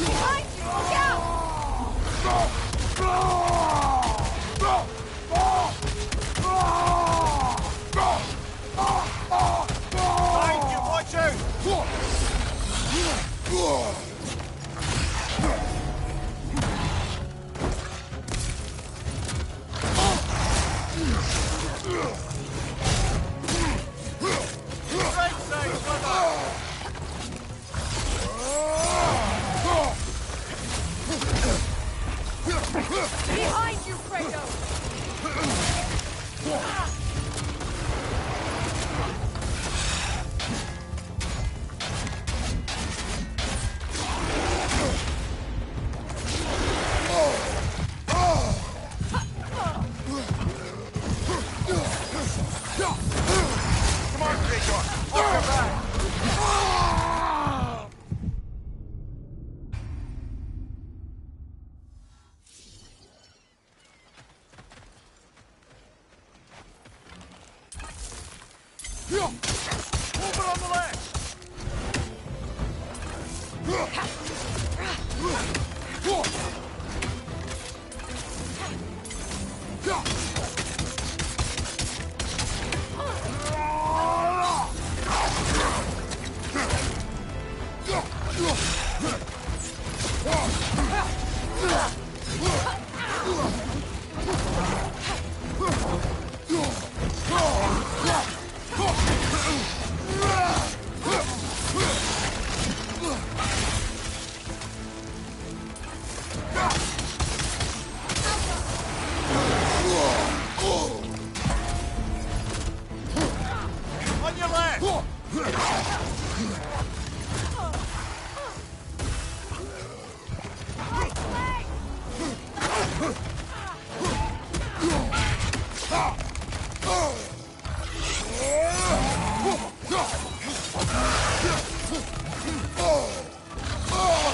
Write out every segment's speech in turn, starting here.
Behind you! Look out! Behind you! Watch out! Right side, brother! Behind you, Kratos! Come on, Kratos! Off your back! Over on the left! On your left!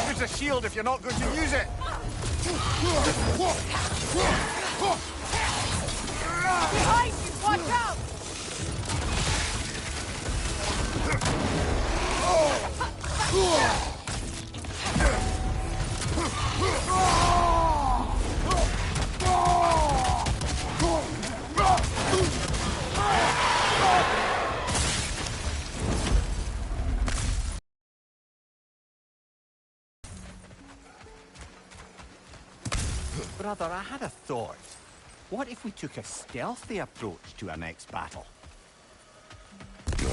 Use a shield if you're not going to use it! Behind you! Watch out! Brother, I had a thought. What if we took a stealthy approach to our next battle? Go.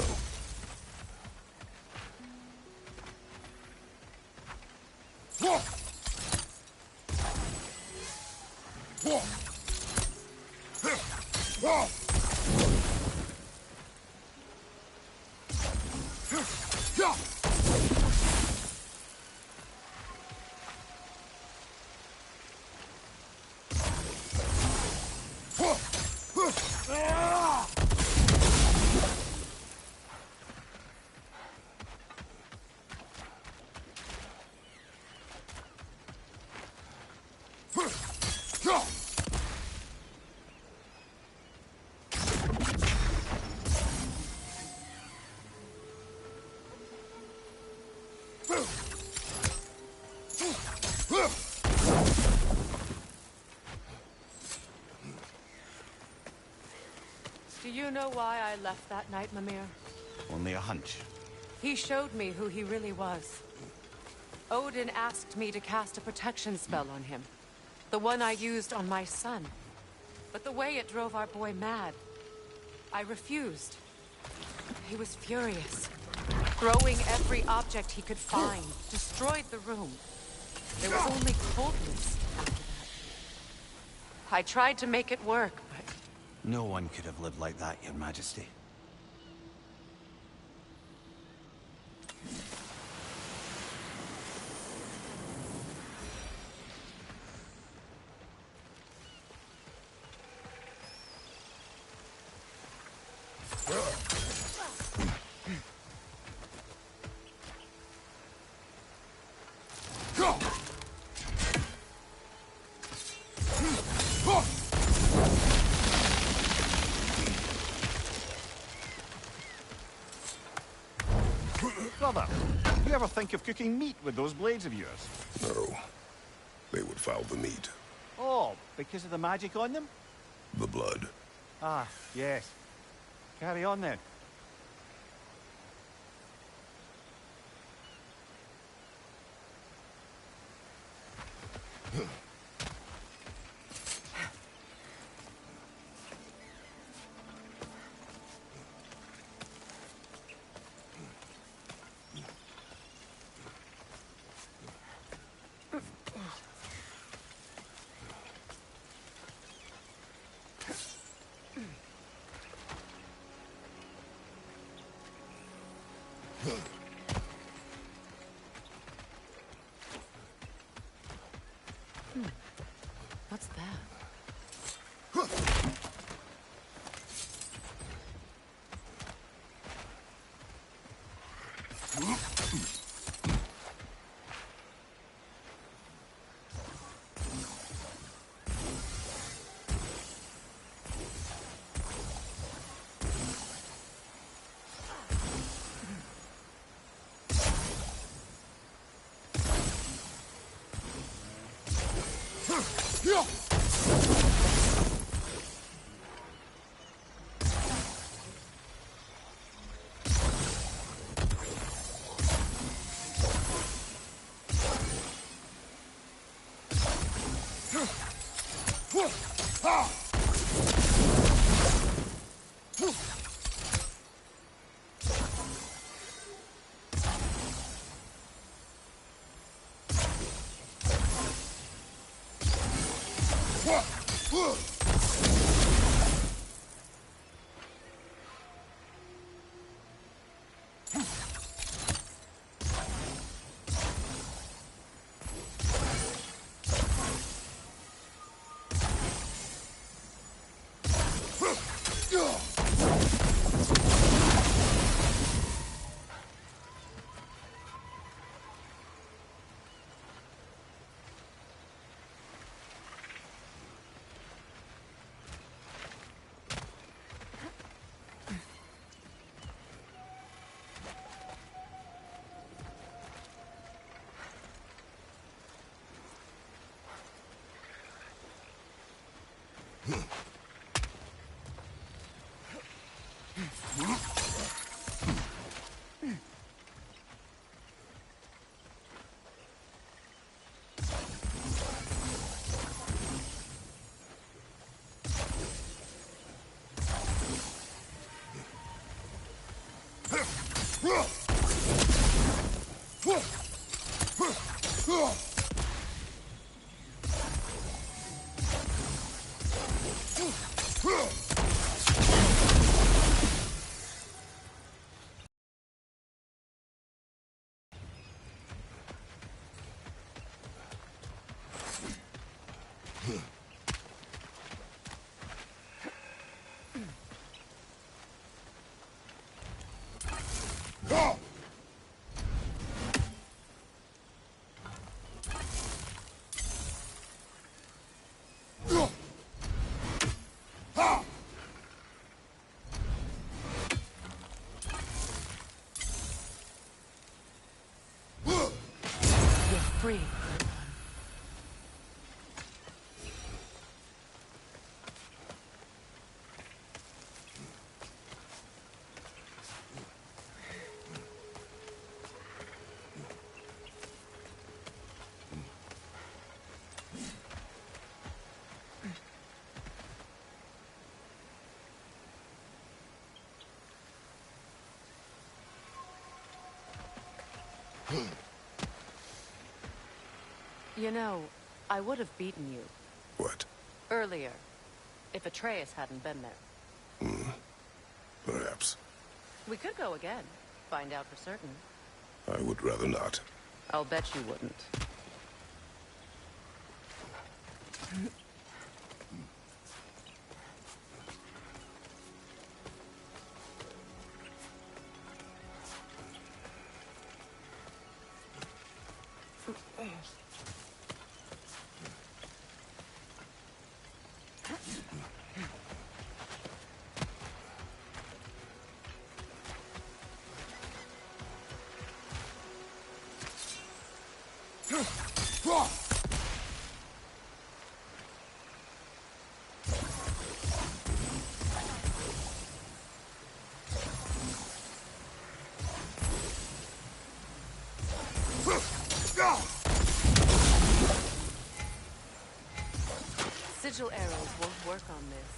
Do you know why I left that night, Mimir? Only a hunch. He showed me who he really was. Odin asked me to cast a protection spell on him. The one I used on my son. But the way it drove our boy mad, I refused. He was furious. Throwing every object he could find, destroyed the room. There was only coldness after that. I tried to make it work, but... No one could have lived like that, Your Majesty. Brother, you ever think of cooking meat with those blades of yours? No. They would foul the meat. Oh, because of the magic on them? The blood. Ah, yes. Carry on then. What's that? Free. You know, I would have beaten you. What? Earlier, if Atreus hadn't been there. Perhaps. We could go again. Find out for certain. I would rather not. I'll bet you wouldn't. Sigil arrows won't work on this.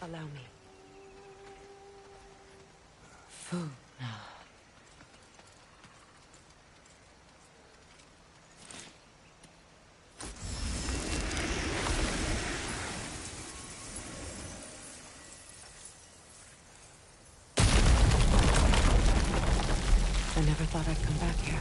Allow me. Food now. I never thought I'd come back here.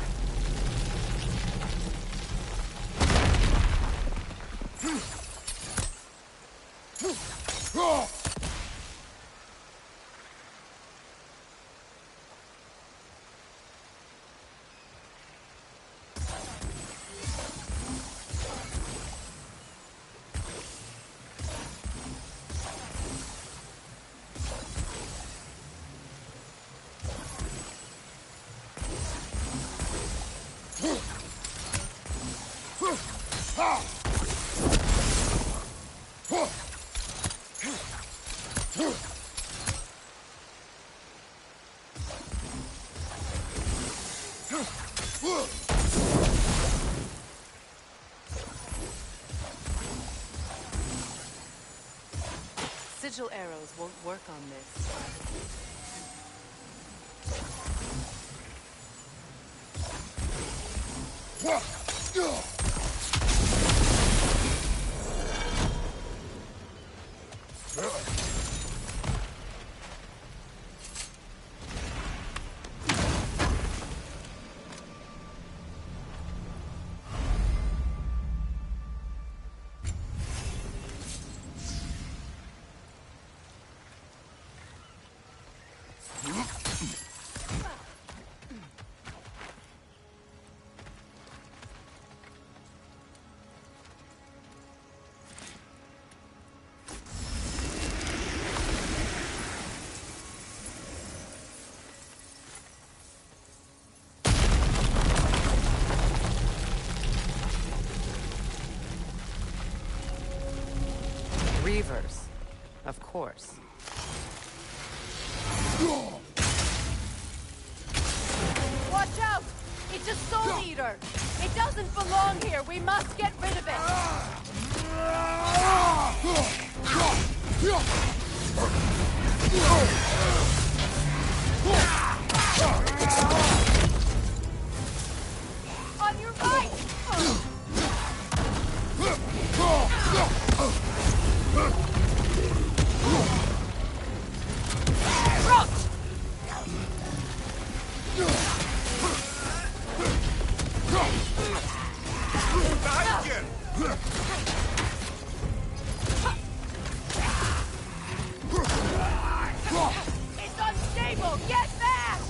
Sigil arrows won't work on this. Reavers, of course. Watch out! It's a soul eater! It doesn't belong here! We must get rid of it! On your right! It's unstable! Get back!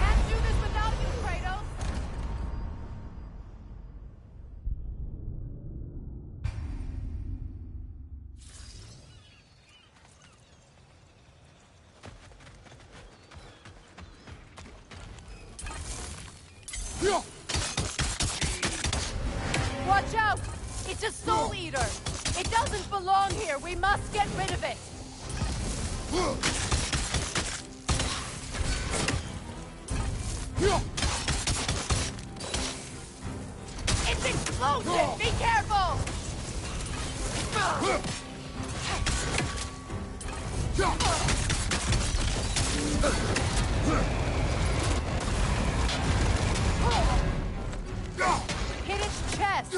Can't do this without you, Kratos! Watch out! It's a soul eater! It doesn't belong here! We must get rid of it! It's explosive! Be careful! Hit its chest!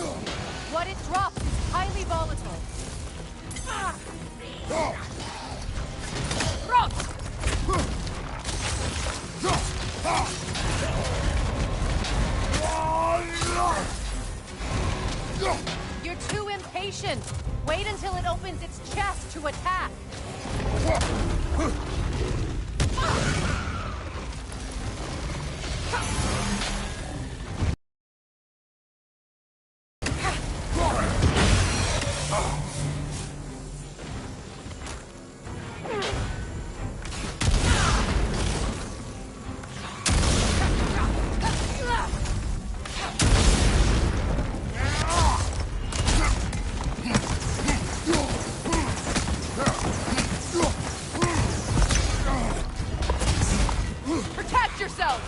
What it drops is highly volatile. You're too impatient. Wait until it opens its chest to attack. Protect yourself!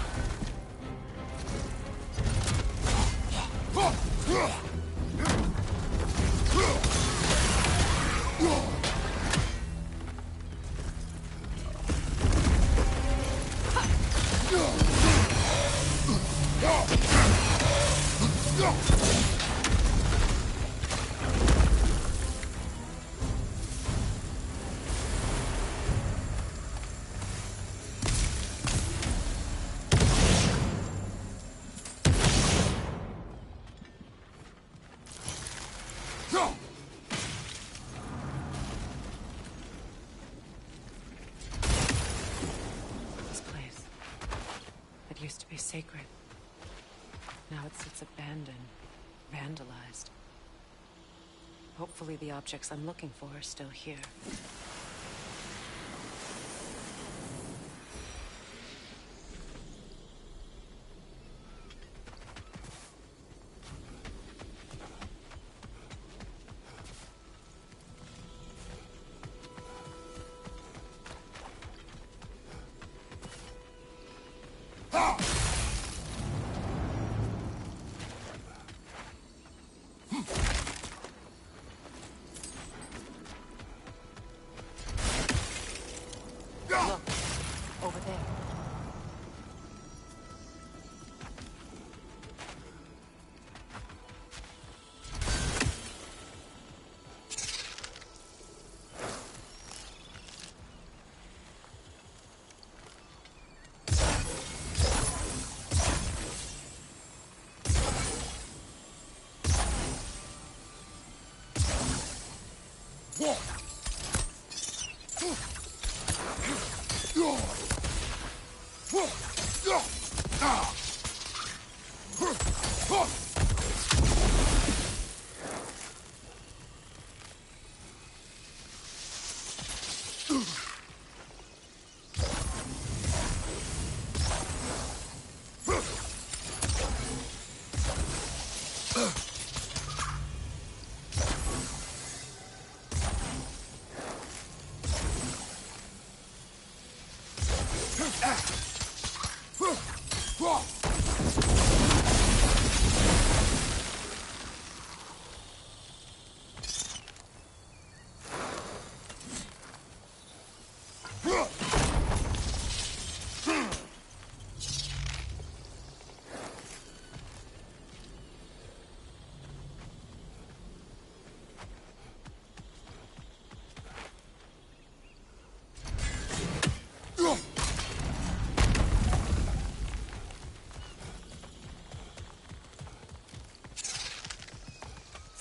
This place. It used to be sacred. Now it sits abandoned, vandalized. Hopefully the objects I'm looking for are still here.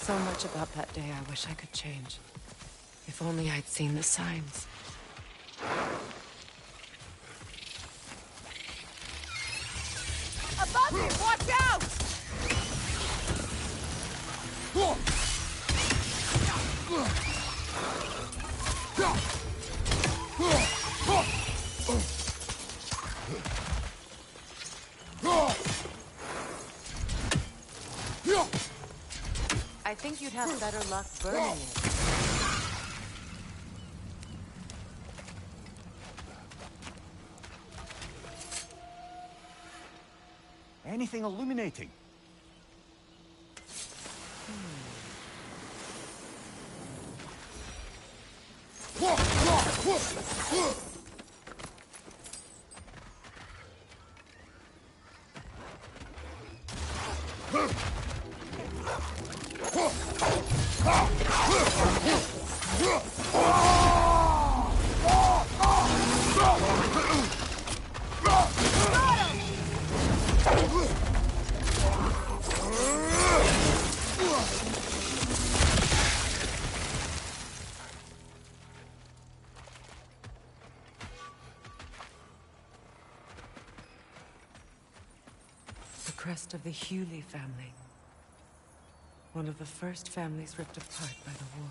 So much about that day I wish I could change. If only I'd seen the signs. Above you! Watch out! I think you'd have better luck burning it. Anything illuminating? The crest of the Hewley family. One of the first families ripped apart by the war.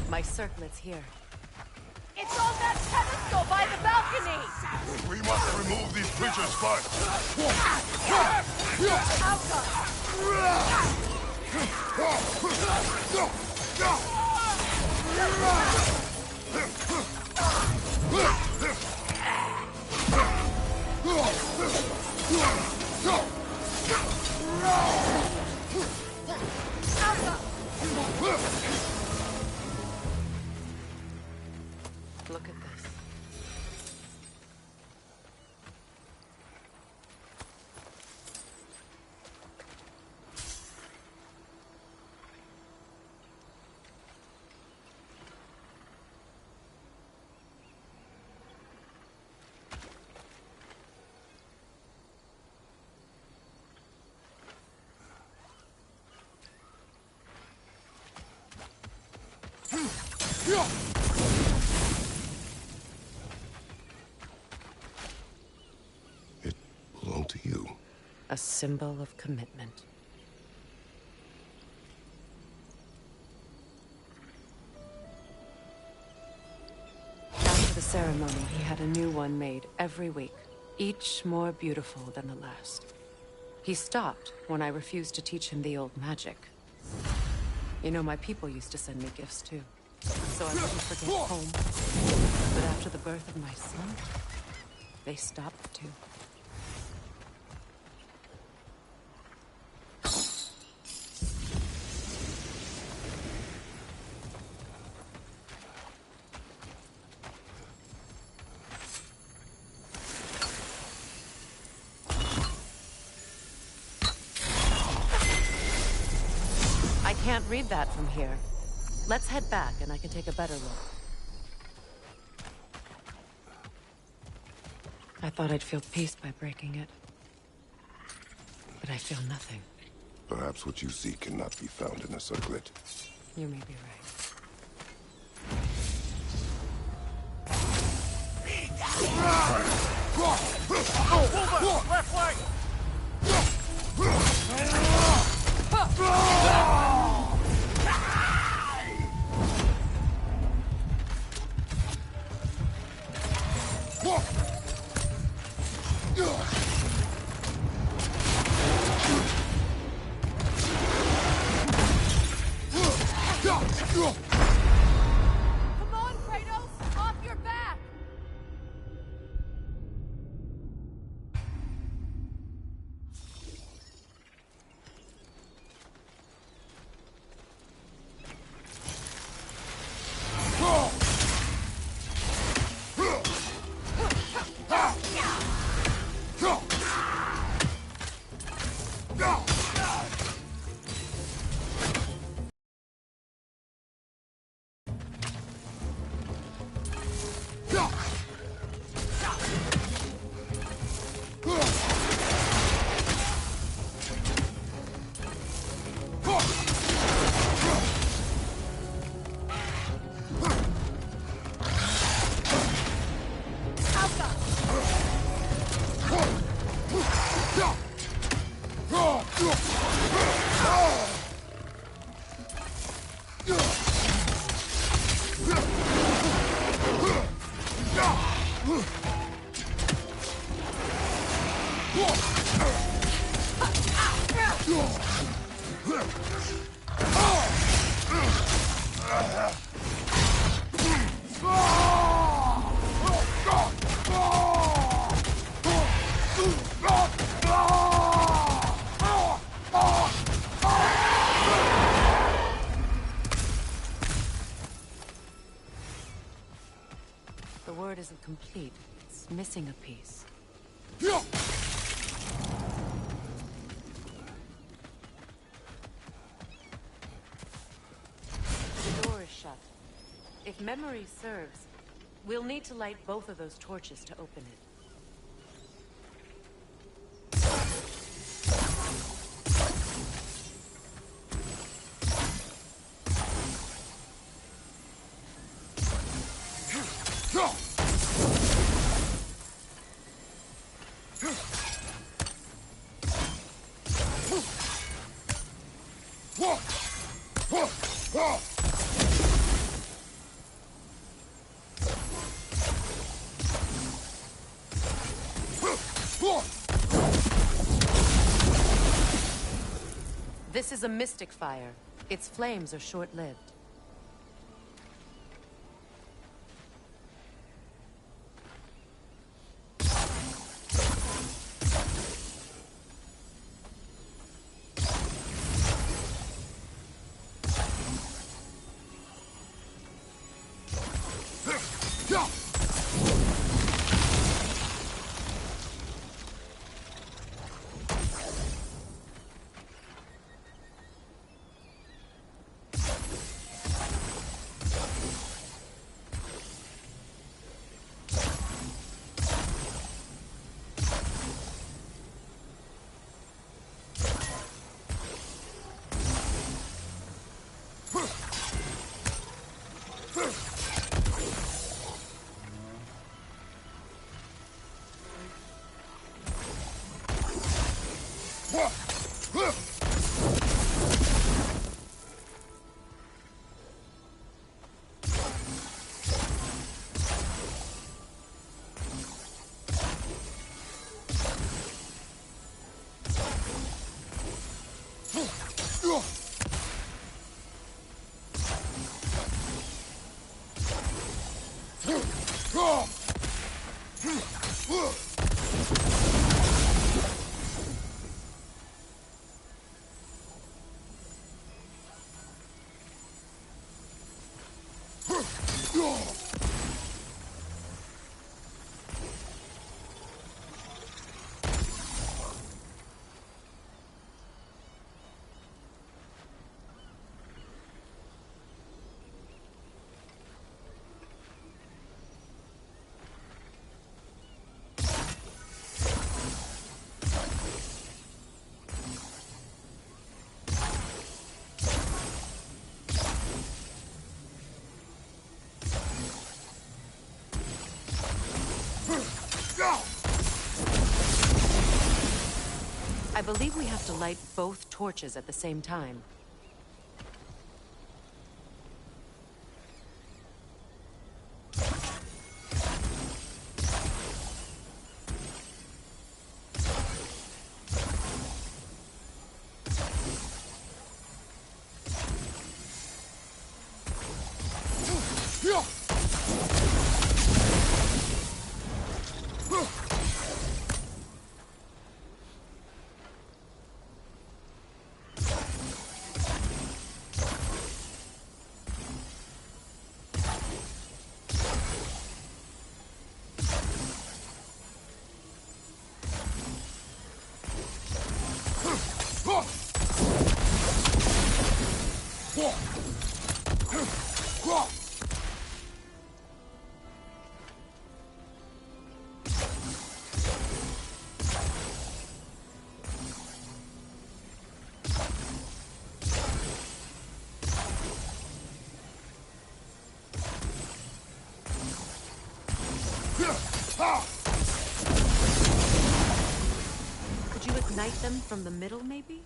My circlet's here. It's on that pedestal by the balcony! We must remove these creatures first. Look at this. It belonged to you. A symbol of commitment. After the ceremony, he had a new one made every week, each more beautiful than the last. He stopped when I refused to teach him the old magic. You know, my people used to send me gifts too, so I wouldn't forget home. But after the birth of my son, they stopped too. I can't read that from here. Let's head back and I can take a better look. I thought I'd feel peace by breaking it. But I feel nothing. Perhaps what you seek cannot be found in a circlet. You may be right. Left leg! Come on, Kratos! Off your back! The word isn't complete. It's missing a piece. The door is shut. If memory serves, we'll need to light both of those torches to open it. This is a mystic fire. Its flames are short-lived. I believe we have to light both torches at the same time. Could you ignite them from the middle, maybe?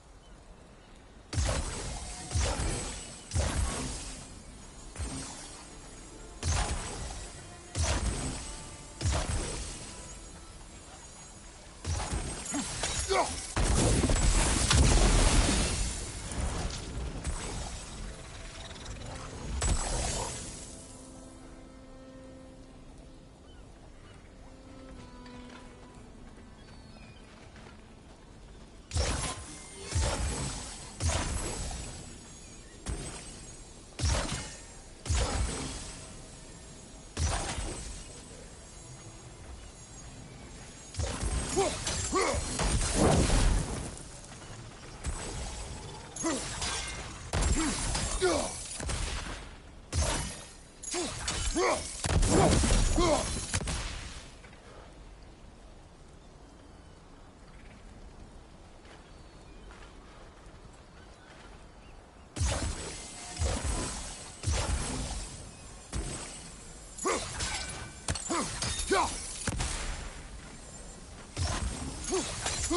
I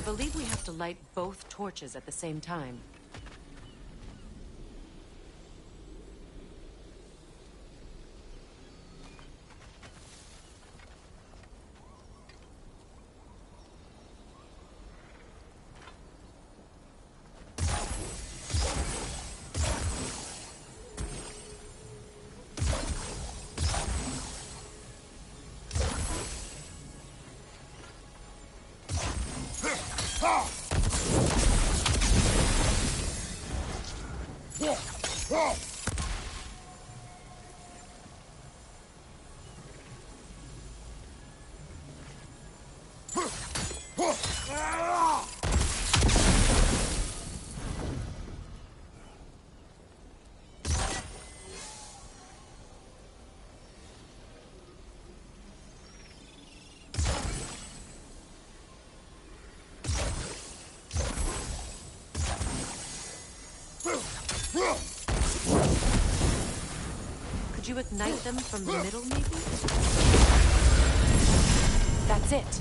believe we have to light both torches at the same time. Could you ignite them from the middle, maybe? That's it.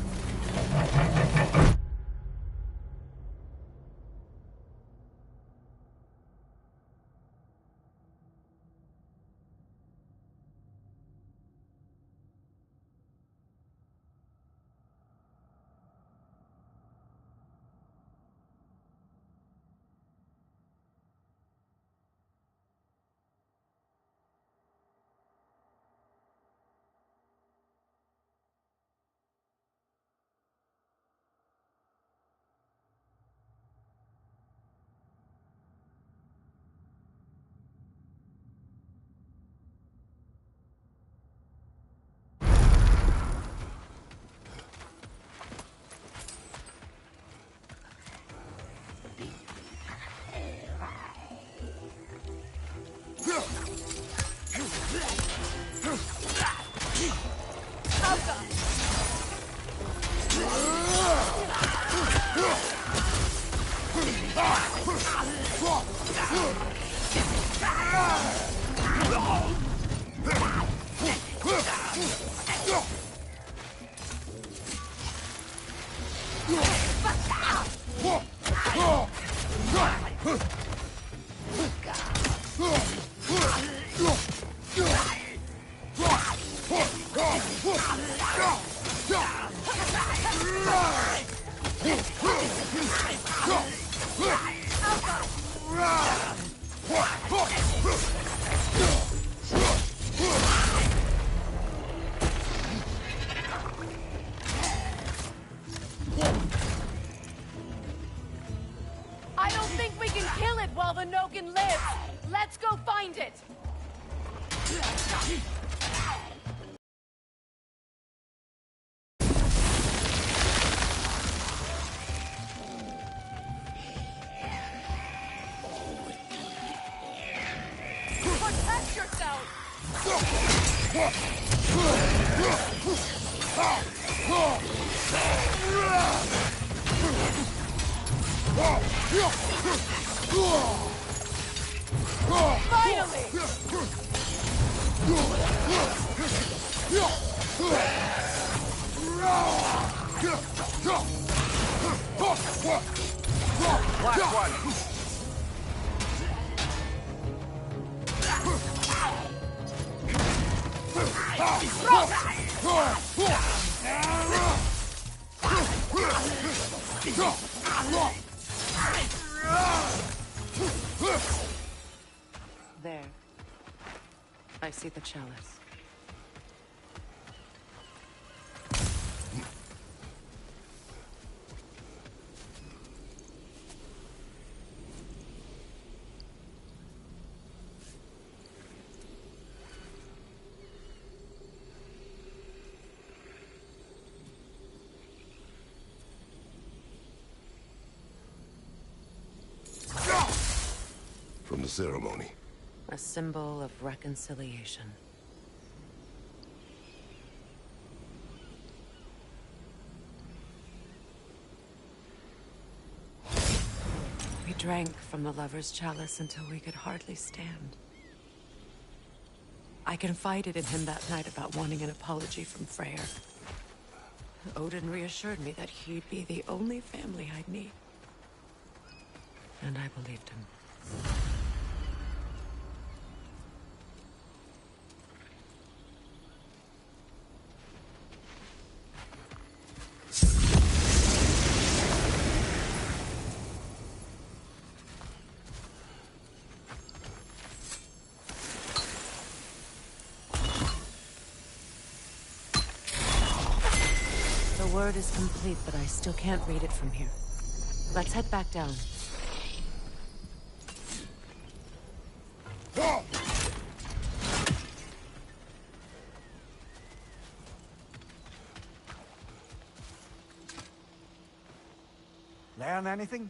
I don't think we can kill it while the Nogan lives. Let's go find it. Protect yourself. Finally! Last one. There. I see the chalice. From the ceremony. A symbol of reconciliation. We drank from the lover's chalice until we could hardly stand. I confided in him that night about wanting an apology from Freyr. Odin reassured me that he'd be the only family I'd need. And I believed him. The word is complete, but I still can't read it from here. Let's head back down. Learn anything?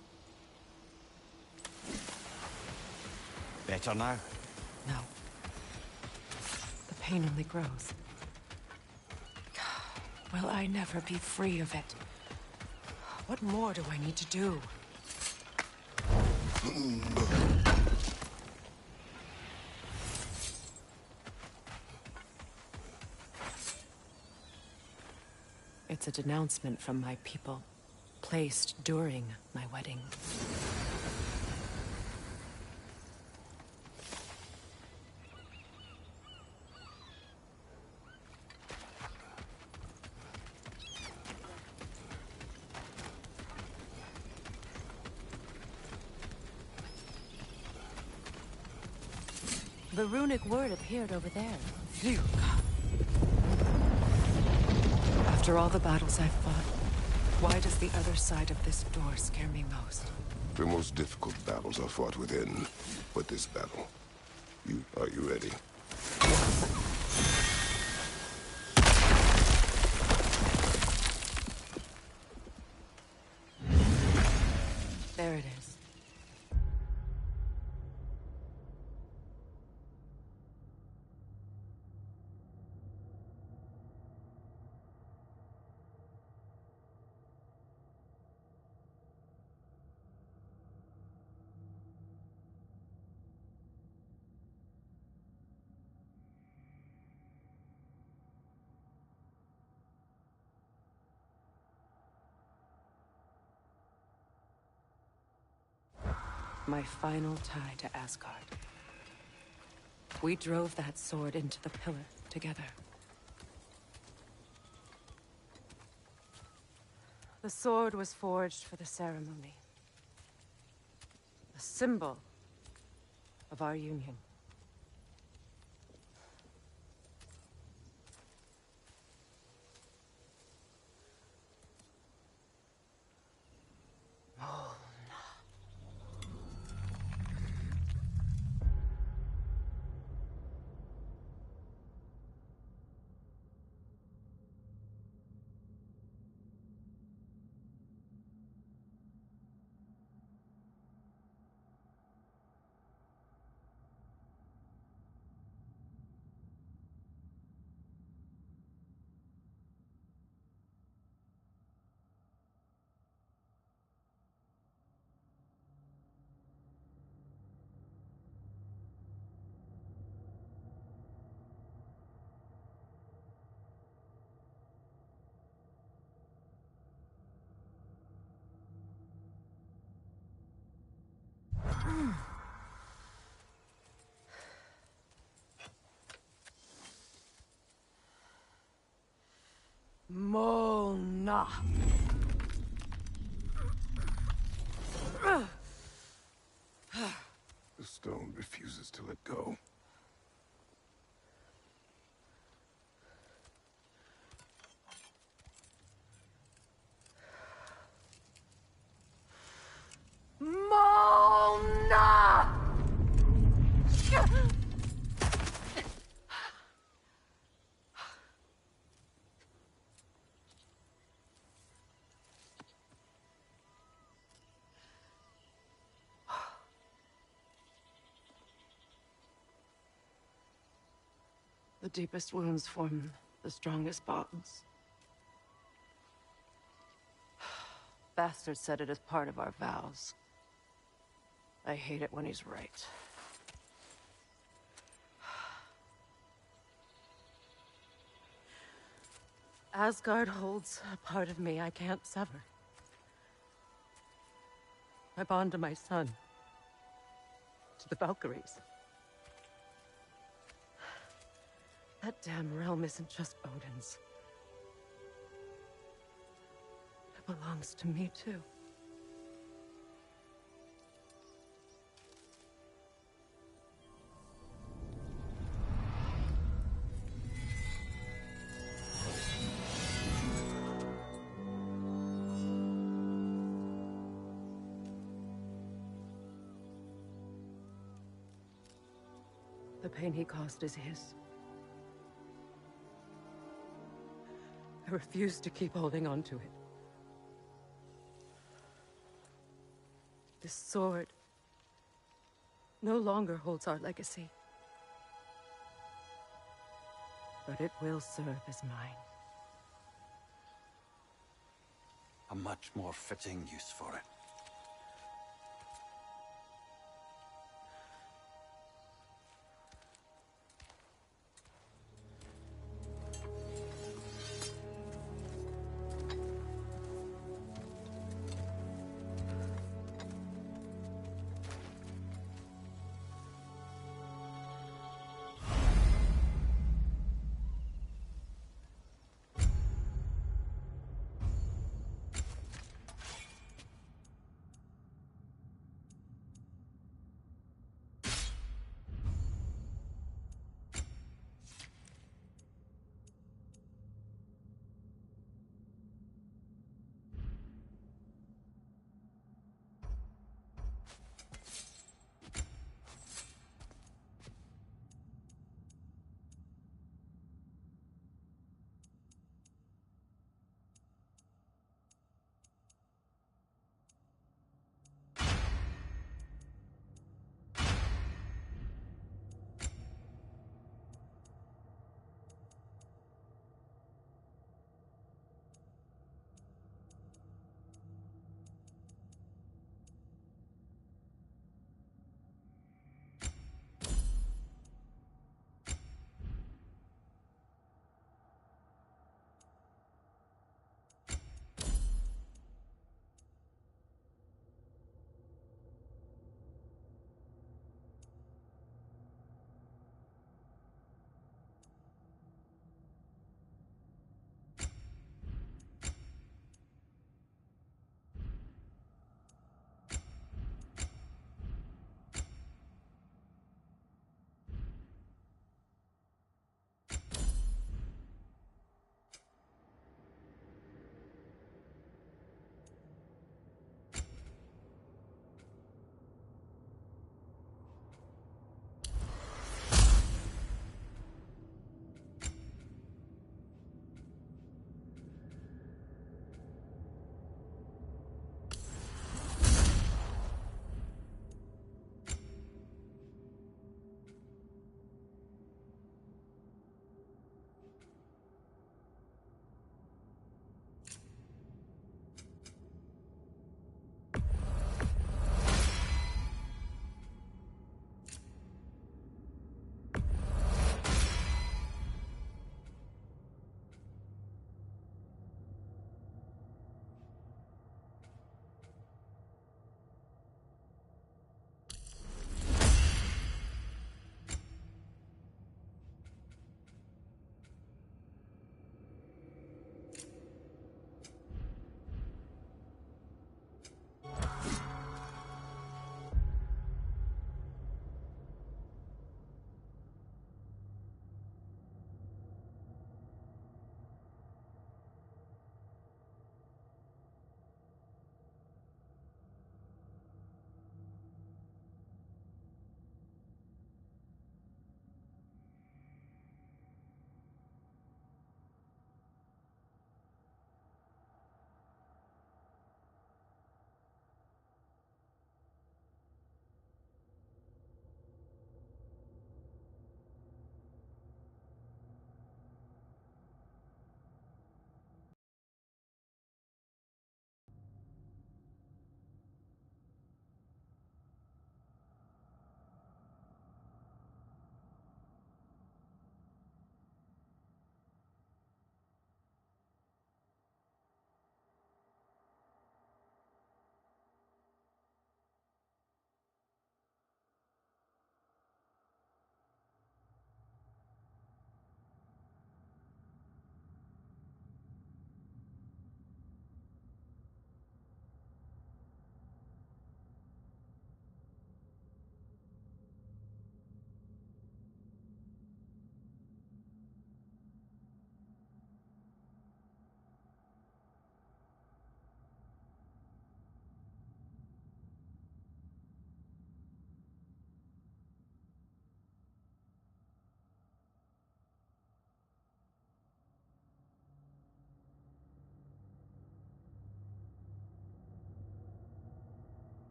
Better now? No. The pain only grows. Will I never be free of it? What more do I need to do? It's a denouncement from my people, placed during my wedding. The runic word appeared over there. Phew. After all the battles I've fought, why does the other side of this door scare me most? The most difficult battles are fought within. But this battle, are you ready? There it is. My final tie to Asgard. We drove that sword into the pillar together. The sword was forged for the ceremony. The symbol of our union. Mona. The stone refuses to let go. Mona! The deepest wounds form the strongest bonds. Bastard said it as part of our vows. I hate it when he's right. Asgard holds a part of me I can't sever. My bond to my son. To the Valkyries. That damn realm isn't just Odin's. It belongs to me, too. The pain he caused is his. I refuse to keep holding on to it. This sword no longer holds our legacy. But it will serve as mine. A much more fitting use for it.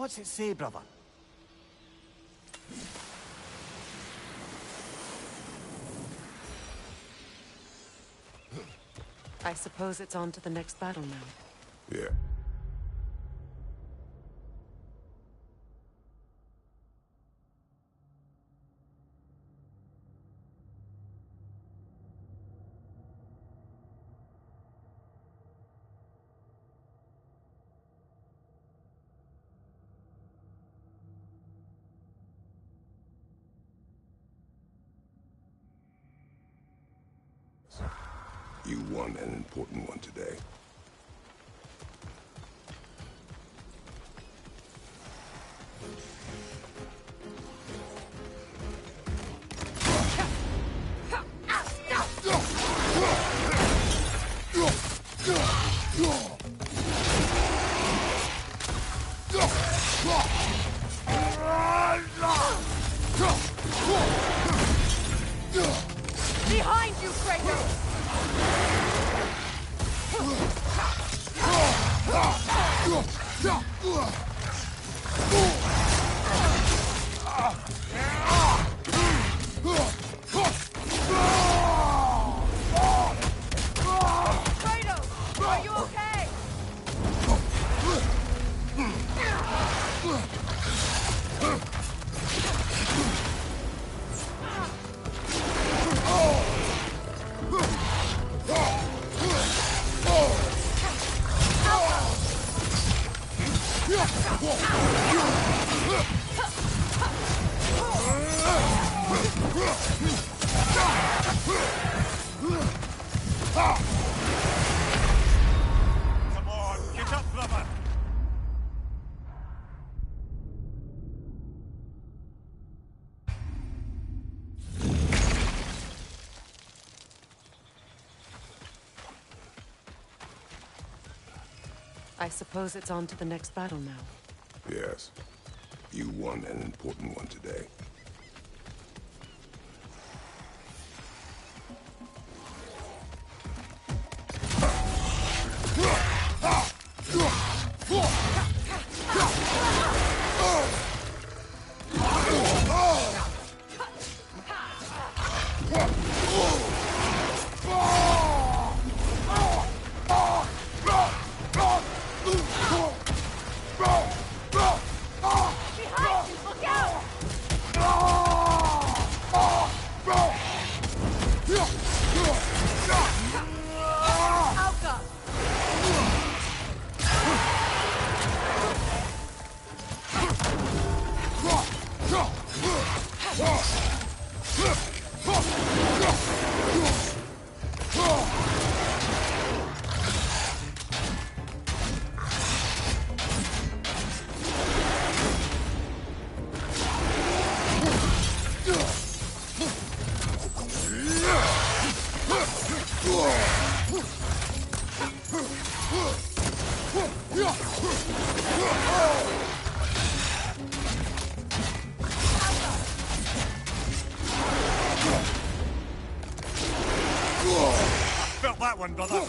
What's it say, brother? I suppose it's on to the next battle now. Yeah. You won an important one today. Behind you, Kratos! Kratos, are you okay? Come on, get up, brother! I suppose it's on to the next battle now. Yes. You won an important one today. Behind you, look out! Alka! Felt that one, brother!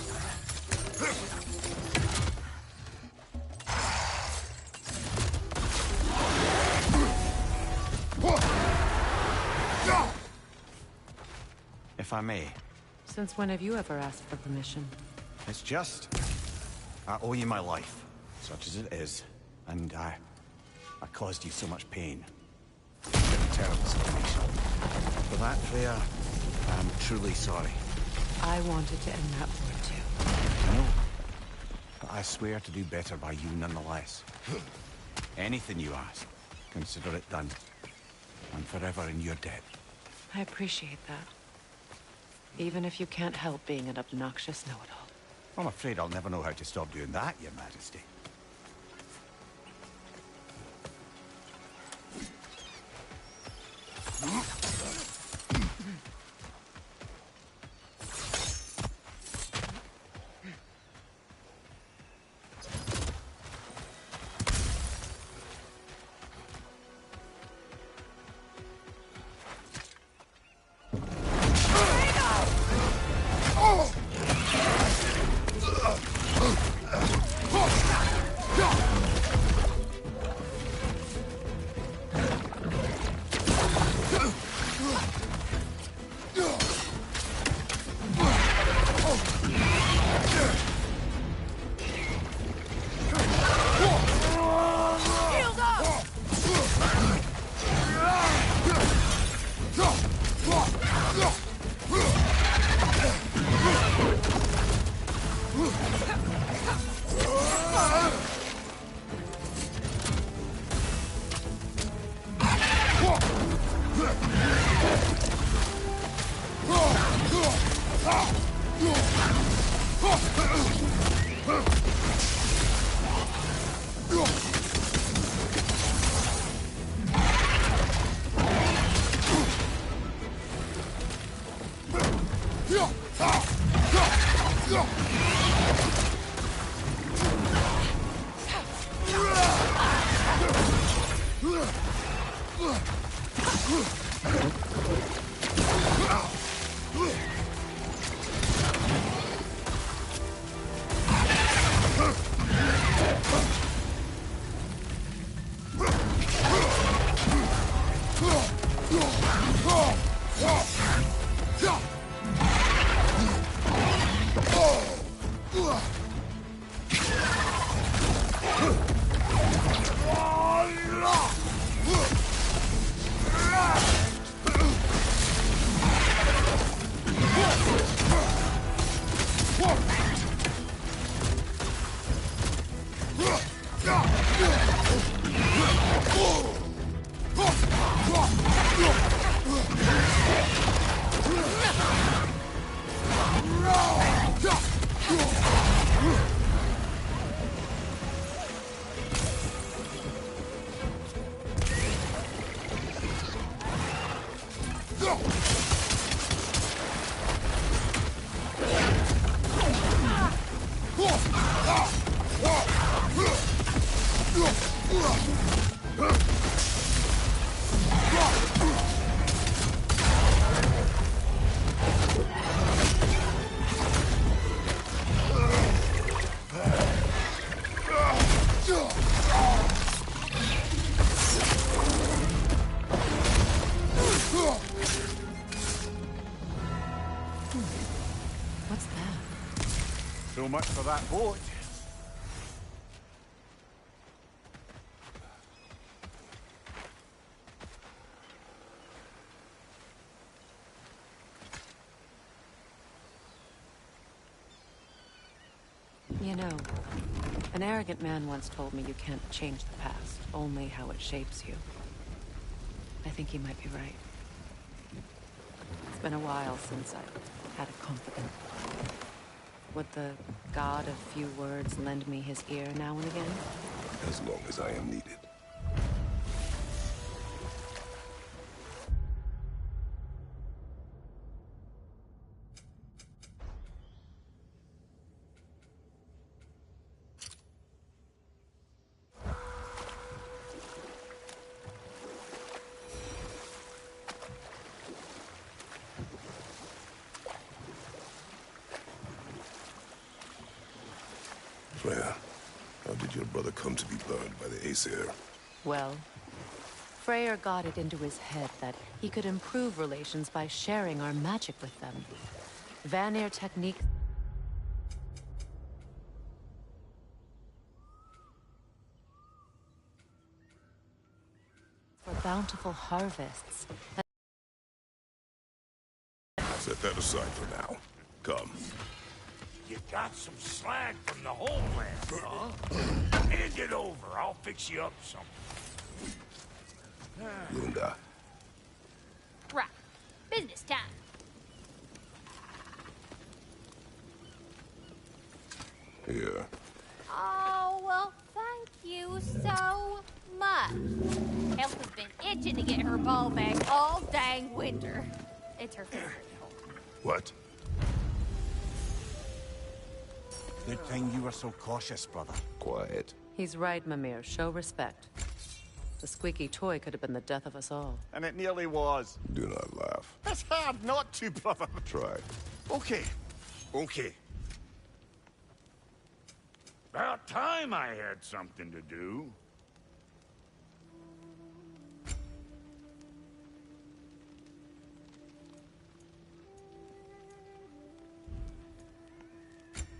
If I may. Since when have you ever asked for permission? It's just... I owe you my life, such as it is. And I caused you so much pain. It's a terrible situation. For that, Freya, I'm truly sorry. I wanted to end that war too. I know. But I swear to do better by you nonetheless. Anything you ask, consider it done. I'm forever in your debt. I appreciate that. Even if you can't help being an obnoxious know-it-all. I'm afraid I'll never know how to stop doing that, Your Majesty. What's that? So much for that boat. You know, an arrogant man once told me you can't change the past, only how it shapes you. I think he might be right. It's been a while since I've had a confidant. Would the god of few words lend me his ear now and again? As long as I am needed. Freya, how did your brother come to be burned by the Aesir? Well, Freyr got it into his head that he could improve relations by sharing our magic with them. Vanir technique for bountiful harvests. Set that aside for now. Come. You got some slag from the homeland, huh? Hand it over. I'll fix you up something. Lunda. Right. Business time. Here. Oh, well, thank you so much. Elf has been itching to get her ball back all dang winter. It's her favorite. What? Good thing you were so cautious, brother. Quiet. He's right, Mimir. Show respect. The squeaky toy could have been the death of us all. And it nearly was. Do not laugh. It's hard not to, brother. Try. Okay. Okay. About time I had something to do.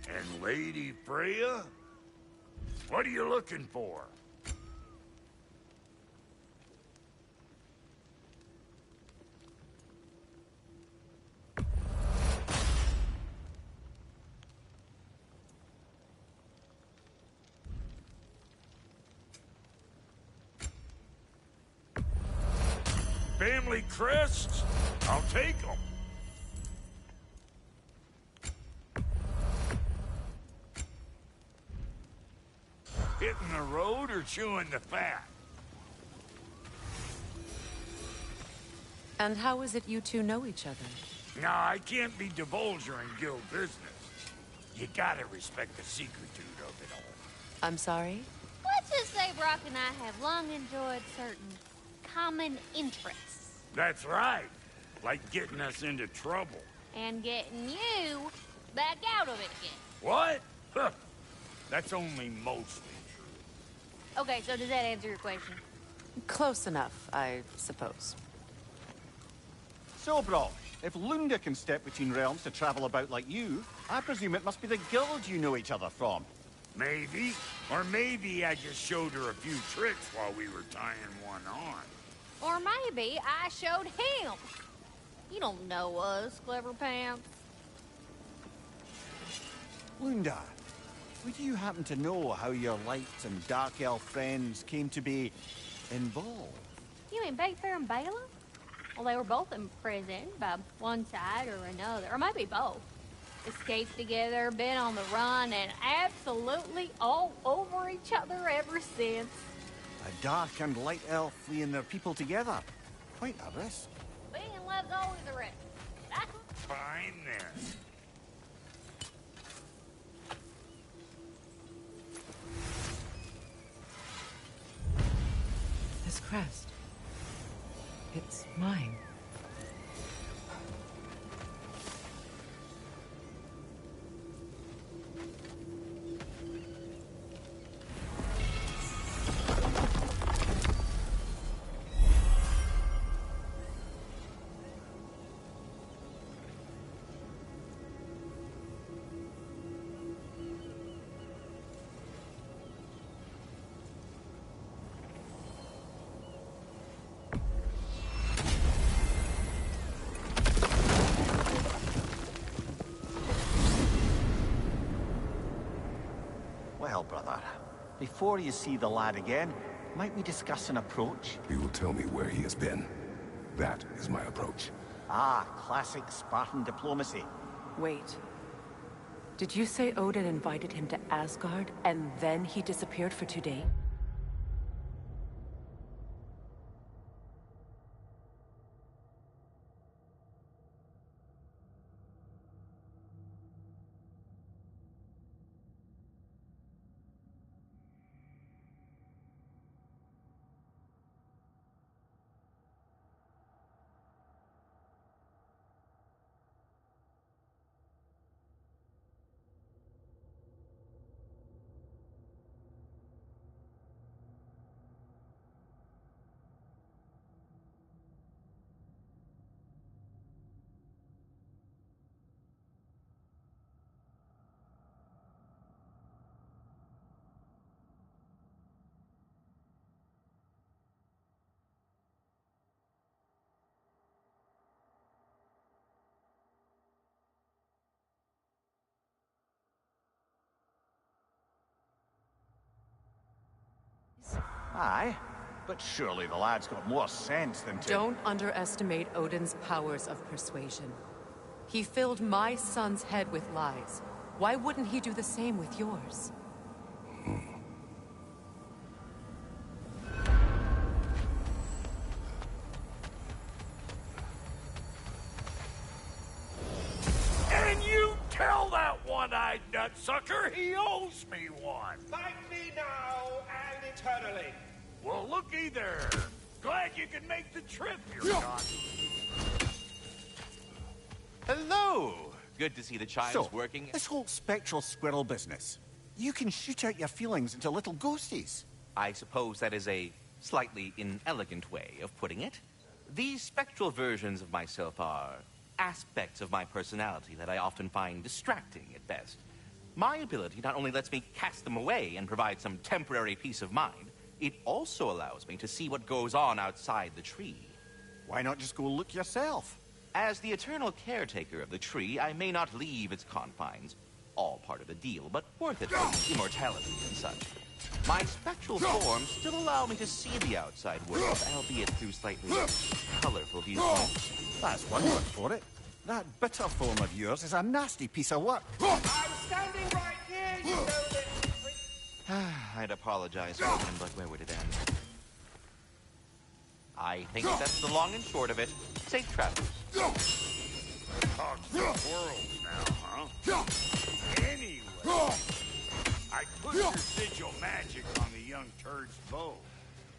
And Lady Freya? What are you looking for? Family crests? I'll take them. Hitting the road or chewing the fat? And how is it you two know each other? No, I can't be divulging guild business. You gotta respect the secretude of it all. I'm sorry? Let's just say Brock and I have long enjoyed certain common interests. That's right. Like getting us into trouble. And getting you back out of it again. What? Huh. That's only mostly true. Okay, so does that answer your question? Close enough, I suppose. So, bro, if Lunda can step between realms to travel about like you, I presume it must be the guild you know each other from. Maybe. Or maybe I just showed her a few tricks while we were tying one on. Or maybe I showed him. You don't know us, Clever Pants. Lunda, would you happen to know how your light and dark elf friends came to be involved? You mean Bayfair and Bela? Well, they were both imprisoned by one side or another, or maybe both. Escaped together, been on the run, and absolutely all over each other ever since. A dark and light elf fleeing their people together. Quite a risk. Being in love's always a risk. That's Fine then. This crest. It's mine. Well, brother, before you see the lad again, might we discuss an approach? He will tell me where he has been. That is my approach. Ah, classic Spartan diplomacy. Wait. Did you say Odin invited him to Asgard, and then he disappeared for 2 days? Aye, but surely the lad's got more sense than to... Don't underestimate Odin's powers of persuasion. He filled my son's head with lies. Why wouldn't he do the same with yours? And you tell that one-eyed nutsucker he owes me one. Thank me now and eternally. Well, looky there. Glad you can make the trip, you're not. Hello! Good to see the chime's So, working. this whole spectral squirrel business, you can shoot out your feelings into little ghosties. I suppose that is a slightly inelegant way of putting it. These spectral versions of myself are aspects of my personality that I often find distracting at best. My ability not only lets me cast them away and provide some temporary peace of mind, it also allows me to see what goes on outside the tree. Why not just go look yourself? As the eternal caretaker of the tree, I may not leave its confines. All part of the deal, but worth it for immortality and such. My spectral forms still allow me to see the outside world, albeit through slightly colorful viewpoints. That's one word for it. That bitter form of yours is a nasty piece of work. I'm standing right here, you know that. I'd apologize for him, but where would it end? I think that's the long and short of it. Safe travels. Talks the worlds now, huh? Anyway, I put your sigil magic on the young turd's bow.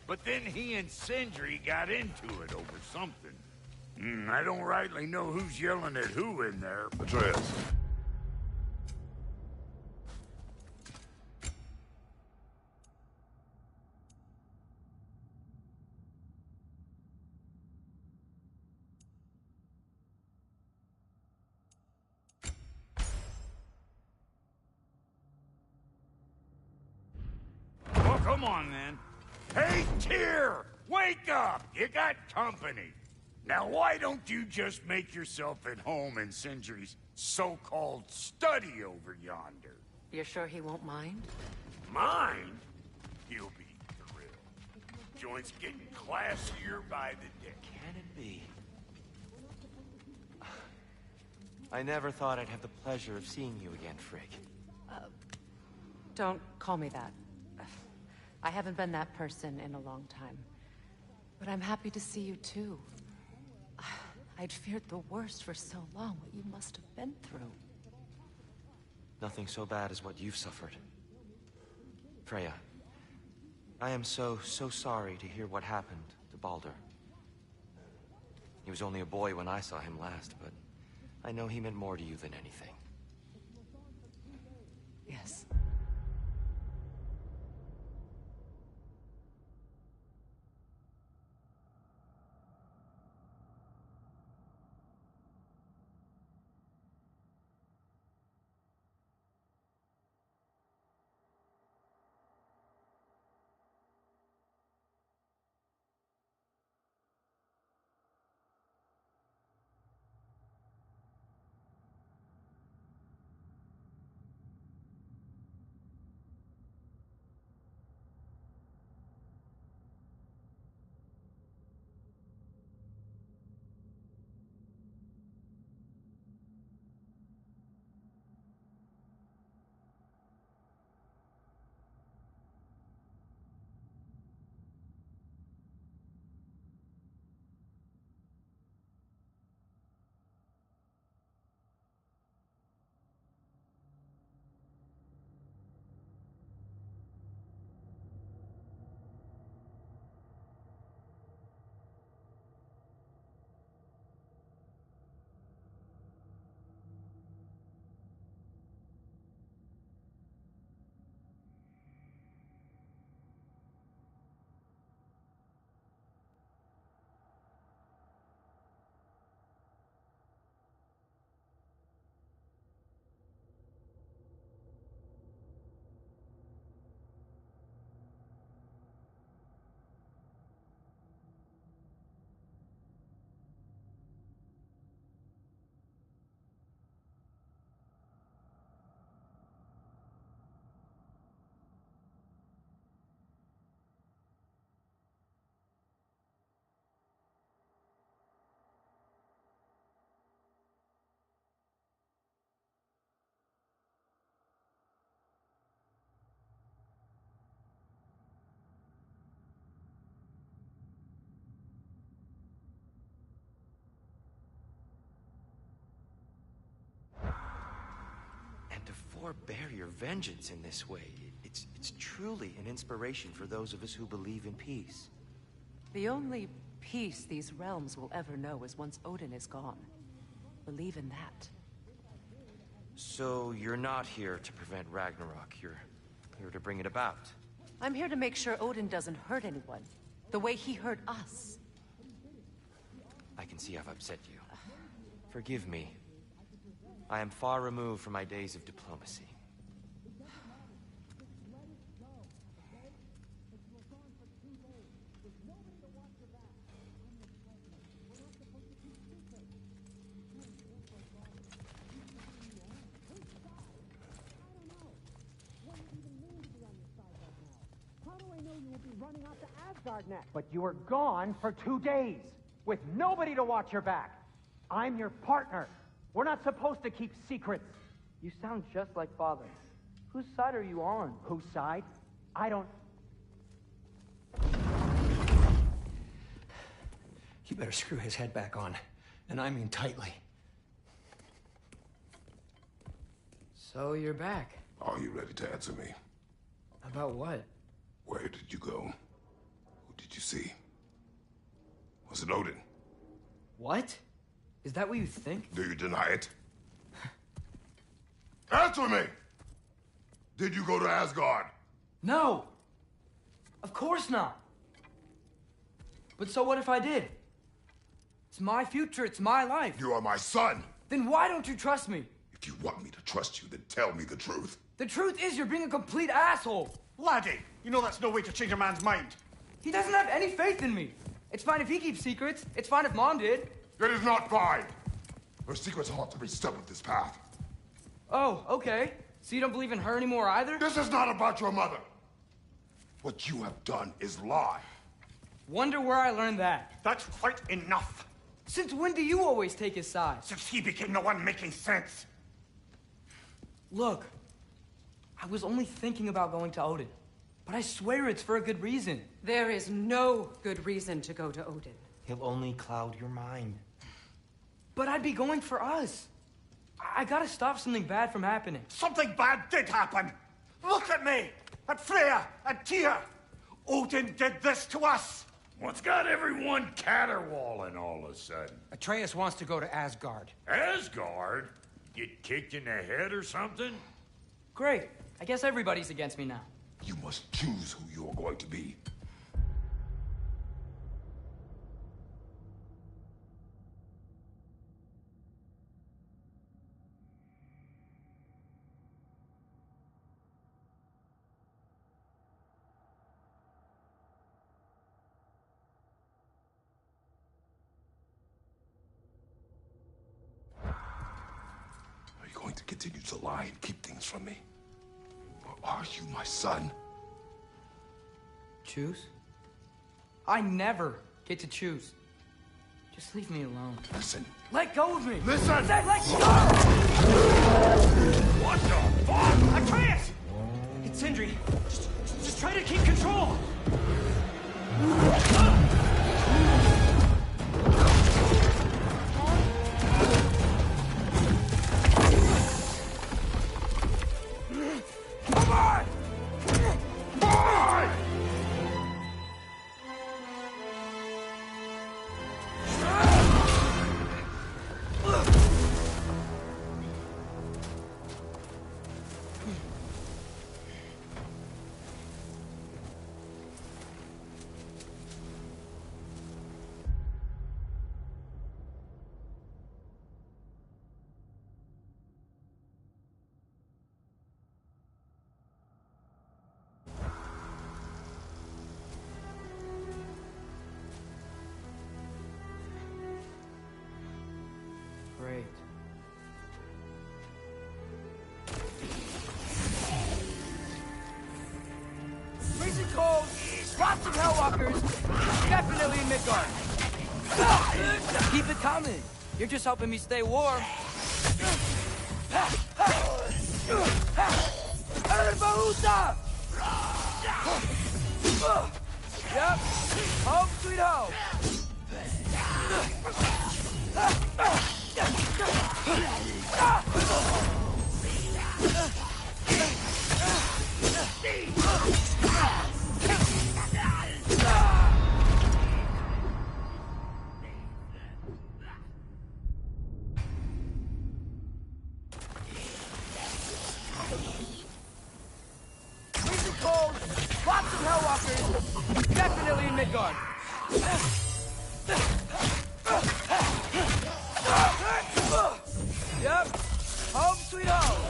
But then he and Sindri got into it over something. I don't rightly know who's yelling at who in there. Atreus. Well, come on, then. Hey, Tyr! Wake up! You got company. Now, why don't you just make yourself at home in Sindri's so-called study over yonder? You're sure he won't mind? Mine? He'll be thrilled. Joint's getting classier by the day. Can it be? I never thought I'd have the pleasure of seeing you again, Frigg. Don't call me that. I haven't been that person in a long time. But I'm happy to see you too. I'd feared the worst for so long, what you must have been through. Nothing so bad as what you've suffered. Freya, I am so sorry to hear what happened to Baldur. He was only a boy when I saw him last, but I know he meant more to you than anything. Yes. To forbear your vengeance in this way, it's truly an inspiration for those of us who believe in peace. The only peace these realms will ever know is once Odin is gone. Believe in that. So you're not here to prevent Ragnarok, you're here to bring it about. I'm here to make sure Odin doesn't hurt anyone, the way he hurt us. I can see I've upset you. Forgive me. I am far removed from my days of diplomacy. you'll be running out to Asgard next. But you were gone for 2 days, with nobody to watch your back. I'm your partner. We're not supposed to keep secrets. You sound just like Father. Whose side are you on? Whose side? I don't... You better screw his head back on, and I mean tightly. So you're back. Are you ready to answer me? About what? Where did you go? Who did you see? Was it Odin? What? Is that what you think? Do you deny it? Answer me! Did you go to Asgard? No! Of course not! But so what if I did? It's my future, it's my life. You are my son! Then why don't you trust me? If you want me to trust you, then tell me the truth. The truth is you're being a complete asshole! Laddie, you know that's no way to change a man's mind. He doesn't have any faith in me. It's fine if he keeps secrets. It's fine if Mom did. It is not fine! Her secrets ought to be stuck with this path. Oh, okay. So you don't believe in her anymore either? This is not about your mother. What you have done is lie. Wonder where I learned that. That's quite enough. Since when do you always take his side? Since he became the one making sense. Look, I was only thinking about going to Odin, but I swear it's for a good reason. There is no good reason to go to Odin. He'll only cloud your mind. But I'd be going for us. I gotta stop something bad from happening. Something bad did happen. Look at me, at Freya, at Tyr. Odin did this to us. What's got everyone caterwauling all of a sudden? Atreus wants to go to Asgard. Asgard? Get kicked in the head or something? Great. I guess everybody's against me now. You must choose who you are going to be. To continue to lie and keep things from me? Or are you my son? Choose? I never get to choose. Just leave me alone. Listen. Let go of me! Listen! I said let go! What the fuck? Atreus! It's Sindri. Just try to keep control. Great. Freezing cold, lots of Hellwalkers, definitely in Midgard. Keep it coming. You're just helping me stay warm. Yep, home sweet home. Freezing cold, lots of Hellwalkers, definitely in Midgard. Yep, home sweet home.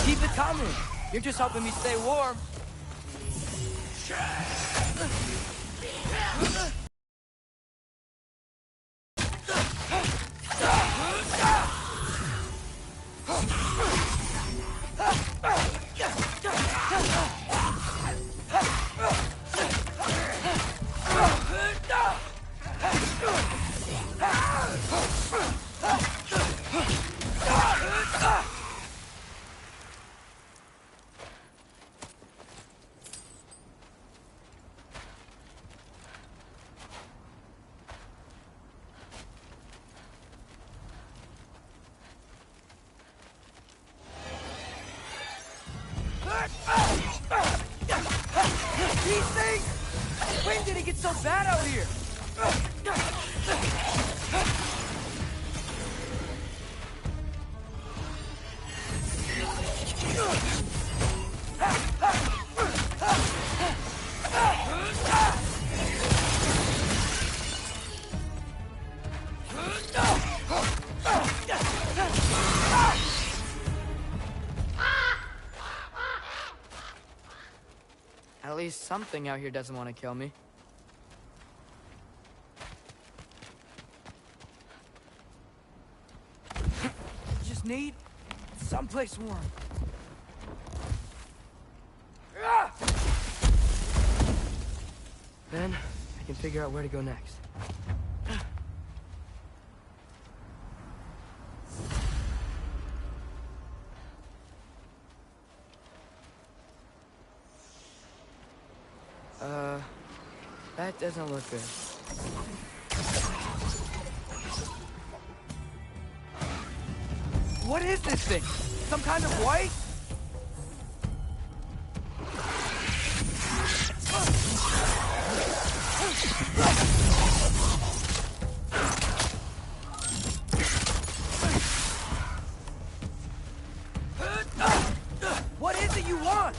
Keep it coming. You're just helping me stay warm. When did it get so bad out here? At least something out here doesn't want to kill me. Just need someplace warm. Then I can figure out where to go next. That doesn't look good. What is this thing? Some kind of white? What is it you want?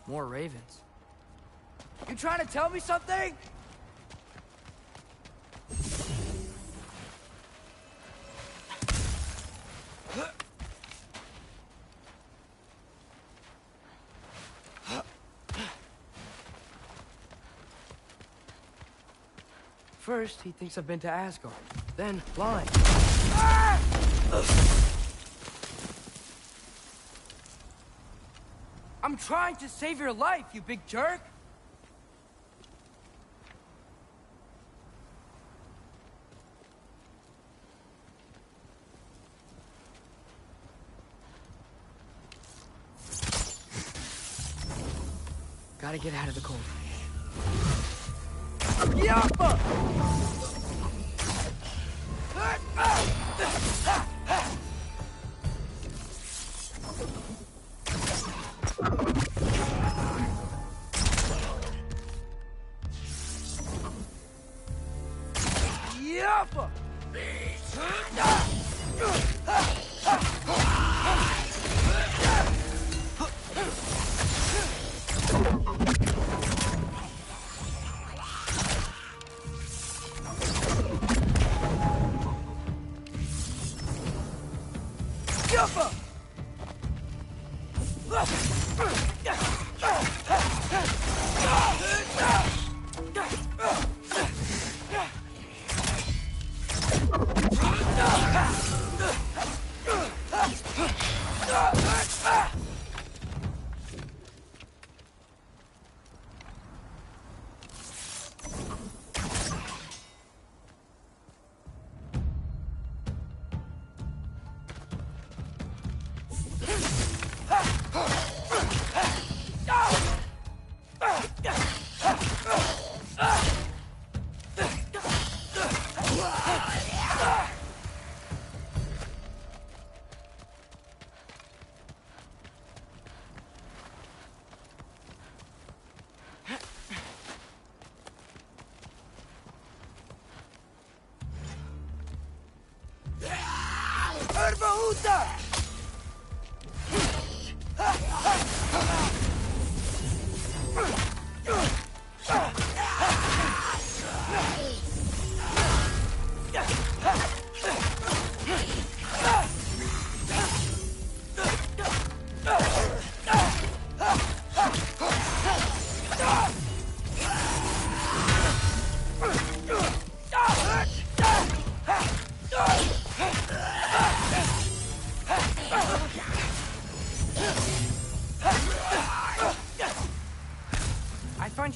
More ravens. You trying to tell me something? First, he thinks I've been to Asgard. Then, blind. I'm trying to save your life, you big jerk! Gotta get out of the cold. Yappa! Yappa!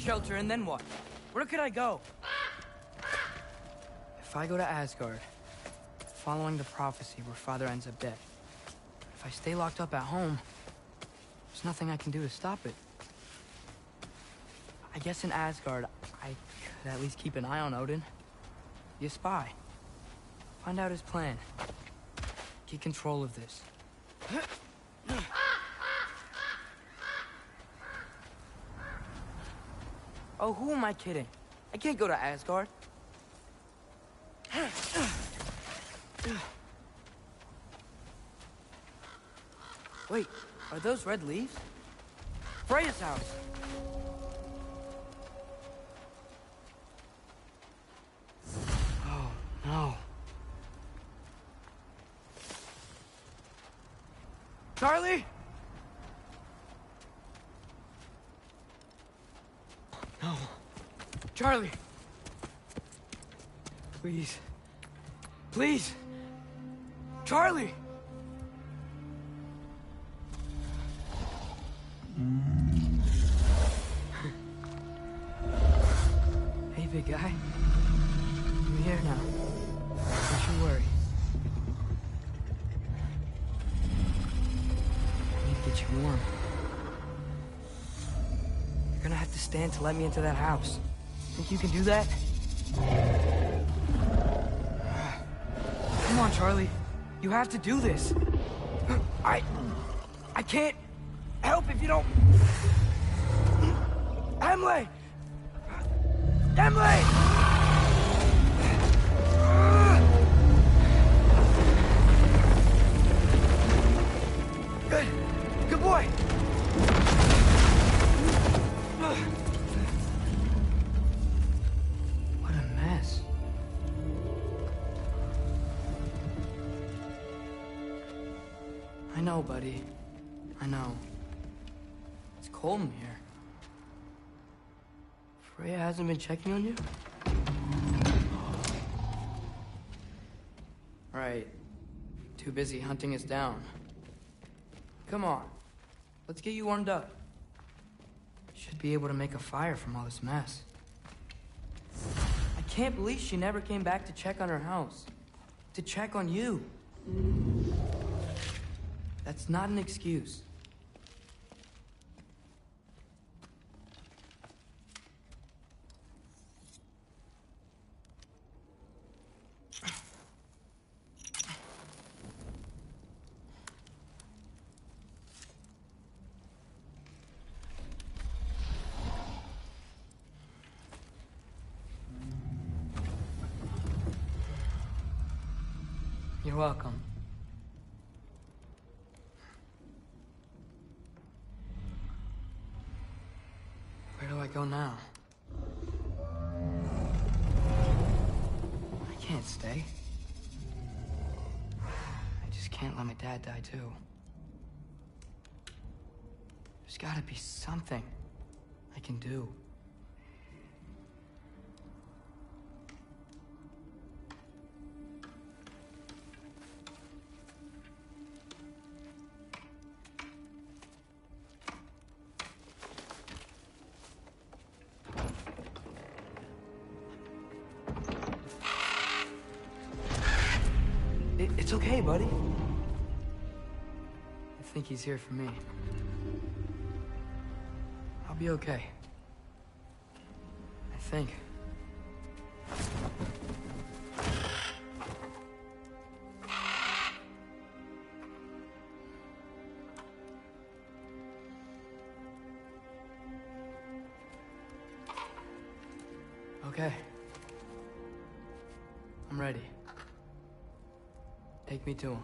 shelter, and then what? Where could I go? If I go to Asgard, following the prophecy where Father ends up dead, if I stay locked up at home, there's nothing I can do to stop it. I guess in Asgard, I could at least keep an eye on Odin. Be a spy. Find out his plan. Get control of this. Oh, who am I kidding? I can't go to Asgard. Wait, are those red leaves? Freya's house! Oh, no. Charlie? No. Charlie! Please. Please! Charlie! Hey, big guy. I'm here now. Don't you worry. I need to get you warm. You're gonna have to stand to let me into that house. Think you can do that? Come on, Charlie. You have to do this. I can't help if you don't... Emily! Emily! Good. Good boy. What a mess. I know, buddy. I know. It's cold in here. Freya hasn't been checking on you? Right. Too busy hunting us down. Come on. Let's get you warmed up. Should be able to make a fire from all this mess. I can't believe she never came back to check on her house. To check on you. That's not an excuse. You're welcome. Where do I go now? I can't stay. I just can't let my dad die too. There's gotta be something I can do. It's okay, buddy. I think he's here for me. I'll be okay. I think. Okay. I'm ready. Take me to him.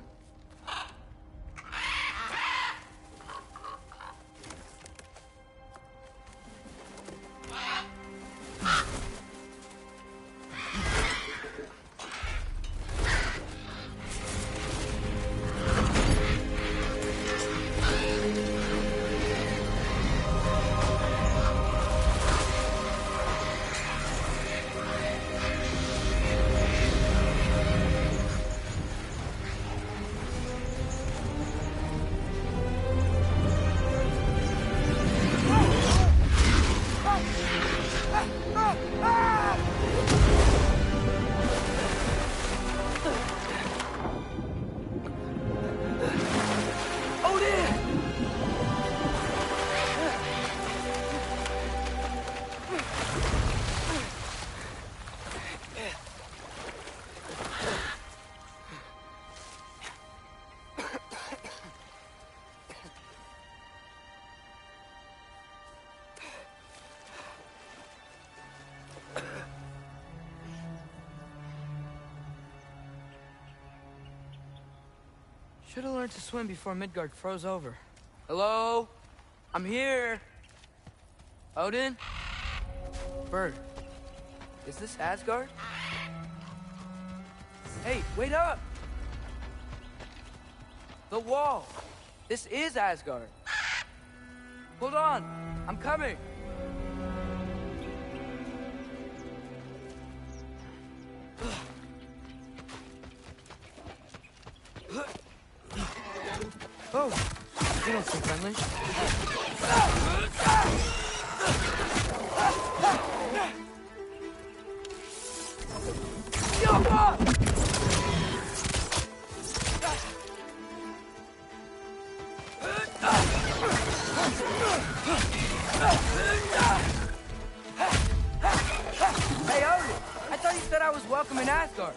Should have learned to swim before Midgard froze over. Hello? I'm here. Odin? Bird. Is this Asgard? Hey, wait up! The wall! This is Asgard! Hold on! I'm coming! Oh! You don't seem friendly. Hey, Odin! I thought you said I was welcome in Asgard.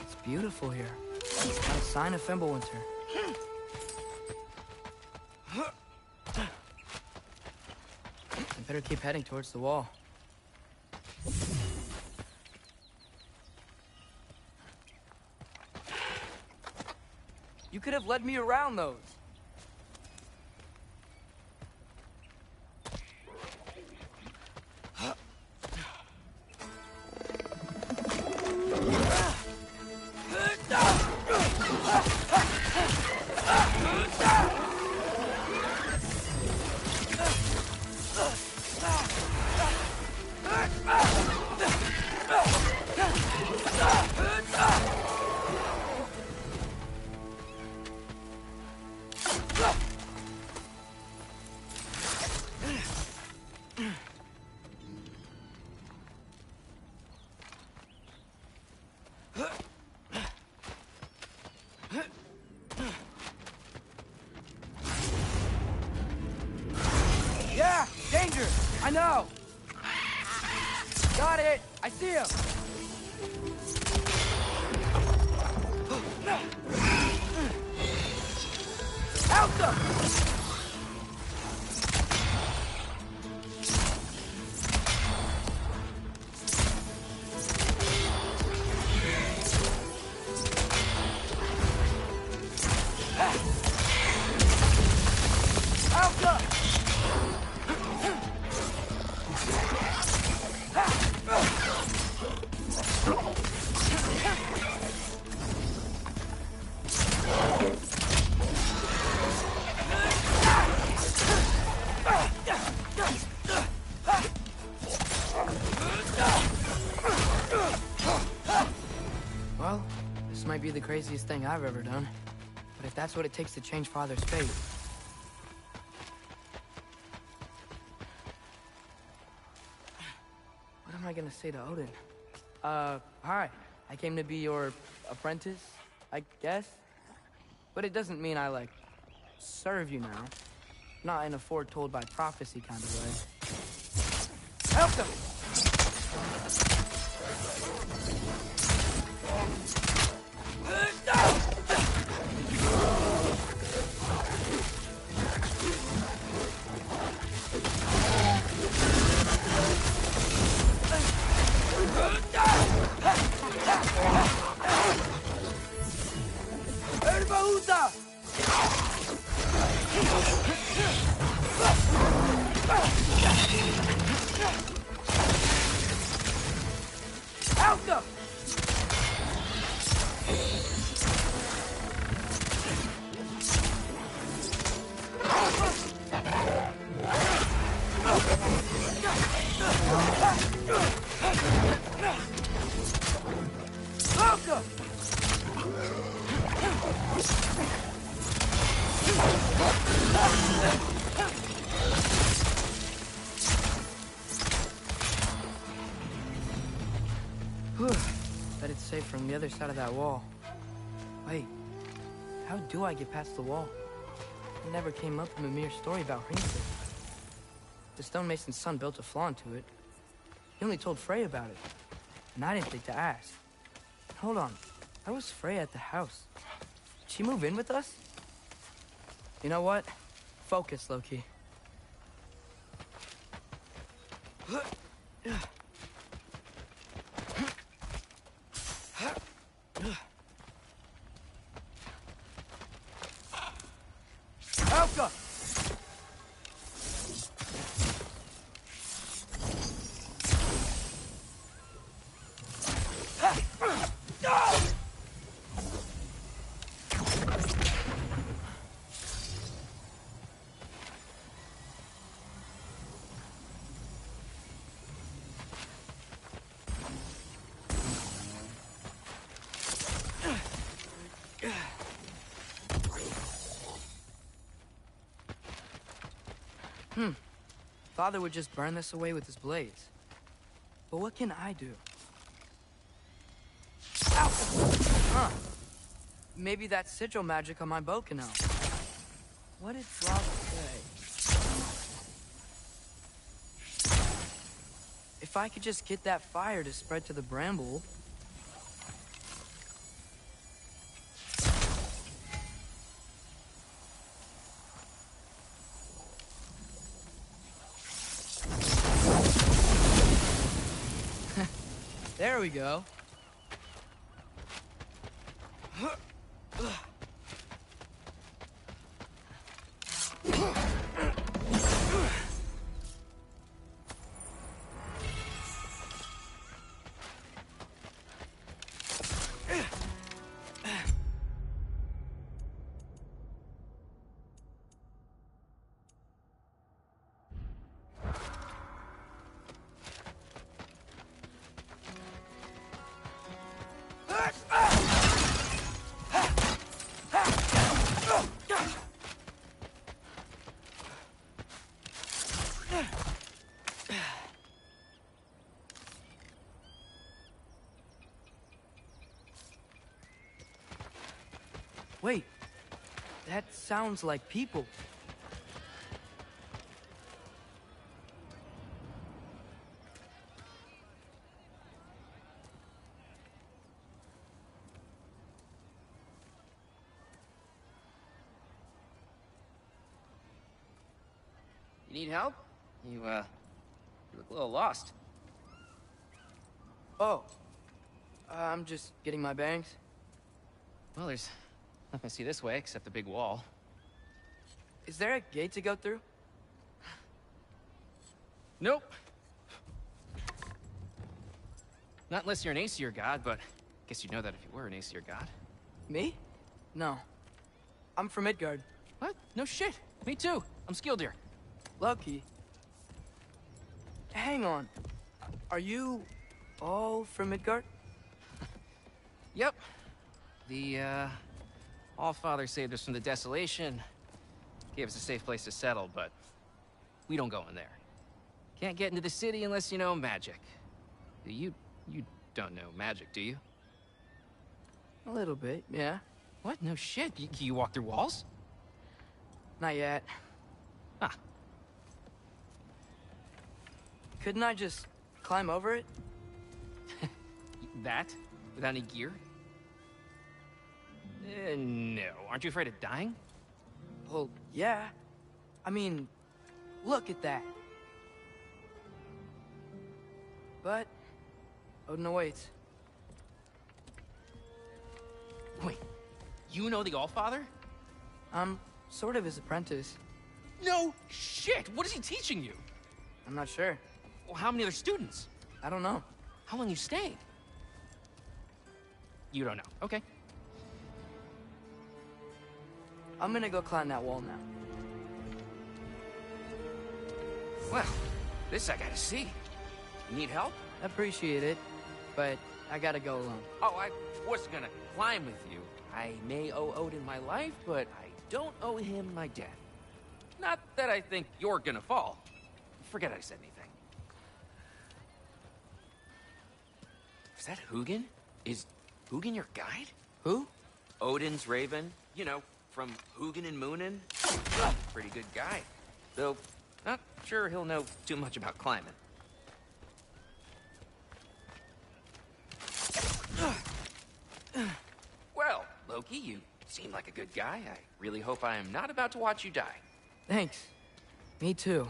It's beautiful here. Not a sign of Fimbulwinter. I better keep heading towards the wall. You could have led me around those. Yeah, danger! I know! Got it! I see him! Help them! Well, this might be the craziest thing I've ever done. But if that's what it takes to change Father's fate... What am I gonna say to Odin? Hi. I came to be your apprentice, I guess? But it doesn't mean I, like, serve you now. Not in a foretold by prophecy kind of way. Help them! the other side of that wall. Wait, how do I get past the wall? It never came up in Mimir's story about Hringsted. The stonemason's son built a flaw into it. He only told Frey about it, and I didn't think to ask. Hold on, how was Frey at the house? Did she move in with us? You know what? Focus, Loki. Elka! Father would just burn this away with his blades. But what can I do? Ow! Huh. Maybe that sigil magic on my bow can help. What did Rob say? If I could just get that fire to spread to the bramble... There we go. Wait, that sounds like people. You need help? You look a little lost. Oh, I'm just getting my bangs. Well, there's nothing to see this way except the big wall. Is there a gate to go through? Nope. Not unless you're an Aesir god, but I guess you'd know that if you were an Aesir god. Me? No. I'm from Midgard. What? No shit. Me too. I'm Skildir. Lucky. Hang on. Are you all from Midgard? Yep. The, All-Father saved us from the desolation. Gave us a safe place to settle, but we don't go in there. Can't get into the city unless you know magic. You don't know magic, do you? A little bit, yeah. What? No shit. Can you walk through walls? Not yet. Ah. Couldn't I just climb over it? That? Without any gear? No. Aren't you afraid of dying? Well, yeah. I mean, look at that. But Odin awaits. Wait, you know the All-Father? I'm sort of his apprentice. No shit! What is he teaching you? I'm not sure. Well, how many other students? I don't know. How long you staying? You don't know. Okay. I'm gonna go climb that wall now. Well, this I gotta see. You need help? Appreciate it, but I gotta go alone. Oh, I was gonna climb with you. I may owe Odin my life, but I don't owe him my death. Not that I think you're gonna fall. Forget I said anything. Is that Hugin? Is Hugin your guide? Who? Odin's Raven. You know, from Hugin and Moonin. Pretty good guy. Though, not sure he'll know too much about climbing. Well, Loki, you seem like a good guy. I really hope I am not about to watch you die. Thanks. Me too.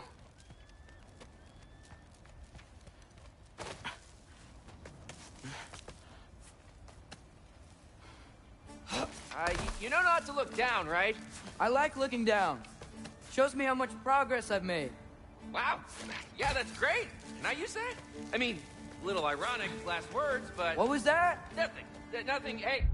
You know not to look down, right? I like looking down. Shows me how much progress I've made. Wow. Yeah, that's great. Can I use that? I mean, a little ironic last words, but... What was that? Nothing. Nothing. Hey.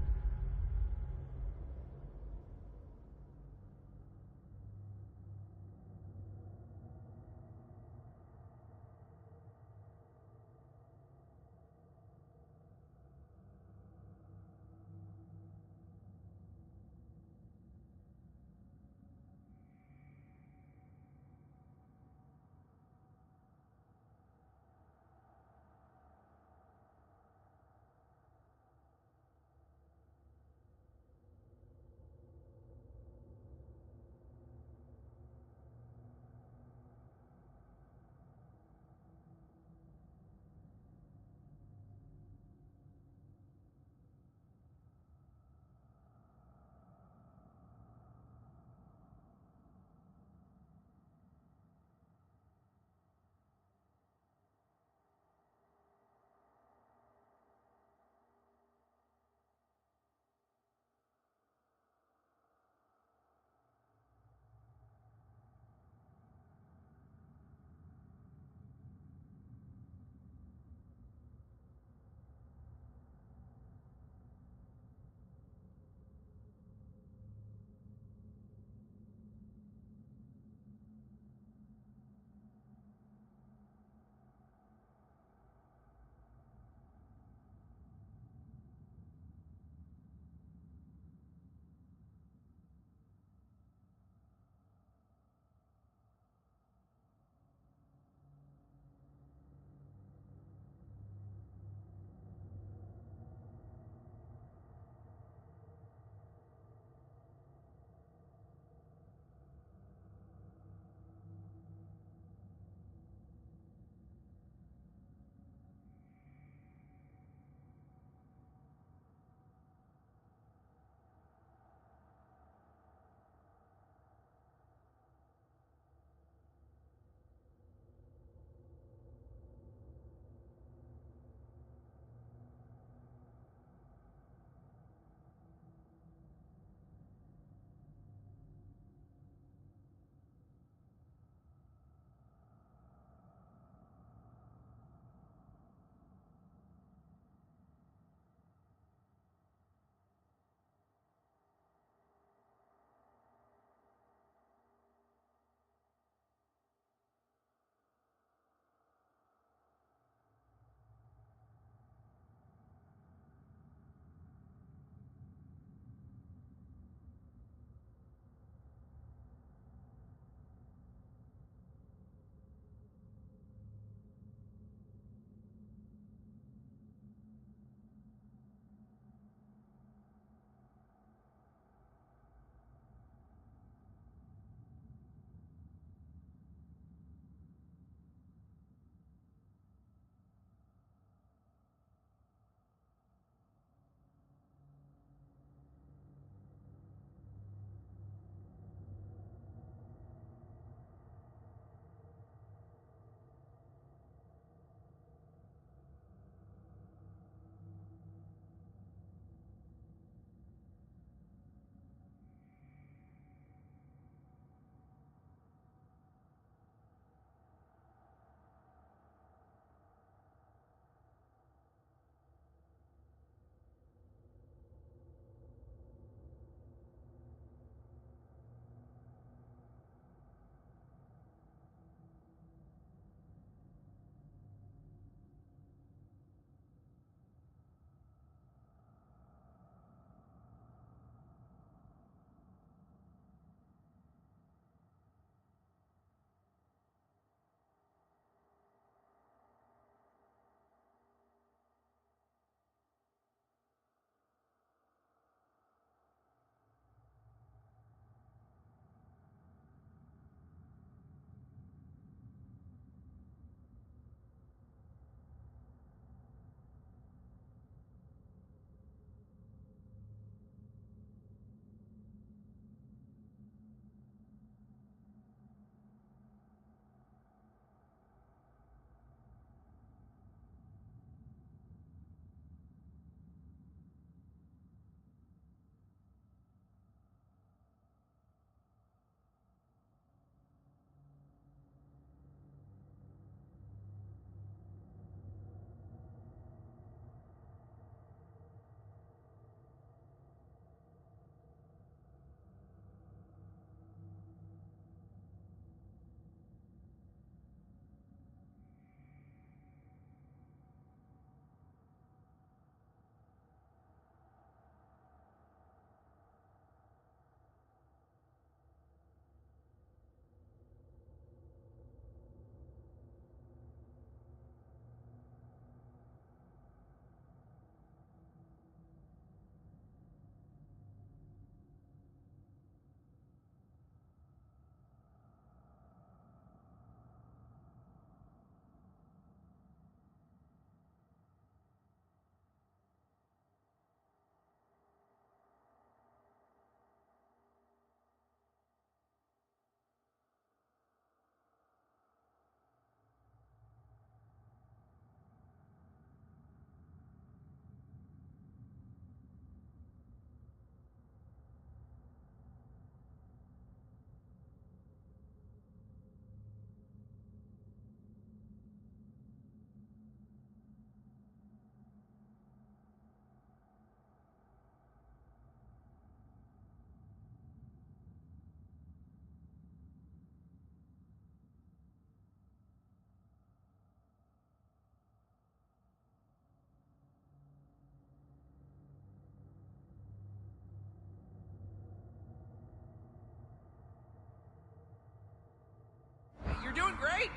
right?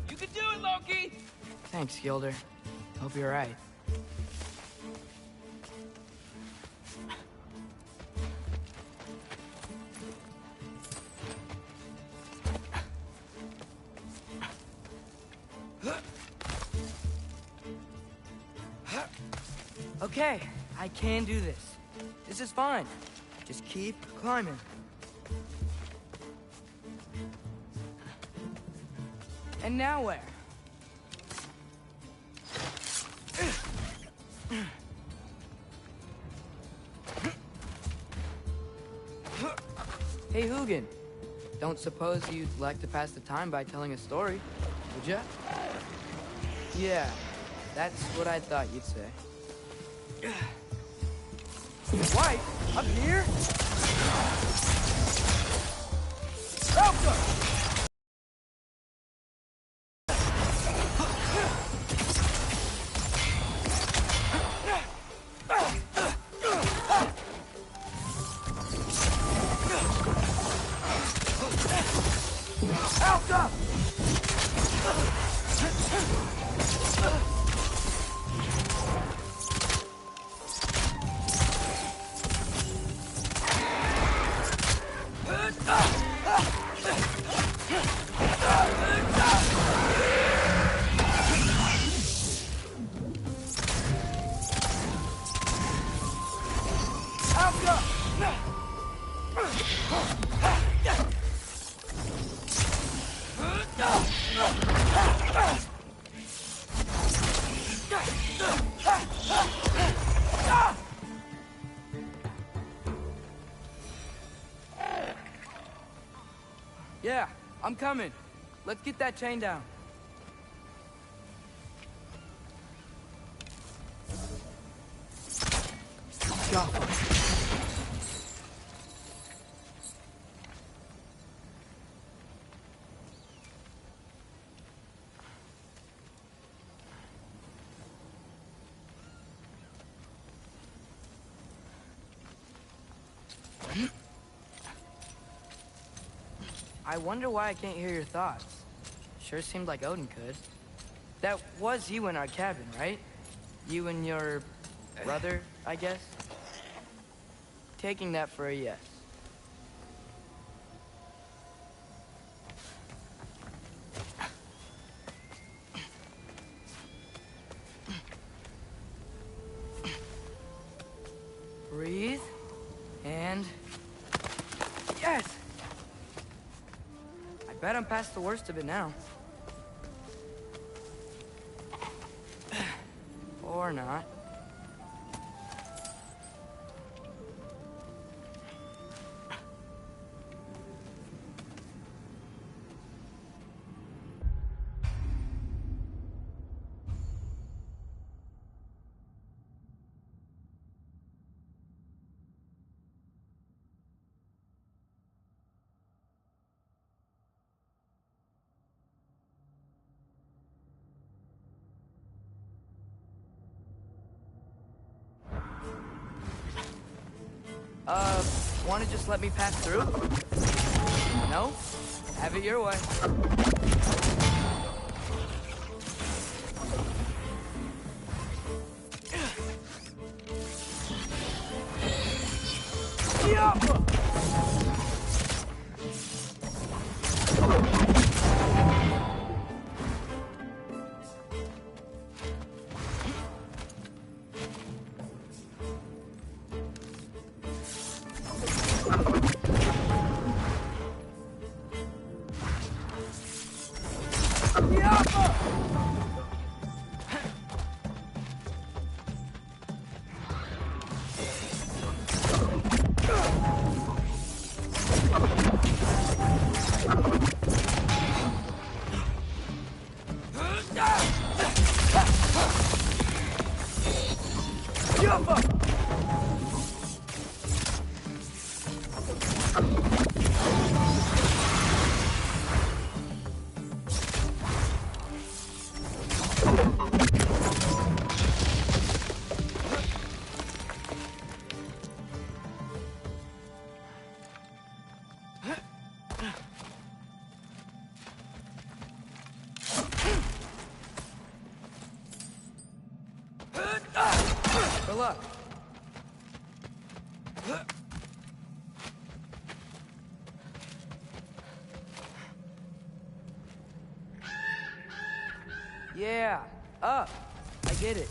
You can do it, Loki! Thanks, Gilder. Hope you're right. Okay, I can do this. This is fine. Just keep climbing. And now where? Hey, Hugin. Don't suppose you'd like to pass the time by telling a story, would ya? Yeah, that's what I thought you'd say. White? Up here? Alpha! Yeah, I'm coming. Let's get that chain down. Go. I wonder why I can't hear your thoughts. Sure seemed like Odin could. That was you in our cabin, right? You and your brother, I guess? Taking that for a yes. Breathe. And... yes! I bet I'm past the worst of it now. Or not. Wanna just let me pass through? No? Have it your way. luck. Yeah, up. I get it.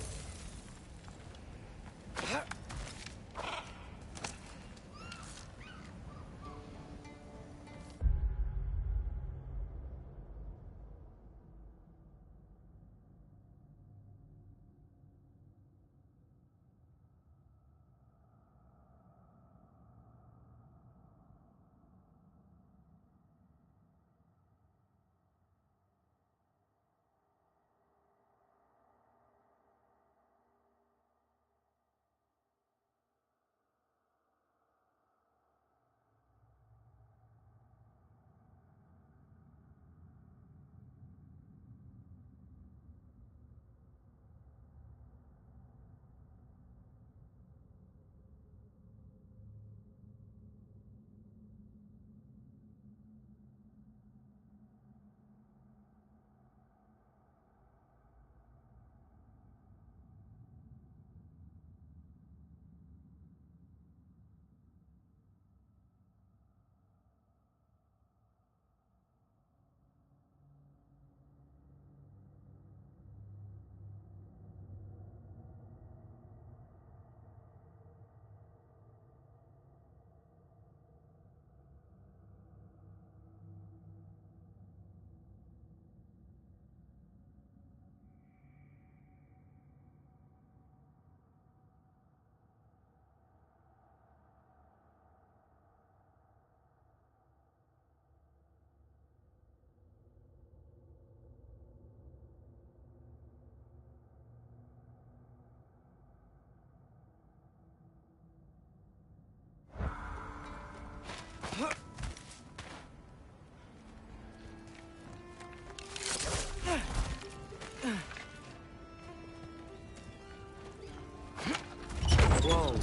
Whoa.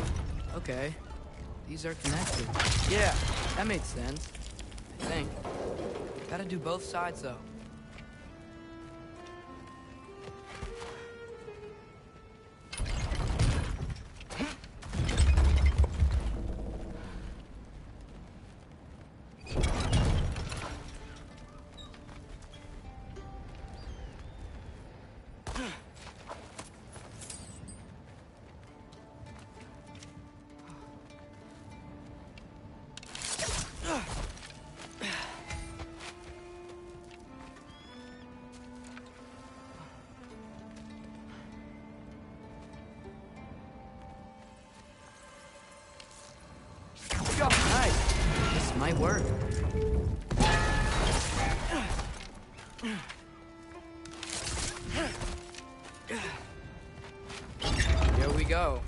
Okay. These are connected. Yeah, that makes sense. I think. Gotta do both sides, though. Nice. This might work. Here we go.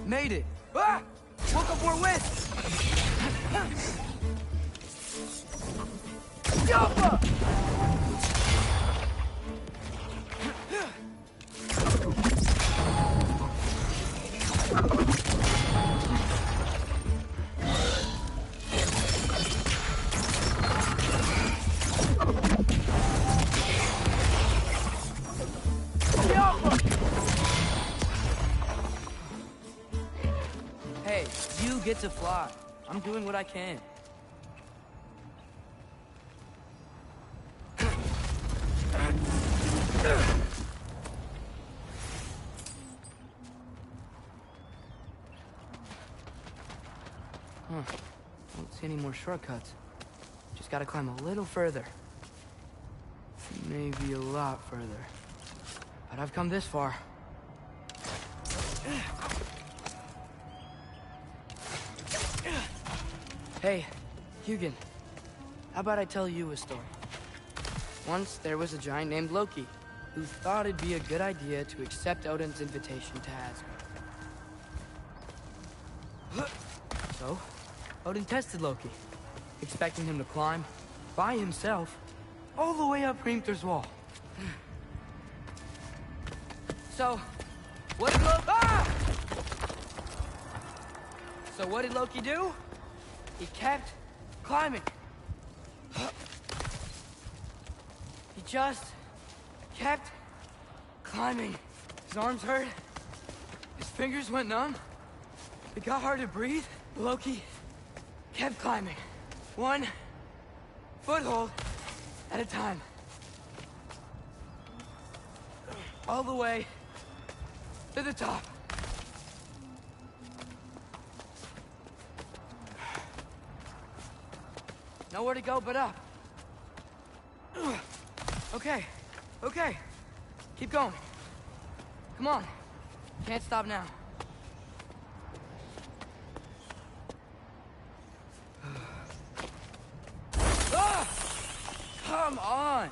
Made it. Ah! Woke up more wind. Jumper! Hey, you get to fly. I'm doing what I can. Don't see any more shortcuts. Just gotta climb a little further. Maybe a lot further. But I've come this far. Hey, Hugin. How about I tell you a story? Once there was a giant named Loki who thought it'd be a good idea to accept Odin's invitation to Asgard. So, Odin tested Loki, expecting him to climb, by himself, all the way up Hrimthur's wall. So, what did Loki... Ah! So what did Loki do? He kept climbing. just kept climbing. His arms hurt. His fingers went numb. It got hard to breathe. Loki kept climbing. One foothold at a time. All the way to the top. Nowhere to go but up. Okay, okay. Keep going. Come on. Can't stop now. Ah! Come on!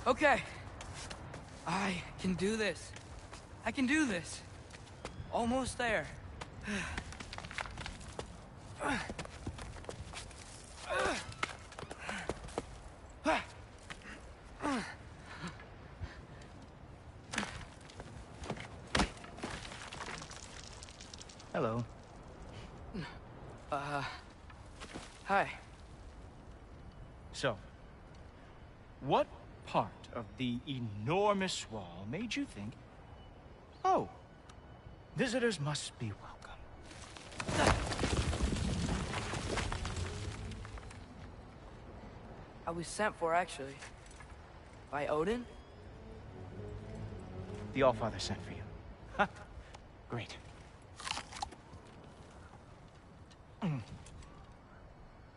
Okay. I can do this. I can do this. Almost there. Hello. Hi. So, what part of the enormous wall made you think, oh, visitors must be welcome? I was sent for, actually. By Odin? The Allfather sent for you. Huh. Great.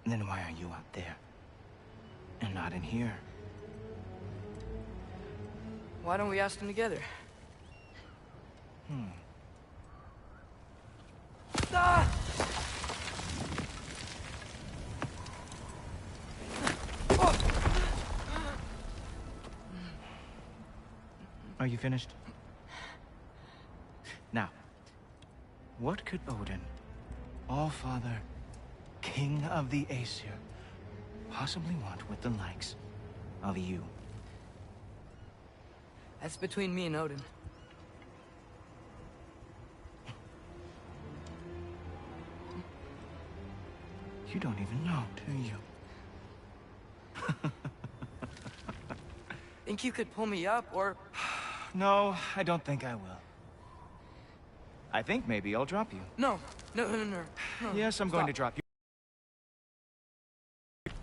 Then why are you out there? And not in here? Why don't we ask them together? Ah! Are you finished? Now, what could Odin, Allfather, King of the Aesir, possibly want with the likes of you? That's between me and Odin. You don't even know, do you? Think you could pull me up, or... No, I don't think I will. I think maybe I'll drop you. No. Yes, I'm going to drop you.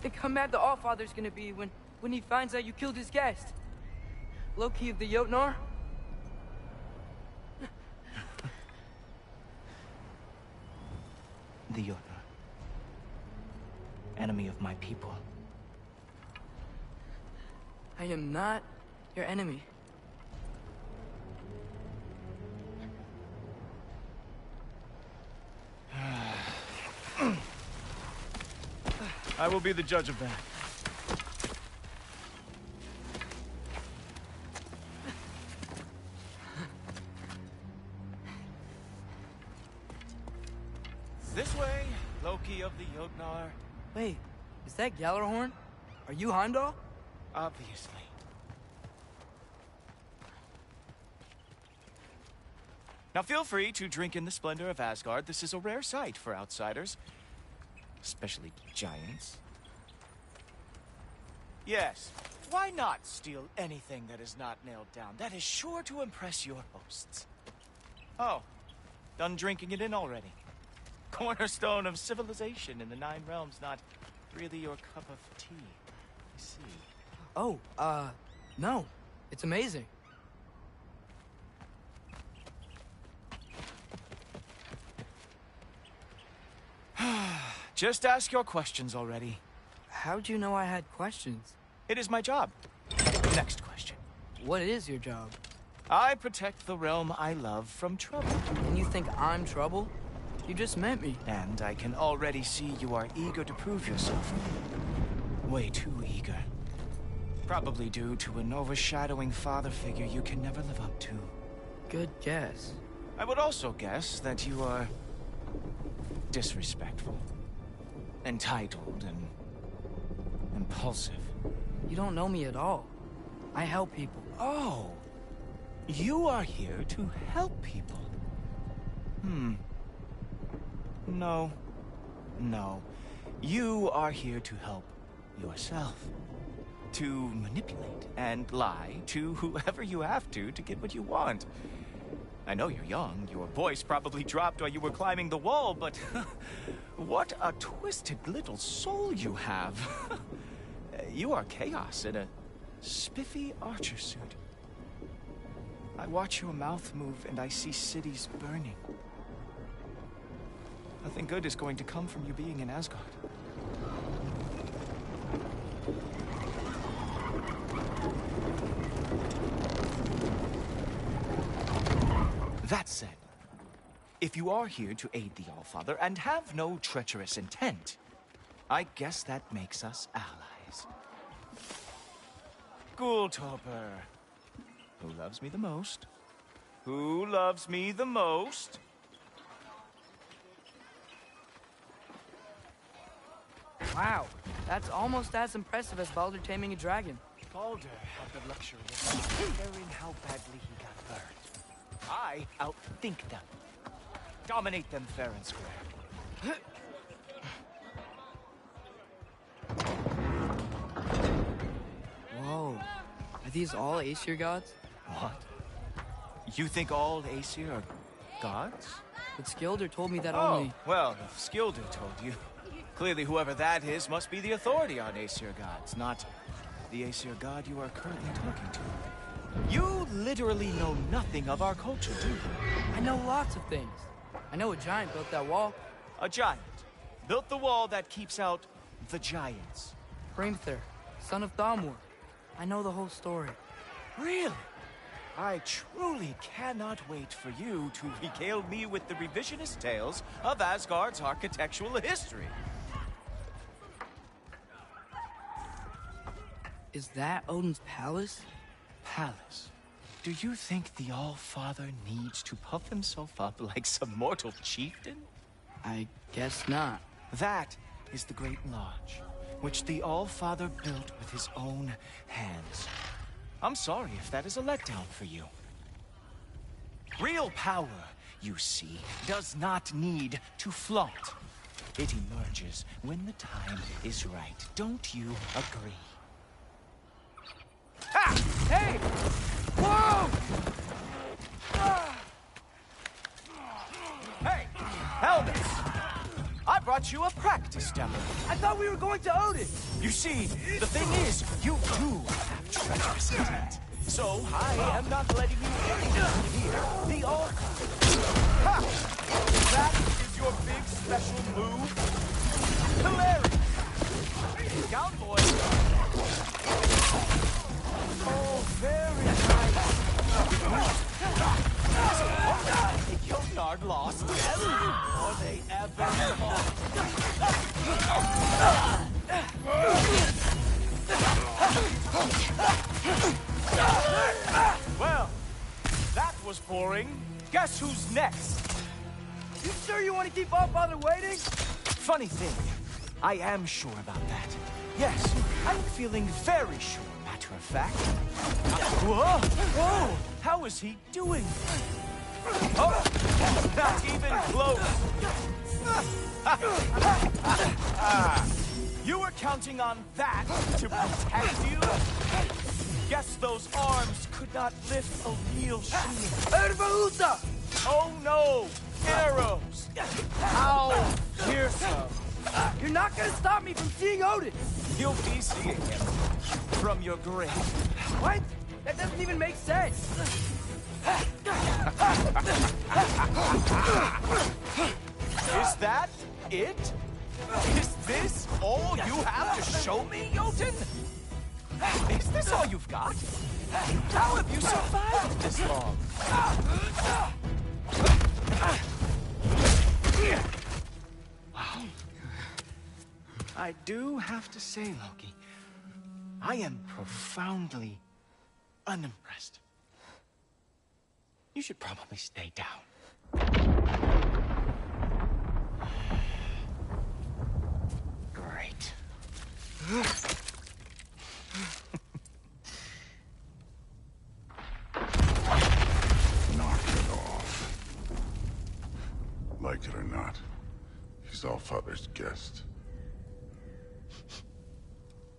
Think how mad the Allfather's gonna be when he finds out you killed his guest. Loki of the Jotnar? The Jotnar. Enemy of my people. I am not your enemy. I will be the judge of that. This way, Loki of the Jotnar. Wait, is that Gjallarhorn? Are you Heimdall? Obviously. Now feel free to drink in the splendor of Asgard. This is a rare sight for outsiders. Especially giants. Yes, why not steal anything that is not nailed down? That is sure to impress your hosts. Oh, done drinking it in already. Cornerstone of civilization in the 9 realms, not really your cup of tea. I see. Oh, no. It's amazing. Just ask your questions already. How'd you know I had questions? It is my job. Next question. What is your job? I protect the realm I love from trouble. And you think I'm trouble? You just met me. And I can already see you are eager to prove yourself. Way too eager. Probably due to an overshadowing father figure you can never live up to. Good guess. I would also guess that you are disrespectful, entitled, and impulsive. You don't know me at all. I help people. Oh, You are here to help people. No. No. You are here to help yourself. To manipulate and lie to whoever you have to get what you want. I know you're young. Your voice probably dropped while you were climbing the wall, but what a twisted little soul you have. You are chaos in a spiffy archer suit. I watch your mouth move and I see cities burning. Nothing good is going to come from you being in Asgard. That said, if you are here to aid the Allfather and have no treacherous intent, I guess that makes us allies. Ghoultoper. Who loves me the most? Who loves me the most? Wow, that's almost as impressive as Baldur taming a dragon. Baldur had the luxury of not caring how badly he got burned. I outthink them. Dominate them fair and square. Whoa, are these all Aesir gods? What? You think all Aesir are gods? But Skilder told me that Oh, only... well, if Skilder told you, clearly whoever that is must be the authority on Aesir gods, not the Aesir god you are currently talking to. You literally know nothing of our culture, do you? I know lots of things. I know a giant built that wall. A giant built the wall that keeps out the giants. Hrimthur, son of Thamur. I know the whole story. Really? I truly cannot wait for you to regale me with the revisionist tales of Asgard's architectural history. Is that Odin's palace? Palace? Do you think the All-Father needs to puff himself up like some mortal chieftain? I guess not. That is the Great Lodge, which the All-Father built with his own hands. I'm sorry if that is a letdown for you. Real power, you see, does not need to flaunt. It emerges when the time is right. Don't you agree? Ha! Hey! Whoa! Hey! Helmets! I brought you a practice demo. I thought we were going to Odin! You see, the thing is, you do have treacherous intent. So, I am not letting you in here. The all. Ha! That is your big special move? Hilarious! Down, boys! Oh, very nice. Yonard lost before they ever fought. Well, that was boring. Guess who's next? You sure you want to keep Allfather waiting? Funny thing, I am sure about that. Yes, I'm feeling very sure, matter of fact. Whoa! Whoa! How is he doing? Oh, not even close. You were counting on that to protect you? Guess those arms could not lift a real shield. Oh no! Arrows! How fearsome! You're not gonna stop me from seeing Odin! You'll be seeing him from your grave. What? That doesn't even make sense! Is that it? Is this all you have to show me, Jotun? Is this all you've got? How have you survived this long? Wow. I do have to say, Loki, I am profoundly unimpressed. You should probably stay down. Great. Like it or not, he's Allfather's guest.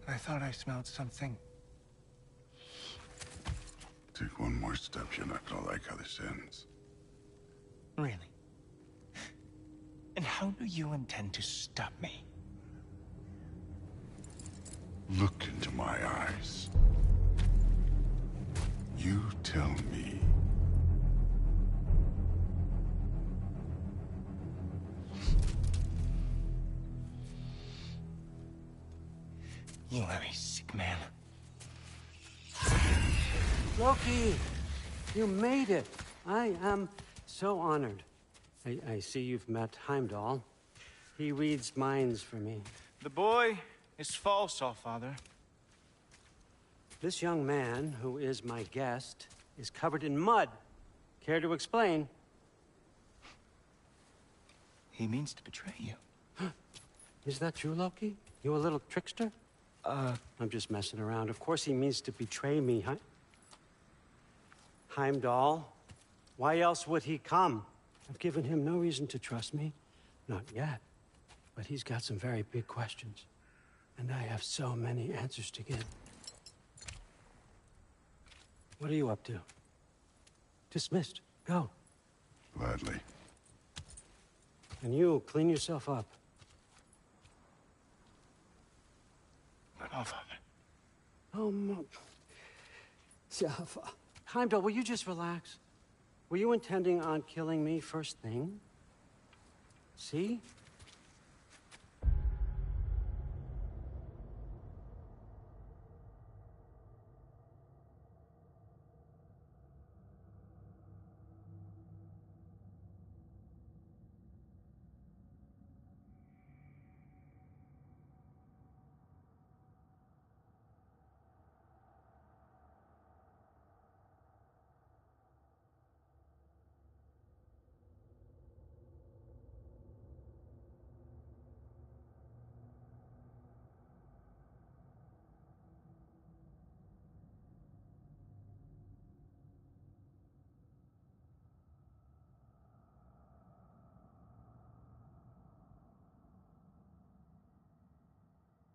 I thought I smelled something. Take one more step, you're not gonna like how this ends. Really? And how do you intend to stop me? Look into my eyes. You tell me. You are a sick man. Loki, you made it. I am so honored. I see you've met Heimdall. He reads minds for me. The boy is false, Allfather. This young man, who is my guest, is covered in mud. Care to explain? He means to betray you. Is that true, Loki? You a little trickster? I'm just messing around. Of course he means to betray me, Heimdall. Why else would he come? I've given him no reason to trust me. Not yet. But he's got some very big questions. And I have so many answers to give. What are you up to? Dismissed. Go. Gladly. And you, clean yourself up. But Allfather. Oh, Jaffa. Heimdall, will you just relax? Were you intending on killing me first thing? See?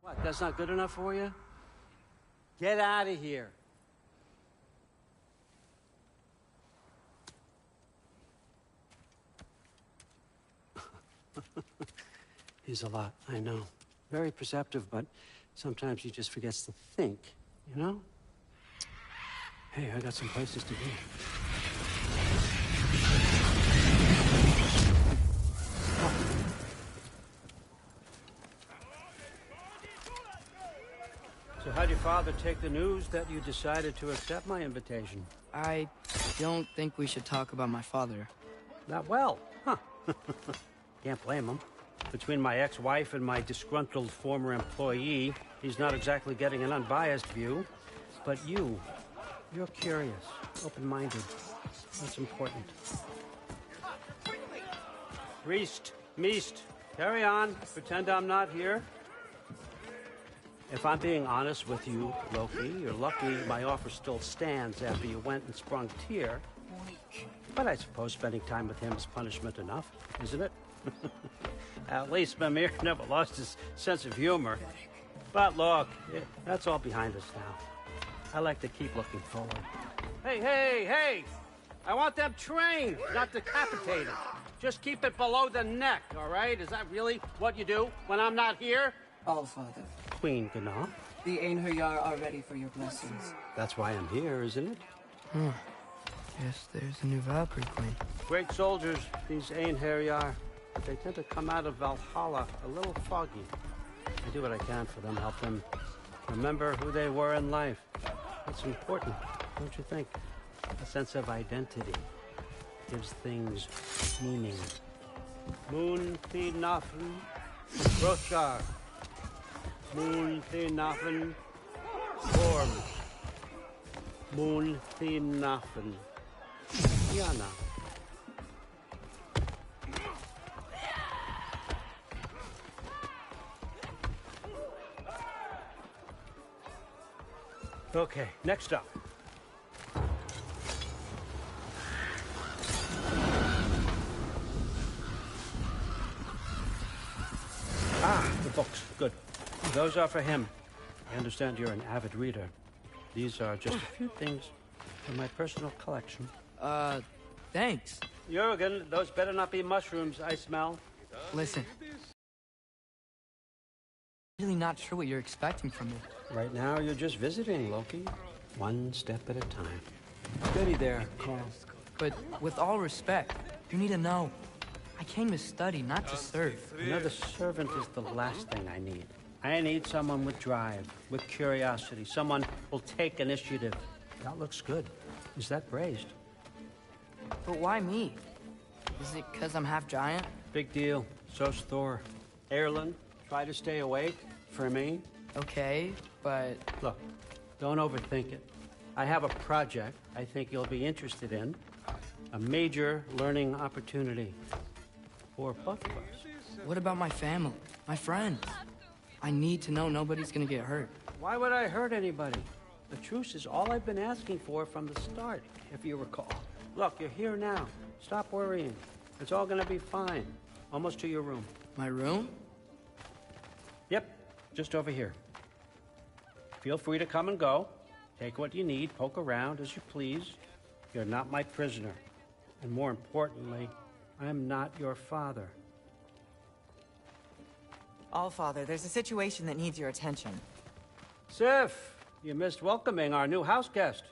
What, that's not good enough for you? Get out of here. He's a lot, I know. Very perceptive, but sometimes he just forgets to think, you know? Hey, I got some places to be. So how'd your father take the news that you decided to accept my invitation? I don't think we should talk about my father. Not well, huh? Can't blame him. Between my ex-wife and my disgruntled former employee, he's not exactly getting an unbiased view. But you're curious, open-minded. That's important. Reist, Meest, carry on. Pretend I'm not here. If I'm being honest with you, Loki, you're lucky my offer still stands after you went and sprung Tyr. But I suppose spending time with him is punishment enough, isn't it? At least Mimir never lost his sense of humor. But look, that's all behind us now. I like to keep looking forward. Hey! I want them trained, not decapitated. Just keep it below the neck, all right? Is that really what you do when I'm not here? Allfather. Queen Gná. The Einherjar are ready for your blessings. That's why I'm here, isn't it? Guess there's a new Valkyrie queen. Great soldiers, these Einherjar. But they tend to come out of Valhalla a little foggy. I do what I can for them, help them remember who they were in life. It's important, don't you think? A sense of identity gives things meaning. Moon Thi Nafen, Hrothgar. Moon Thi Nafen, Gorm. Moon Thi Nafen, Yana. Okay, next up. books. Good. Those are for him. I understand you're an avid reader. These are just a few things from my personal collection. Thanks. Jurgen, those better not be mushrooms I smell. Listen. I'm really not sure what you're expecting from me. Right now, you're just visiting, Loki. One step at a time. Steady there, Carl. But with all respect, you need to know. I came to study, not to serve. Another servant is the last thing I need. I need someone with drive, with curiosity, someone who'll take initiative. That looks good. Is that braised? But why me? Is it because I'm half giant? Big deal. So's Thor. Erlen, try to stay awake for me. Okay, but... Look, don't overthink it. I have a project I think you'll be interested in. A major learning opportunity for both of us. What about my family? My friends? I need to know nobody's gonna get hurt. Why would I hurt anybody? The truce is all I've been asking for from the start, if you recall. Look, you're here now. Stop worrying. It's all gonna be fine. Almost to your room. My room? Yep, just over here. Feel free to come and go. Take what you need, poke around as you please. You're not my prisoner. And more importantly, I'm not your father. Allfather, there's a situation that needs your attention. Sif, you missed welcoming our new house guest.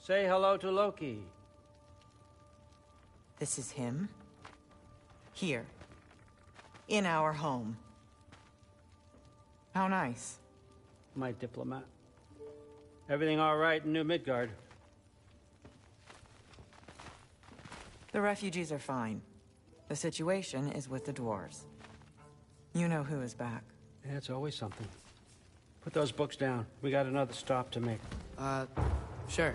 Say hello to Loki. This is him. Here. In our home. How nice. My diplomat. Everything all right in New Midgard? The refugees are fine. The situation is with the dwarves. You know who is back. Yeah, it's always something. Put those books down. We got another stop to make. Sure.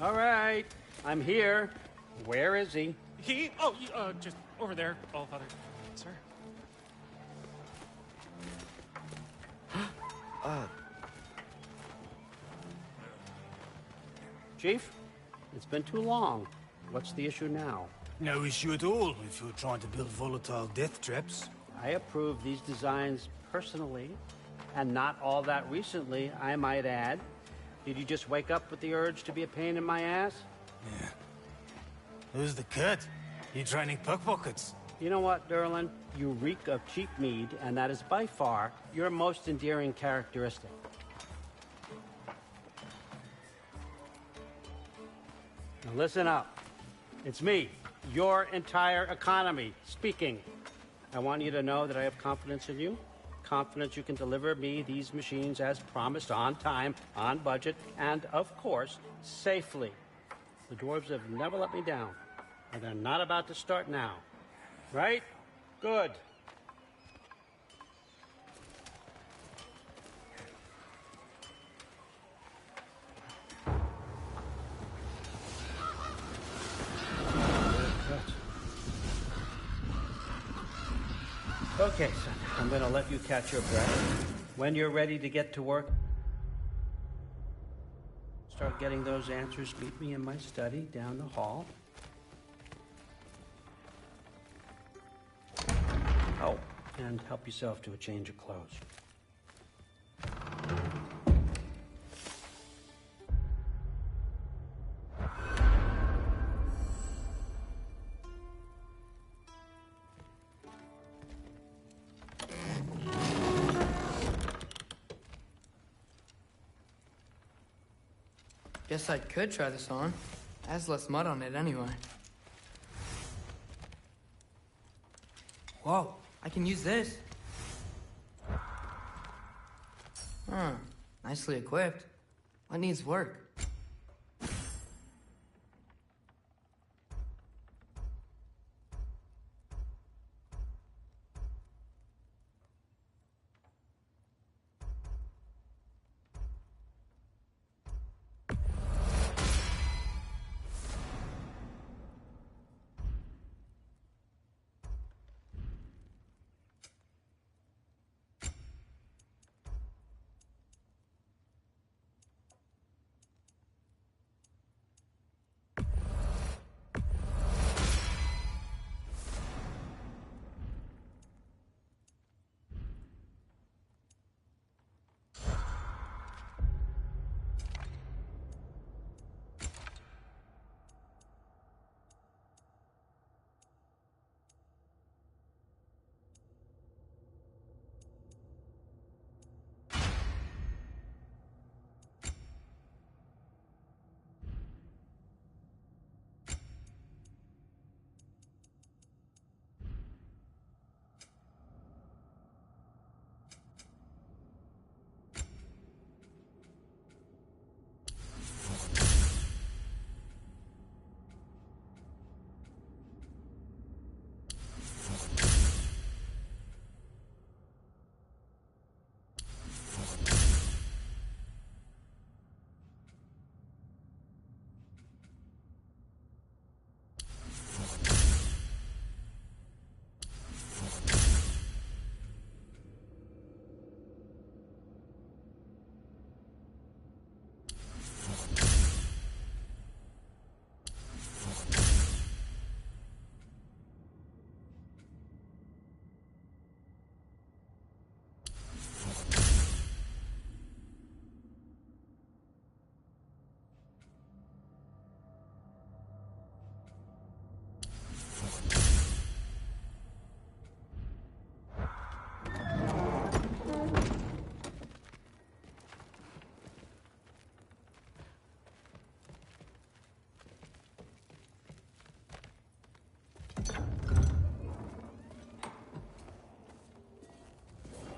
All right, I'm here. Where is he? Just over there, Allfather. Sir. Chief, it's been too long. What's the issue now? No issue at all if you're trying to build volatile death traps. I approve these designs personally, and not all that recently, I might add. Did you just wake up with the urge to be a pain in my ass? Yeah. Who's the cut? You training pickpockets? You know what, Derlin? You reek of cheap mead, and that is by far your most endearing characteristic. Now listen up. It's me, your entire economy, speaking. I want you to know that I have confidence in you. Confidence you can deliver me these machines as promised, on time, on budget, and, of course, safely. The dwarves have never let me down, and they're not about to start now. Right? Good. Okay, son. I'm gonna let you catch your breath. When you're ready to get to work, start getting those answers. Meet me in my study down the hall. Oh, and help yourself to a change of clothes. Guess I could try this on. Has less mud on it anyway. Whoa, I can use this. Nicely equipped. What needs work?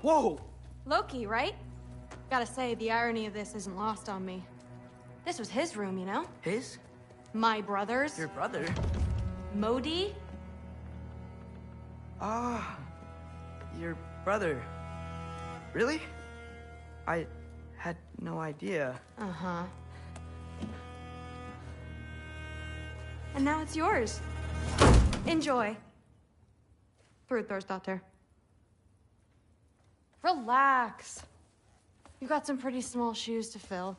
Whoa! Loki, right? Gotta say, the irony of this isn't lost on me. This was his room, you know? His? My brother's. Your brother? Modi? Ah, your brother. Really? I had no idea. Uh-huh. And now it's yours. Enjoy. Brudthor's. Relax. You've got some pretty small shoes to fill.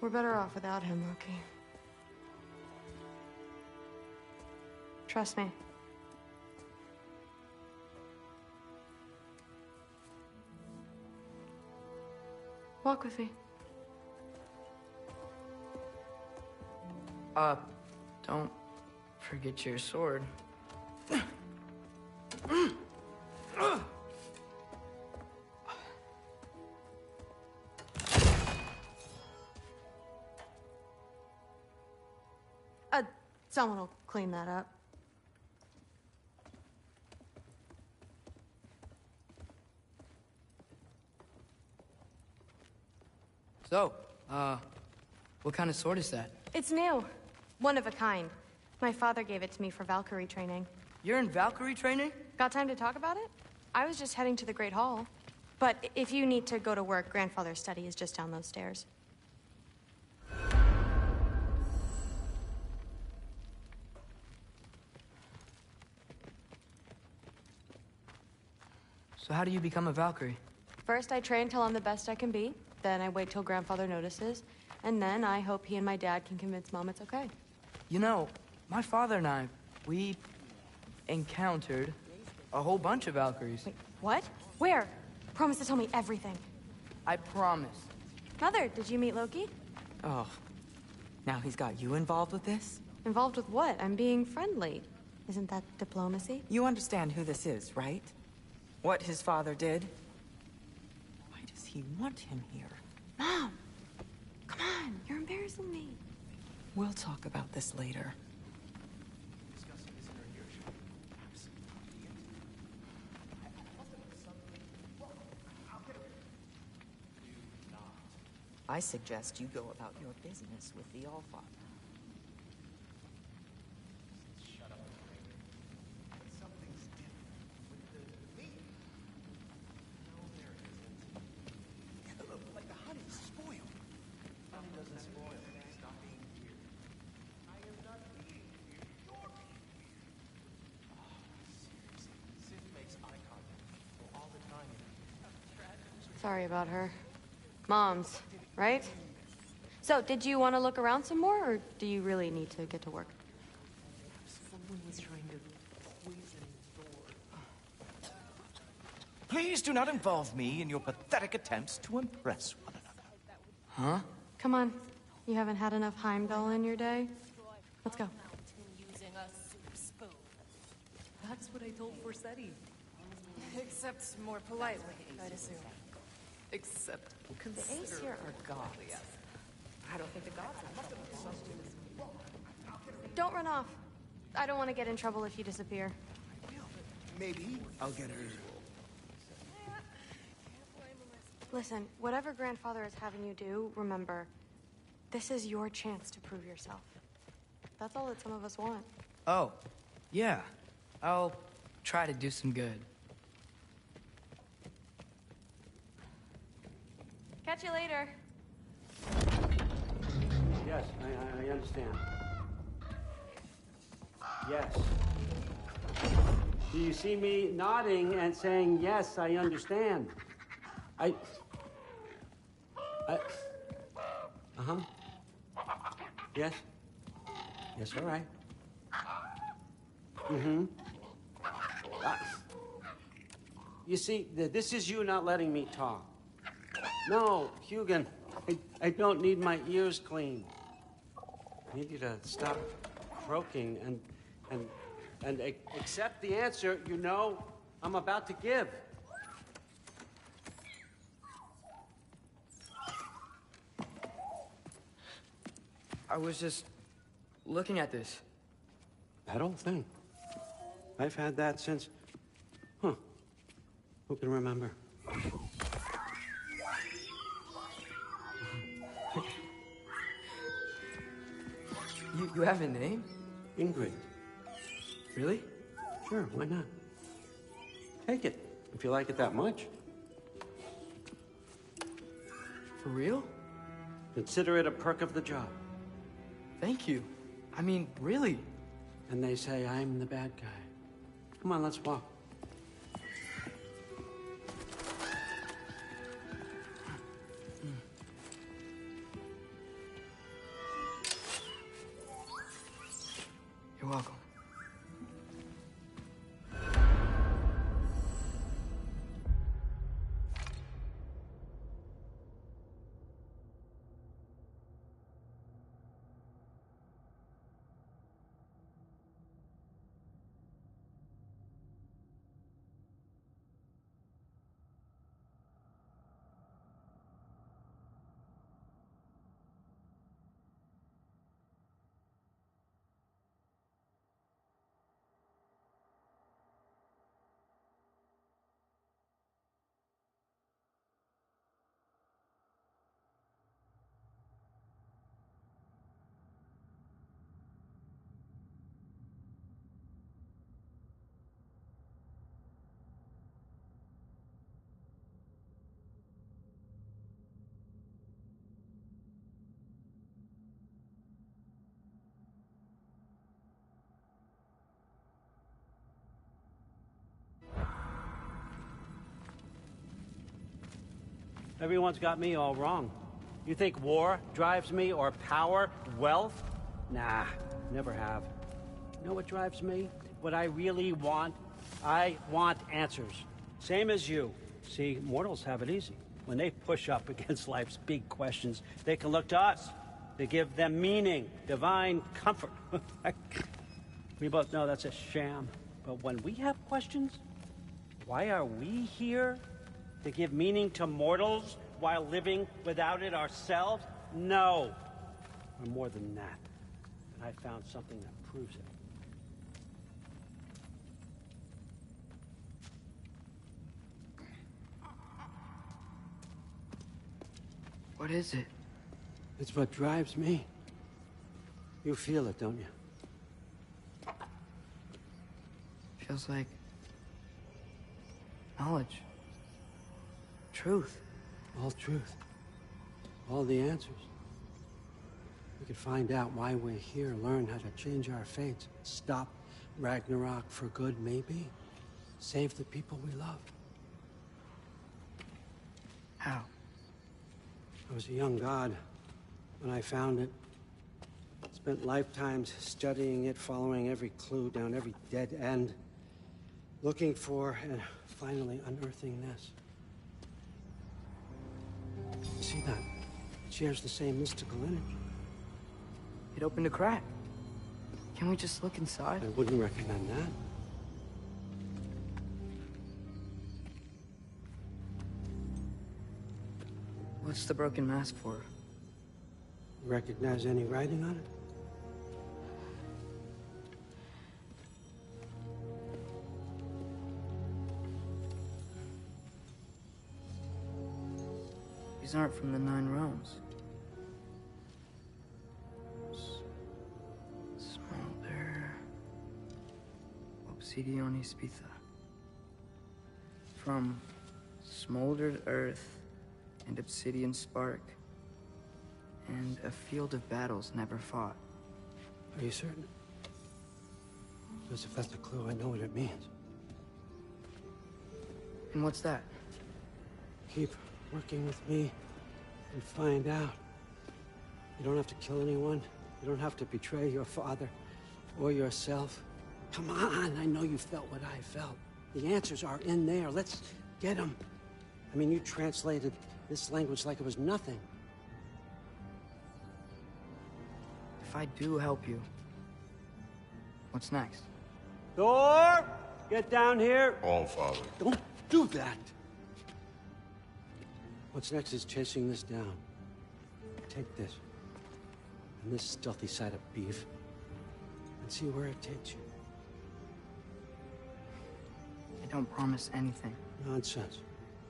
We're better off without him, Loki. Trust me. Walk with me. Don't forget your sword. Someone will clean that up. So, what kind of sword is that? It's new. One of a kind. My father gave it to me for Valkyrie training. You're in Valkyrie training? Got time to talk about it? I was just heading to the Great Hall. But if you need to go to work, Grandfather's study is just down those stairs. So how do you become a Valkyrie? First, I train till I'm the best I can be. Then I wait till Grandfather notices. And then I hope he and my dad can convince Mom it's okay. You know, my father and I, we encountered a whole bunch of Valkyries. Wait, what? Where? Promise to tell me everything. I promise. Mother, did you meet Loki? Oh, now he's got you involved with this? Involved with what? I'm being friendly. Isn't that diplomacy? You understand who this is, right? What his father did? Why does he want him here? Mom! Come on, you're embarrassing me. We'll talk about this later. I suggest you go about your business with the Allfather. Sorry about her. Mom's, right? So, did you want to look around some more, or do you really need to get to work? Please do not involve me in your pathetic attempts to impress one another. Huh? Come on. You haven't had enough Heimdall in your day? Let's go. Using a soup spoon. That's what I told Forseti. Except more politely, I'd assume. Except The Aesir are gods. I don't think the gods are. Don't run off. I don't want to get in trouble if you disappear. Maybe I'll get her. Listen, whatever Grandfather is having you do, remember, this is your chance to prove yourself. That's all that some of us want. Oh, yeah. I'll try to do some good. Catch you later. Yes, I understand. Yes. Do you see me nodding and saying, yes, I understand? Uh-huh. Yes? Yes, all right. Mm-hmm. You see, this is you not letting me talk. No, Hugin, I don't need my ears cleaned. I need you to stop croaking and accept the answer you know I'm about to give. I was just looking at this. That old thing. I've had that since... Who can remember? You have a name? Ingrid. Really? Sure, why not? Take it, if you like it that much. For real? Consider it a perk of the job. Thank you. I mean, really. And they say I'm the bad guy. Come on, let's walk. You're welcome. Everyone's got me all wrong. You think war drives me, or power, wealth? Nah, never have. You know what drives me? What I really want? I want answers. Same as you. See, mortals have it easy. When they push up against life's big questions, they can look to us. They give them meaning, divine comfort. We both know that's a sham. But when we have questions, why are we here? To give meaning to mortals while living without it ourselves? No. Or more than that. And I found something that proves it. What is it? It's what drives me. You feel it, don't you? Feels like knowledge. Truth. All truth. All the answers. We could find out why we're here, learn how to change our fates, stop Ragnarok for good, maybe. Save the people we love. How? I was a young god when I found it. Spent lifetimes studying it, following every clue down every dead end, looking for and finally unearthing this. See that? It shares the same mystical energy. It opened a crack. Can we just look inside? I wouldn't recommend that. What's the broken mask for? Recognize any writing on it? These aren't from the 9 realms. Smolder. Obsidione Spitha. From smoldered earth and obsidian spark. And a field of battles never fought. Are you certain? Because if that's a clue, I know what it means. And what's that? Keep working with me and find out. You don't have to kill anyone. You don't have to betray your father or yourself. Come on, I know you felt what I felt. The answers are in there. Let's get them. I mean, you translated this language like it was nothing. If I do help you, what's next? Thor! Get down here! All Father. Don't do that! What's next is chasing this down. Take this. And this stealthy side of beef. And see where it takes you. I don't promise anything. Nonsense.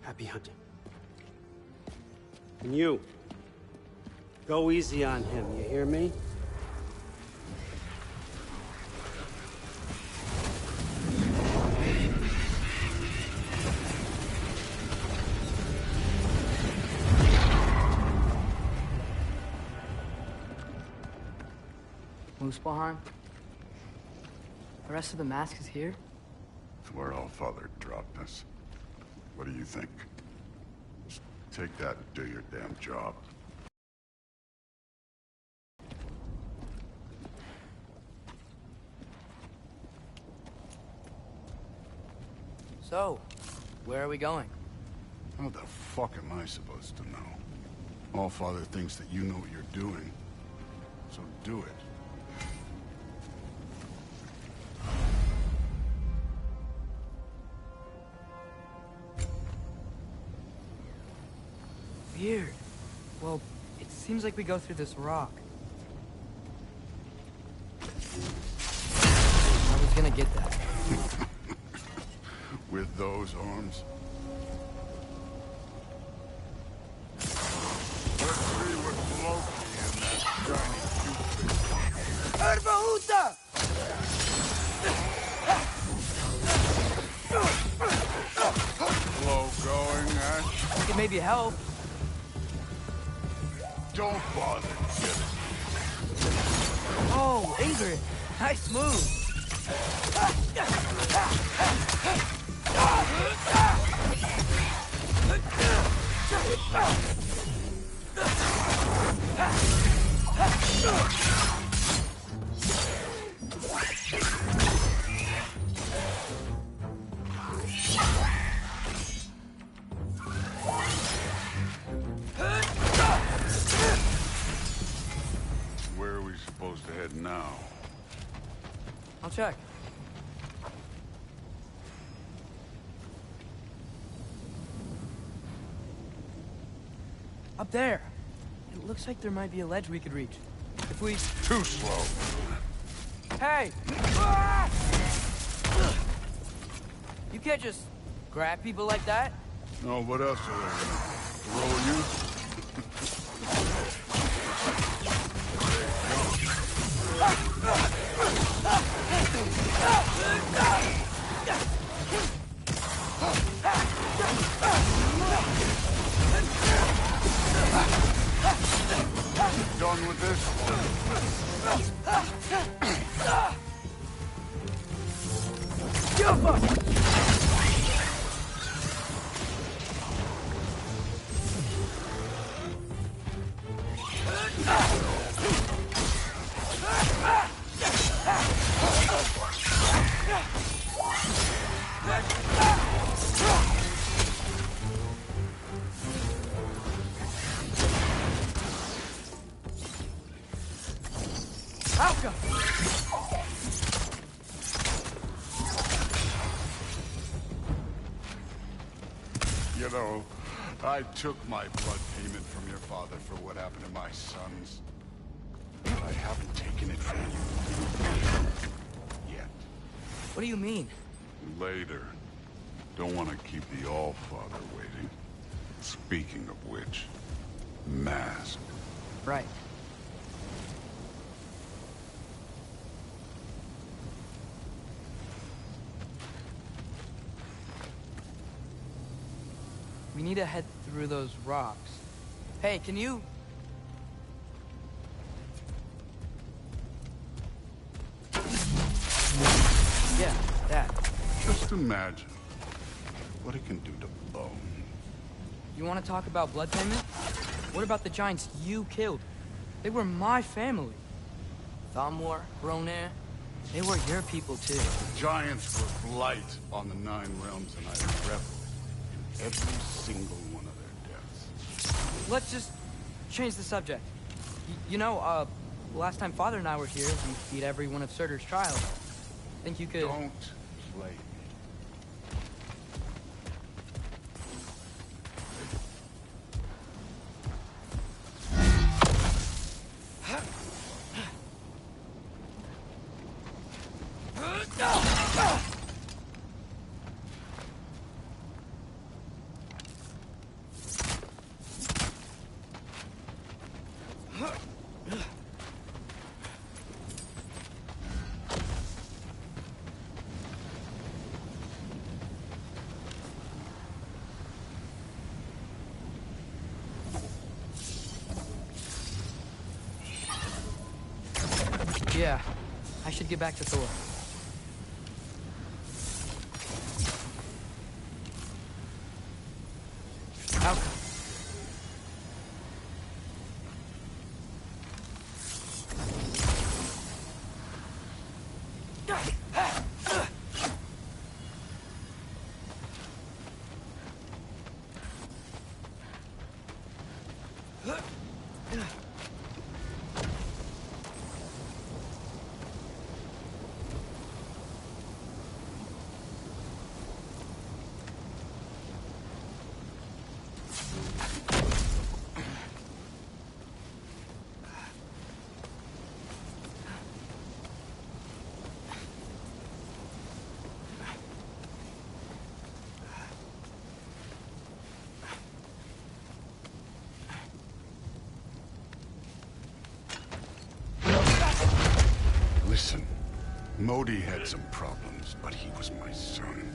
Happy hunting. And you. Go easy on him, you hear me? Muspelheim? The rest of the mask is here? It's where All Father dropped us. What do you think? Just take that and do your damn job. So, where are we going? How the fuck am I supposed to know? All Father thinks that you know what you're doing. So do it. Weird. Well, it seems like we go through this rock. I was gonna get that. With those arms? Let's see what Loki and that shiny cupid. Herbahuta! Slow going, Ash? I could maybe help. Don't bother, Jimmy. Oh, Ingrid. Nice move. Where are we supposed to head now? I'll check. Up there. It looks like there might be a ledge we could reach. If we... Too slow. Hey! You can't just grab people like that. No, what else are they gonna throw you? Done with this? You know, I took my blood payment from your father for what happened to my sons. But I haven't taken it from you. Yet. What do you mean? Later. Don't want to keep the All-Father waiting. Speaking of which, mask. Right. We need to head through those rocks. Hey, can you... Yeah, that. Just imagine what it can do to bone. You want to talk about blood payment? What about the giants you killed? They were my family. Thamor, Ronair, they were your people too. Giants were blight on the Nine Realms, and I reveled in every single one of their deaths. Let's just change the subject. Last time Father and I were here, we beat every one of Surtur's trials. Think you could... Don't play me. Yeah, I should get back to Thor. Outcome. Listen, Modi had some problems, but he was my son.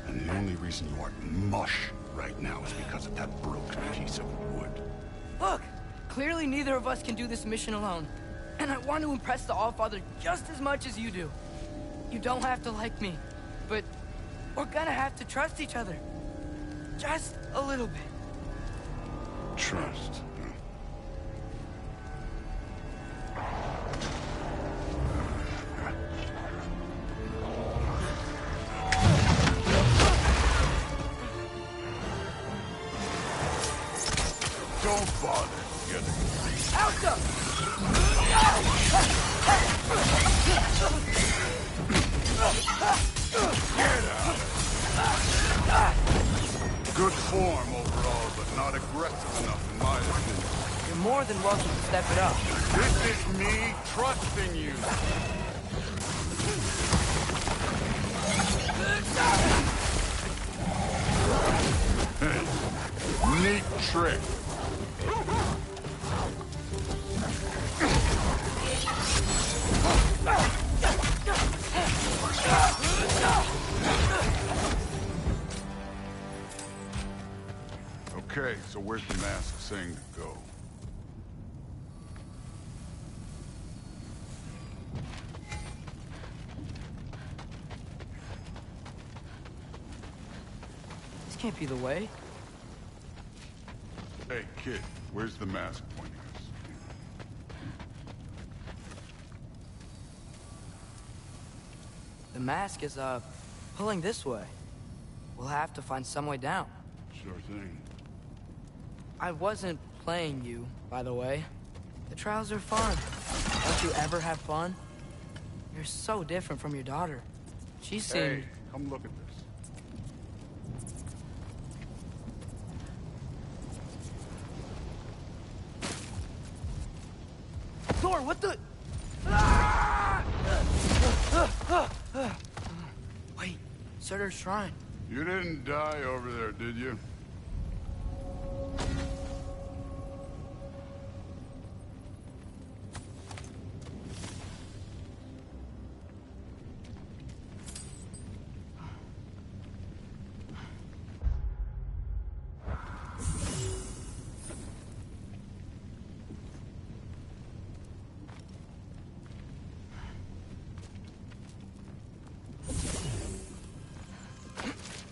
And the only reason you aren't mush right now is because of that broken piece of wood. Look! Clearly neither of us can do this mission alone. And I want to impress the All-Father just as much as you do. You don't have to like me, but we're gonna have to trust each other. Just a little bit. Trust. Don't bother. Get it. Alta! Get out! Good form overall, but not aggressive enough in my opinion. You're more than welcome to step it up. This is me trusting you. Hey, neat trick. Okay, so where's the mask saying to go? This can't be the way. Hey, kid, where's the mask pointing us? The mask is, pulling this way. We'll have to find some way down. Sure thing. I wasn't playing you, by the way. The trials are fun. Don't you ever have fun? You're so different from your daughter. She seemed... Hey, come look at this. Thor, what the... Wait, Surtur's shrine. You didn't die over there, did you?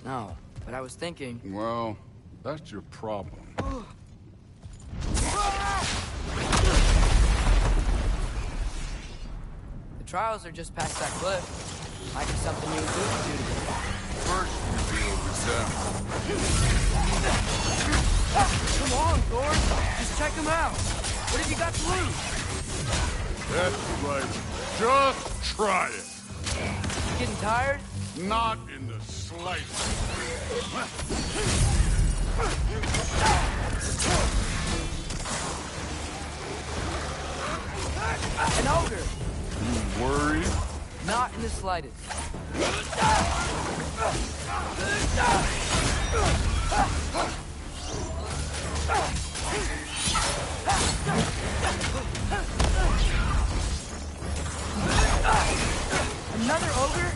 No, but I was thinking... Well, that's your problem. The trials are just past that cliff. Might be something you and Duke can do together. First, we deal with them. Come on, Thor! Just check them out! What have you got to lose? That's right. Just try it. You getting tired? Not in the slightest. An ogre! You worried? Not in the slightest. Another ogre?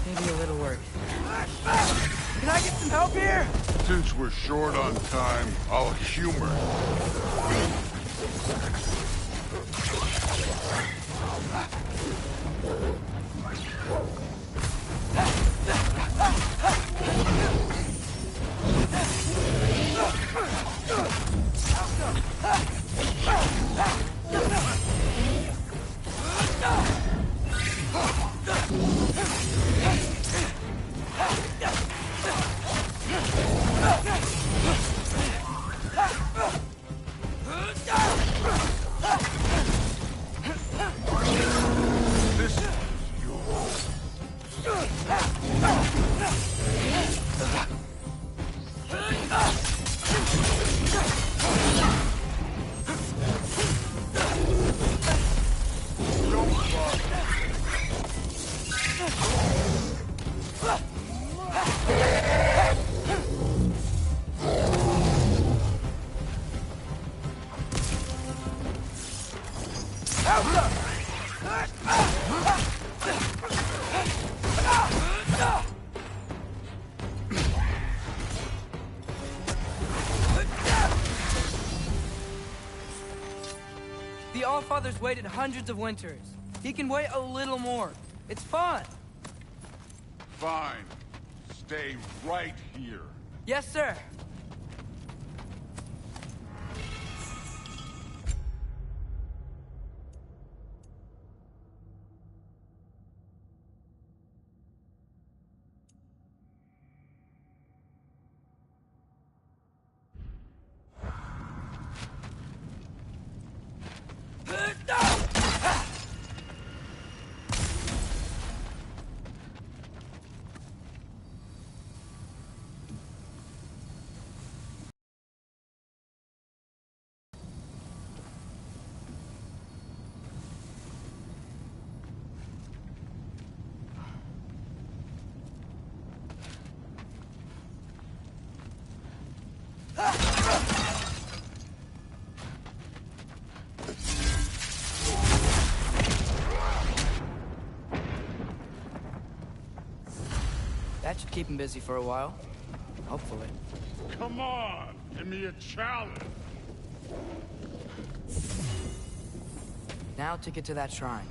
Maybe a little worried. Can I get some help here? Since we're short on time, I'll humor. The Allfather's waited hundreds of winters. He can wait a little more. It's fun. Fine. Stay right here. Yes, sir. That should keep him busy for a while. Hopefully. Come on, give me a challenge. Now to get to that shrine.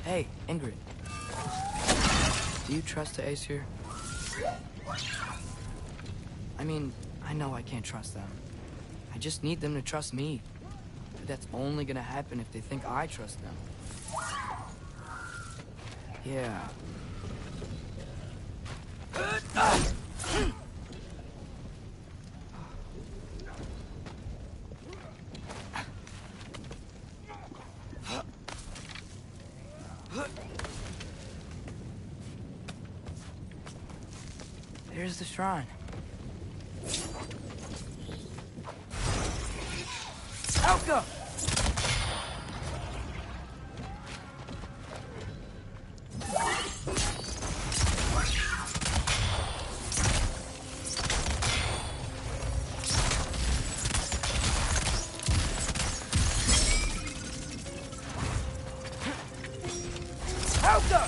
Hey, Ingrid. Do you trust the Aesir? I mean, I know I can't trust them. I just need them to trust me. But that's only gonna happen if they think I trust them. Yeah. There's the shrine. Elka! Elka!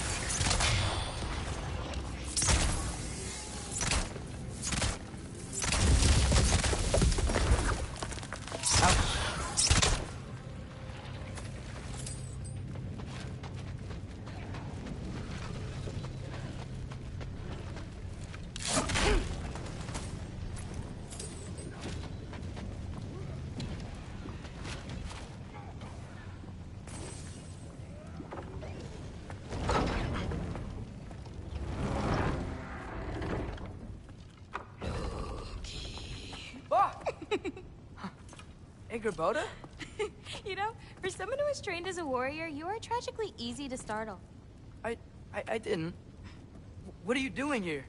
Boda? You know, for someone who was trained as a warrior, you are tragically easy to startle. I didn't. What are you doing here?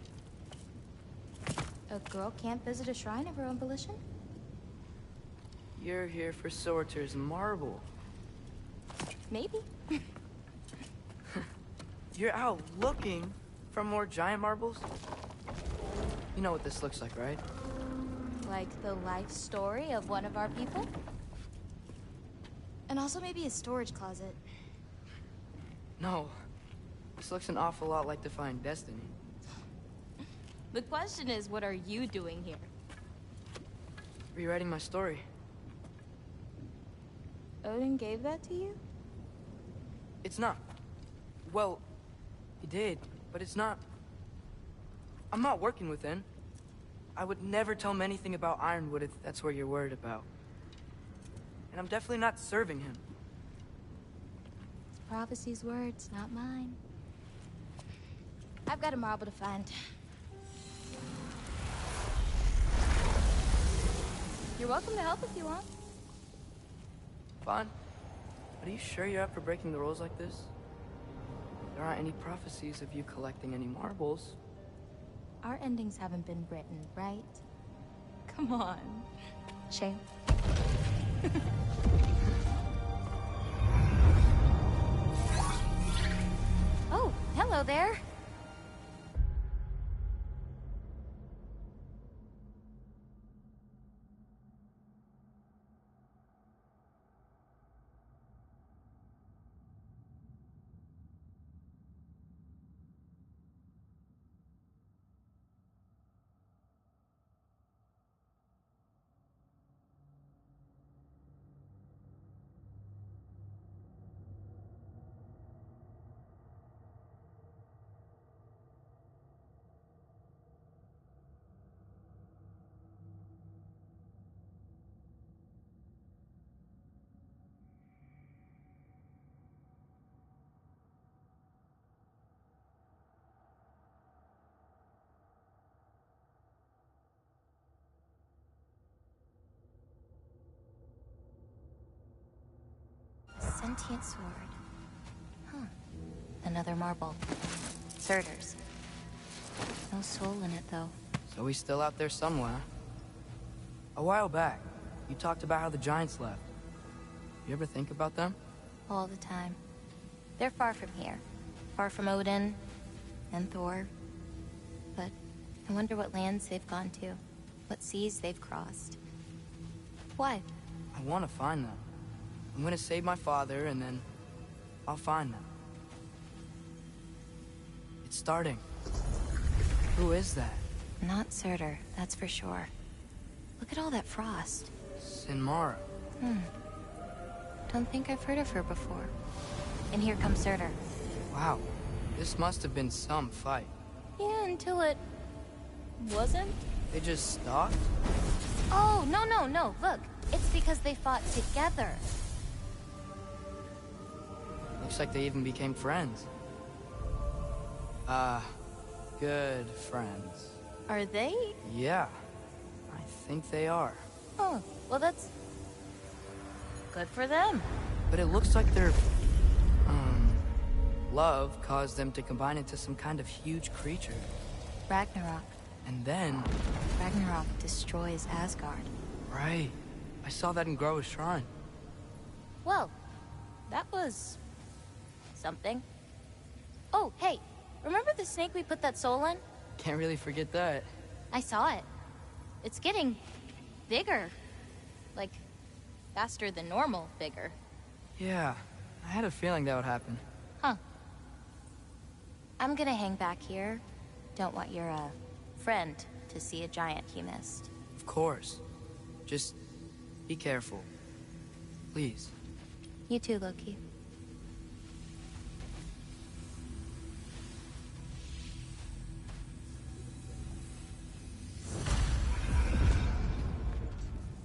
A girl can't visit a shrine of her own volition? You're here for Sorter's marble. Maybe. You're out looking for more giant marbles? You know what this looks like, right? Like the life story of one of our people? And also maybe a storage closet. No. This looks an awful lot like Defying Destiny. The question is, what are you doing here? Rewriting my story. Odin gave that to you? It's not. Well, he did, but it's not. I'm not working with him. I would never tell him anything about Ironwood if that's what you're worried about. And I'm definitely not serving him. It's prophecy's words, not mine. I've got a marble to find. You're welcome to help if you want. Fine. But are you sure you're up for breaking the rules like this? There aren't any prophecies of you collecting any marbles. Our endings haven't been written, right? Come on. Shame. Oh, hello there. Sentient sword. Huh. Another marble. Surtur's. No soul in it, though. So he's still out there somewhere. A while back, you talked about how the giants left. You ever think about them? All the time. They're far from here. Far from Odin and Thor. But I wonder what lands they've gone to. What seas they've crossed. Why? I want to find them. I'm gonna save my father, and then I'll find them. It's starting. Who is that? Not Surtur, that's for sure. Look at all that frost. Sinmara. Don't think I've heard of her before. And here comes Surtur. Wow. This must have been some fight. Yeah, until it... wasn't? They just stopped? Oh, no. Look, it's because they fought together. Looks like they even became friends. Good friends. Are they? Yeah, I think they are. Oh, well that's... good for them. But it looks like their... love caused them to combine into some kind of huge creature. Ragnarok. And then... Ragnarok destroys Asgard. Right. I saw that in Groa's shrine. Well, that was... something. Oh, hey, remember the snake we put that soul in? Can't really forget that. I saw it. It's getting... bigger. Like, faster than normal bigger. Yeah, I had a feeling that would happen. Huh. I'm gonna hang back here. Don't want your, friend to see a giant he missed. Of course. Just be careful. Please. You too, Loki.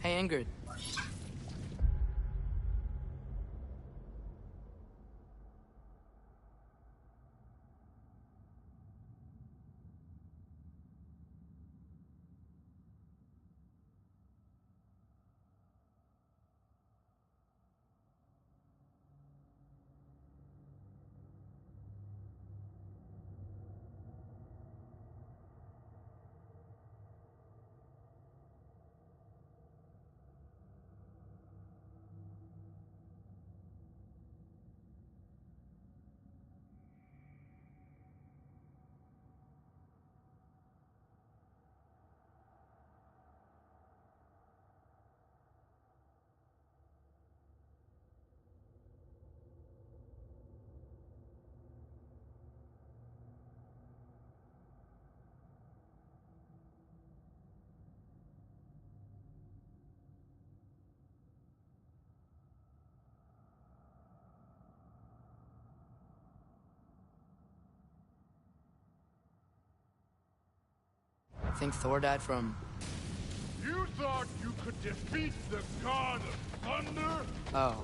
Hey, Ingrid. Think Thor died from... You thought you could defeat the god of thunder? Oh.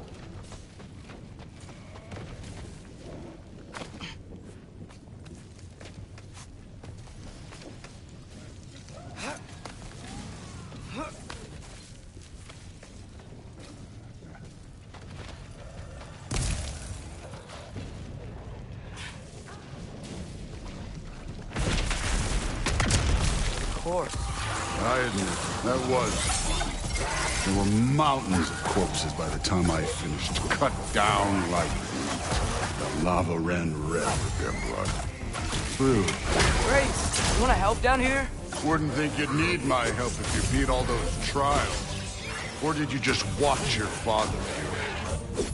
I admit, that was fun. There were mountains of corpses by the time I finished, cut down like the lava ran red with their blood. True. Great! You wanna help down here? Wouldn't think you'd need my help if you beat all those trials. Or did you just watch your father do it?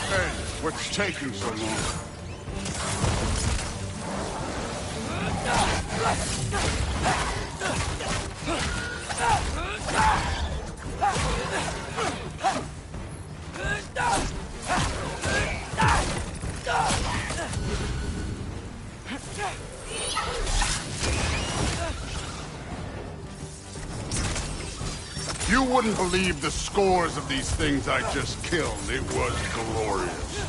Hey, what's taking so long? You wouldn't believe the scores of these things I just killed. It was glorious.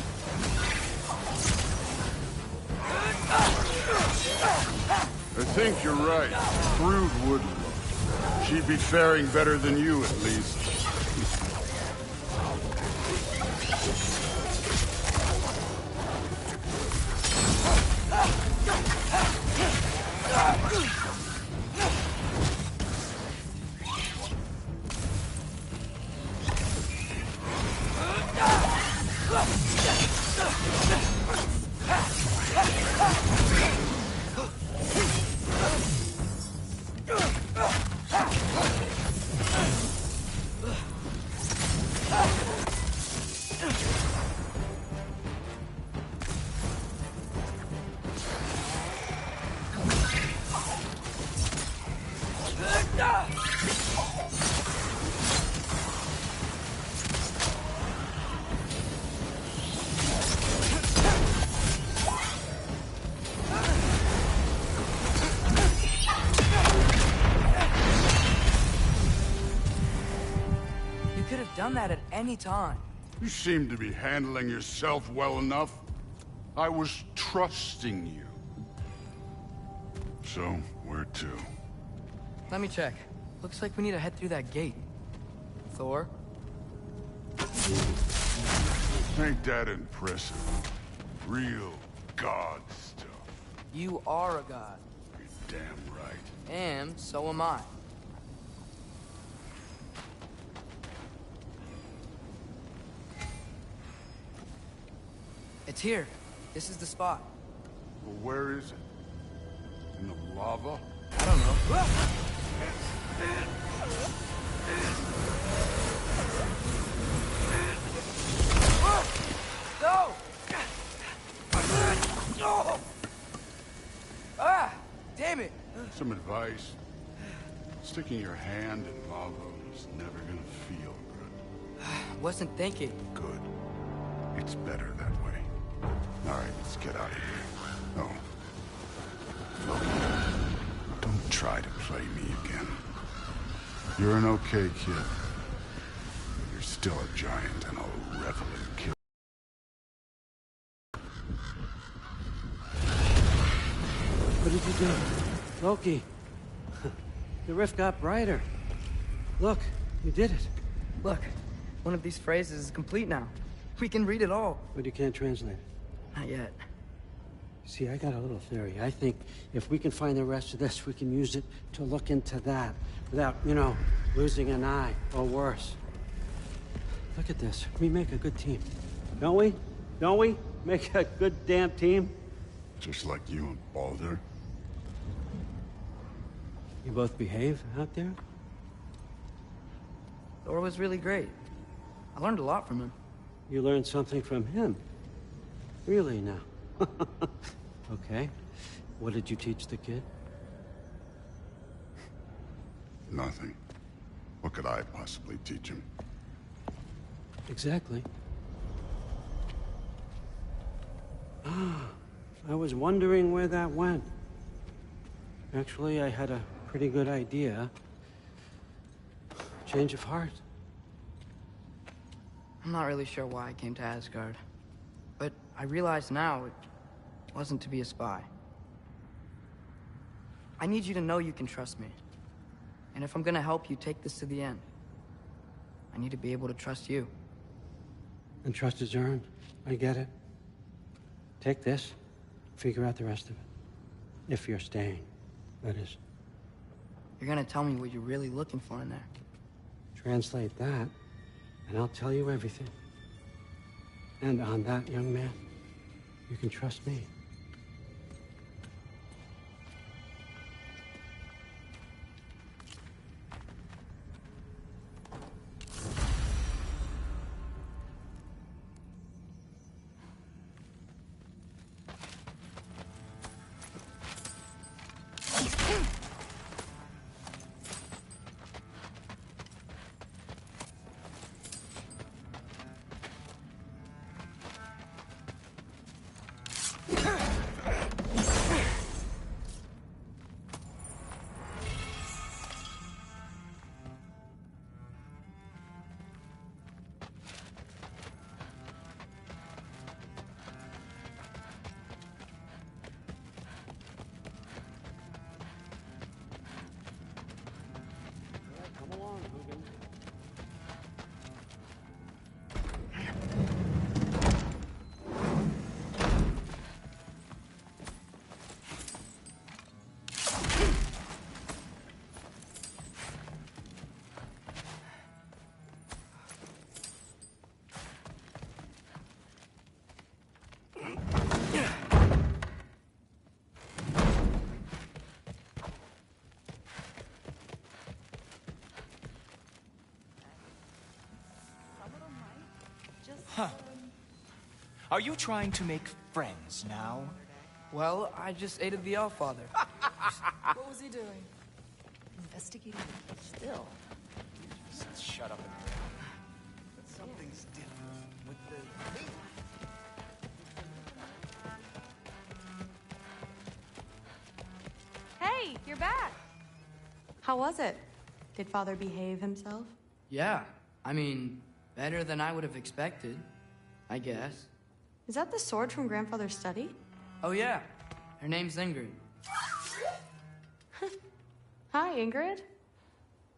I think you're right. Brood would love. She'd be faring better than you, at least. could have done that at any time. You seem to be handling yourself well enough. I was trusting you. So, where to? Let me check. Looks like we need to head through that gate. Thor? Ain't that impressive? Real god stuff. You are a god. You're damn right. And so am I. It's here. This is the spot. Well, where is it? In the lava? I don't know. No! No! Ah! Damn it! Some advice. Sticking your hand in lava is never gonna feel good. Wasn't thinking. Good. It's better that way. All right, let's get out of here. Oh. Loki, don't try to play me again. You're an okay kid. But you're still a giant, and I'll revel in kill. What did you do? Loki. The rift got brighter. Look, you did it. Look, one of these phrases is complete now. We can read it all. But you can't translate it. Not yet. See, I got a little theory. I think if we can find the rest of this, we can use it to look into that without, you know, losing an eye or worse. Look at this. We make a good team. Don't we? Don't we? Make a good damn team? Just like you and Baldur. You both behave out there? Thor was really great. I learned a lot from him. You learned something from him? Really now? Okay. What did you teach the kid? Nothing. What could I possibly teach him? Exactly. Ah, I was wondering where that went. Actually, I had a pretty good idea. Change of heart. I'm not really sure why I came to Asgard. But I realize now it wasn't to be a spy. I need you to know you can trust me. And if I'm gonna help you take this to the end, I need to be able to trust you. And trust is earned. I get it. Take this, figure out the rest of it. If you're staying, that is. You're gonna tell me what you're really looking for in there. Translate that, and I'll tell you everything. And on that, young man, you can trust me. Huh. Are you trying to make friends now? Well, I just aided the Allfather. What was he doing? Investigating. Still. Just shut up and But something's different with the... Hey, you're back. How was it? Did Father behave himself? Yeah, I mean, better than I would have expected, I guess. Is that the sword from Grandfather's study? Oh yeah, her name's Ingrid. Hi, Ingrid.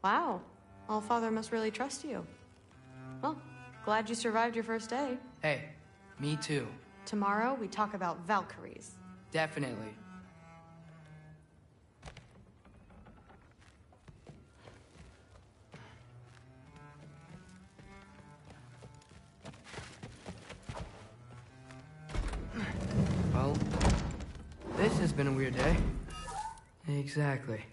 Wow, Allfather must really trust you. Well, glad you survived your first day. Hey, me too. Tomorrow, we talk about Valkyries. Definitely. Well, this has been a weird day. Exactly.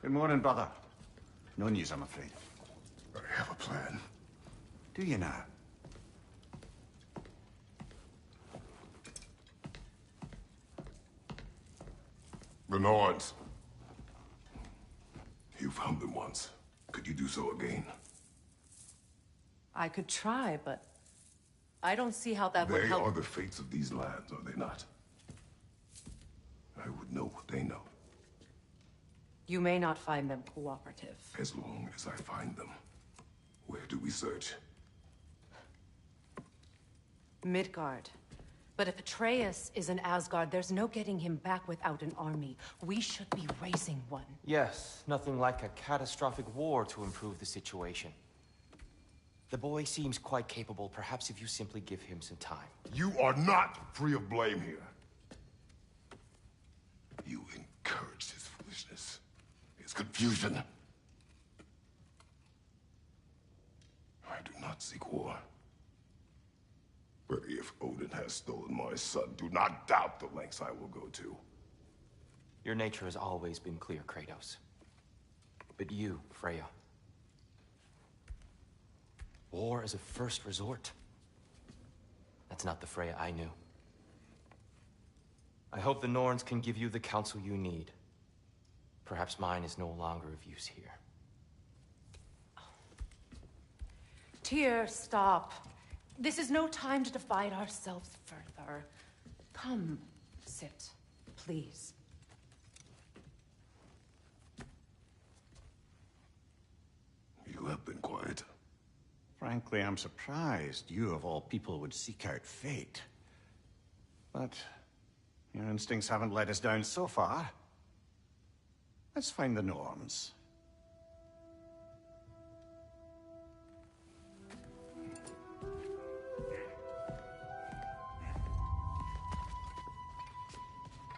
Good morning, brother. No news, I'm afraid. I have a plan. Do you now? The Norns. You found them once. Could you do so again? I could try, but I don't see how that would They help. are the fates of these lands, are they not? I would know what they know. You may not find them cooperative. As long as I find them. Where do we search? Midgard. But if Atreus is in Asgard, there's no getting him back without an army. We should be raising one. Yes, nothing like a catastrophic war to improve the situation. The boy seems quite capable. Perhaps if you simply give him some time. You are not free of blame here. You encouraged his foolishness. His confusion. I do not seek war. But if Odin has stolen my son, do not doubt the lengths I will go to. Your nature has always been clear, Kratos. But you, Freya. War is a first resort. That's not the Freya I knew. I hope the Norns can give you the counsel you need. Perhaps mine is no longer of use here. Tyr, stop. This is no time to divide ourselves further. Come, sit, please. You have been quiet. Frankly, I'm surprised you, of all people, would seek out fate. But your instincts haven't let us down so far. Let's find the Norns.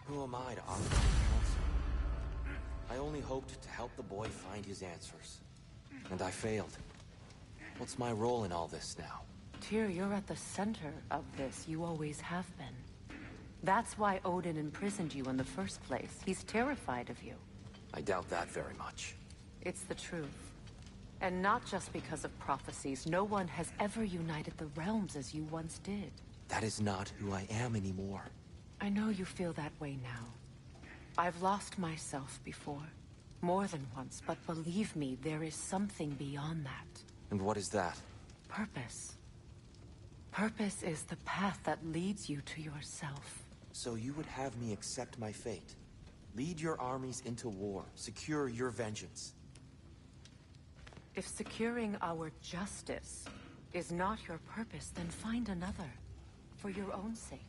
Who am I to offer counsel? I only hoped to help the boy find his answers. And I failed. What's my role in all this now? Tyr, you're at the center of this. You always have been. That's why Odin imprisoned you in the first place. He's terrified of you. I doubt that very much. It's the truth. And not just because of prophecies. No one has ever united the realms as you once did. That is not who I am anymore. I know you feel that way now. I've lost myself before. More than once, but believe me, there is something beyond that. And what is that? Purpose. Purpose is the path that leads you to yourself. So you would have me accept my fate? Lead your armies into war, secure your vengeance. If securing our justice is not your purpose, then find another. For your own sake.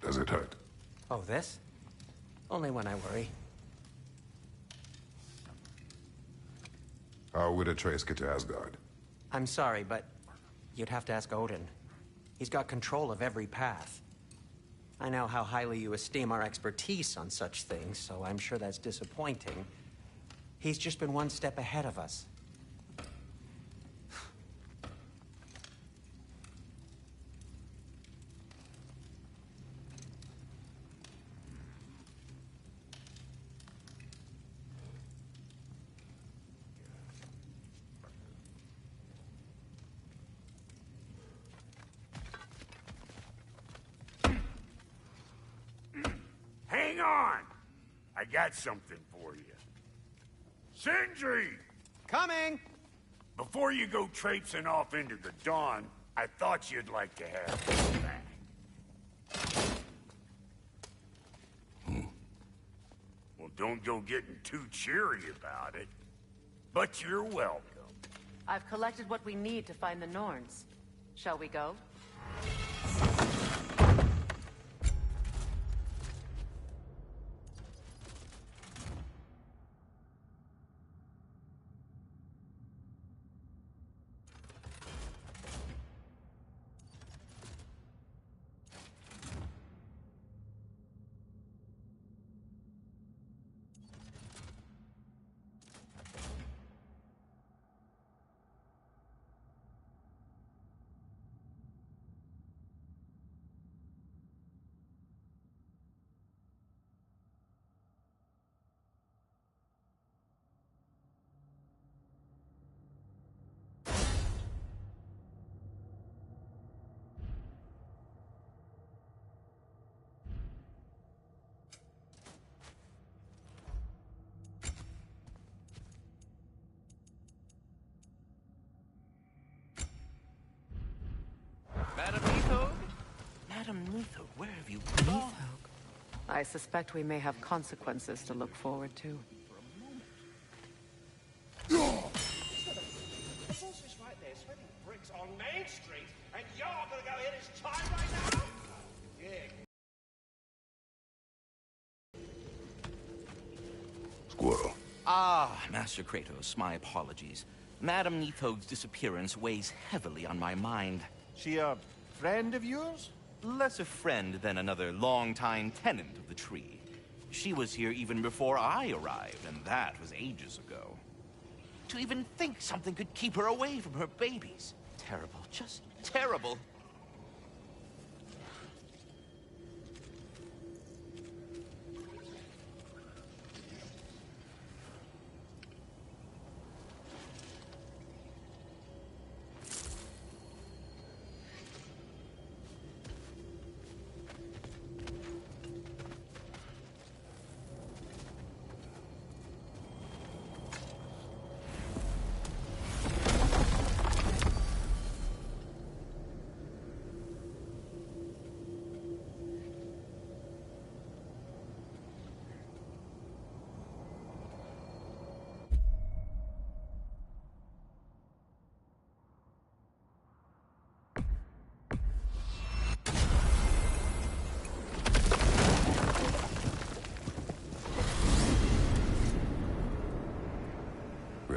Does it hurt? Oh, this? Only when I worry. How would Atreus get to Asgard? I'm sorry, but you'd have to ask Odin. He's got control of every path. I know how highly you esteem our expertise on such things, so I'm sure that's disappointing. He's just been one step ahead of us. Hang on! I got something for you. Sindri! Coming! Before you go traipsing off into the dawn, I thought you'd like to have this back. Well, don't go getting too cheery about it. But you're welcome. I've collected what we need to find the Norns. Shall we go? Madam Neathog? Madam Neathog, where have you gone? I suspect we may have consequences to look forward to. The boss is right there, sweating bricks on Main Street, and you're gonna go hit his time right now? Yeah. Squirrel. Ah, Master Kratos, my apologies. Madam Neathog's disappearance weighs heavily on my mind. She a friend of yours? Less a friend than another longtime tenant of the tree. She was here even before I arrived, and that was ages ago. To even think something could keep her away from her babies. Terrible, just terrible.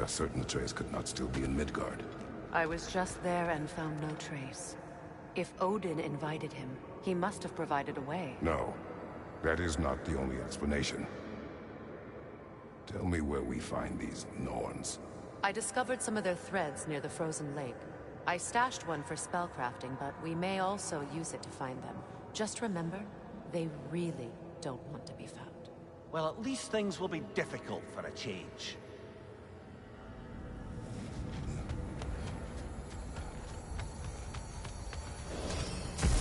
are certain Atreus could not still be in Midgard. I was just there and found no trace. If Odin invited him, he must have provided a way. No, that is not the only explanation. Tell me where we find these Norns. I discovered some of their threads near the frozen lake. I stashed one for spellcrafting, but we may also use it to find them. Just remember, they really don't want to be found. Well, at least things will be difficult for a change.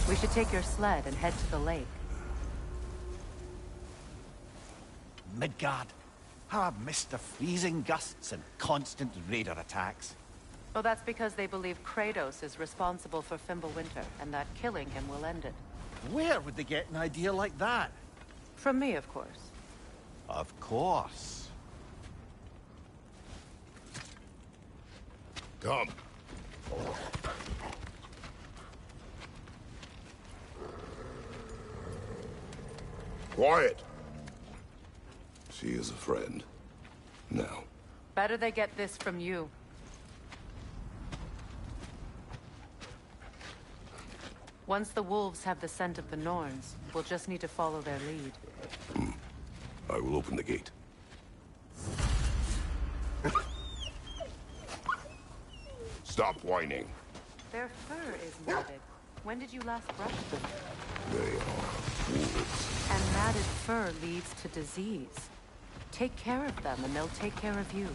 We should take your sled and head to the lake. Midgard. How I've missed the freezing gusts and constant raider attacks. Well, that's because they believe Kratos is responsible for Fimbulwinter, and that killing him will end it. Where would they get an idea like that? From me, of course. Of course. Come. Quiet. She is a friend. Now. Better they get this from you. Once the wolves have the scent of the Norns, we'll just need to follow their lead. I will open the gate. Stop whining. Their fur is matted. When did you last brush them? They are wolves. And matted fur leads to disease. Take care of them, and they'll take care of you.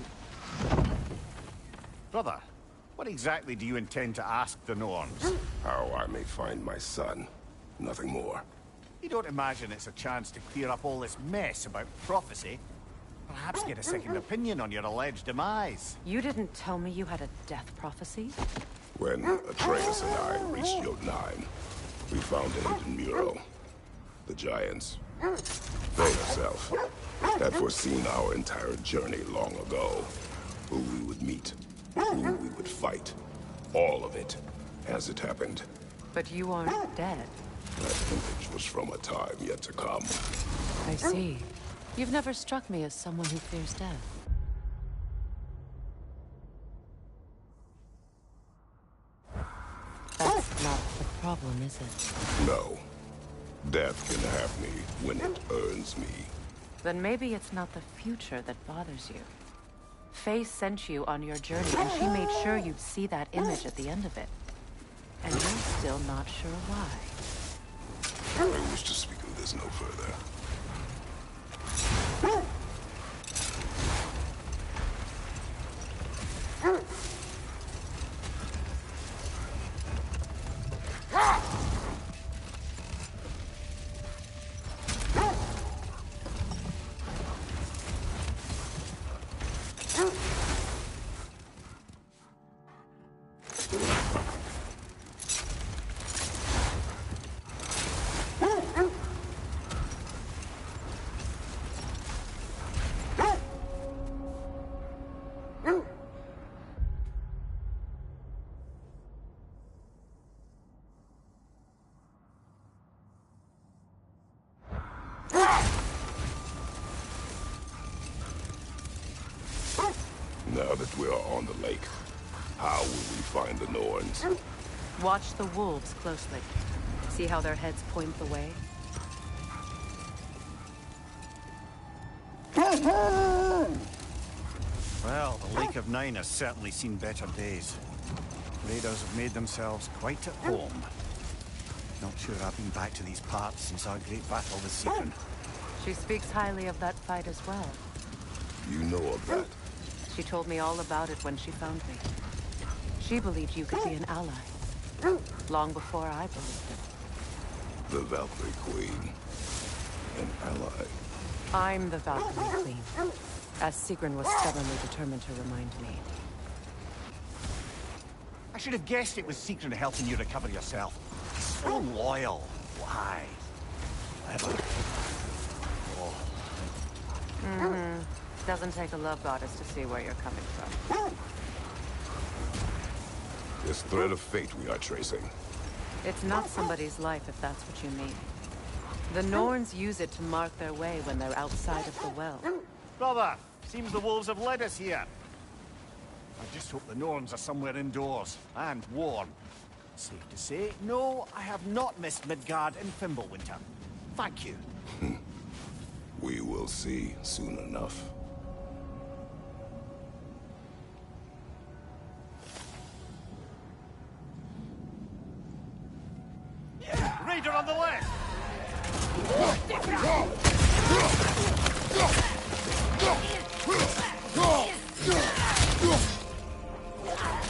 Brother, what exactly do you intend to ask the Norns? How I may find my son. Nothing more. You don't imagine it's a chance to clear up all this mess about prophecy? Perhaps get a second opinion on your alleged demise. You didn't tell me you had a death prophecy? When Atreus and I reached Jotunheim, we found a hidden mural. The giants, they herself, had foreseen our entire journey long ago. Who we would meet, who we would fight. All of it, as it happened. But you aren't dead. That image was from a time yet to come. I see. You've never struck me as someone who fears death. That's not the problem, is it? No. Death can have me when it earns me. Then maybe it's not the future that bothers you. Faye sent you on your journey, and she made sure you'd see that image at the end of it. And you're still not sure why. I wish to speak of this no further. Now that we are on the lake, how will we find the Norns? Watch the wolves closely. See how their heads point the way? Well, the Lake of Nine has certainly seen better days. Raiders have made themselves quite at home. Not sure I've been back to these parts since our great battle with Sigrun. She speaks highly of that fight as well. You know of that? She told me all about it when she found me. She believed you could be an ally. Long before I believed it. The Valkyrie Queen. An ally. I'm the Valkyrie Queen. As Sigrun was stubbornly determined to remind me. I should have guessed it was Sigrun helping you recover yourself. So loyal, wise, clever. Oh. Mm-hmm. Doesn't take a love goddess to see where you're coming from. This thread of fate we are tracing. It's not somebody's life, if that's what you mean. The Norns use it to mark their way when they're outside of the well. Brother, seems the wolves have led us here. I just hope the Norns are somewhere indoors, and warm. Safe to say, no, I have not missed Midgard in Fimbulwinter. Thank you. We will see soon enough. Raider on the left!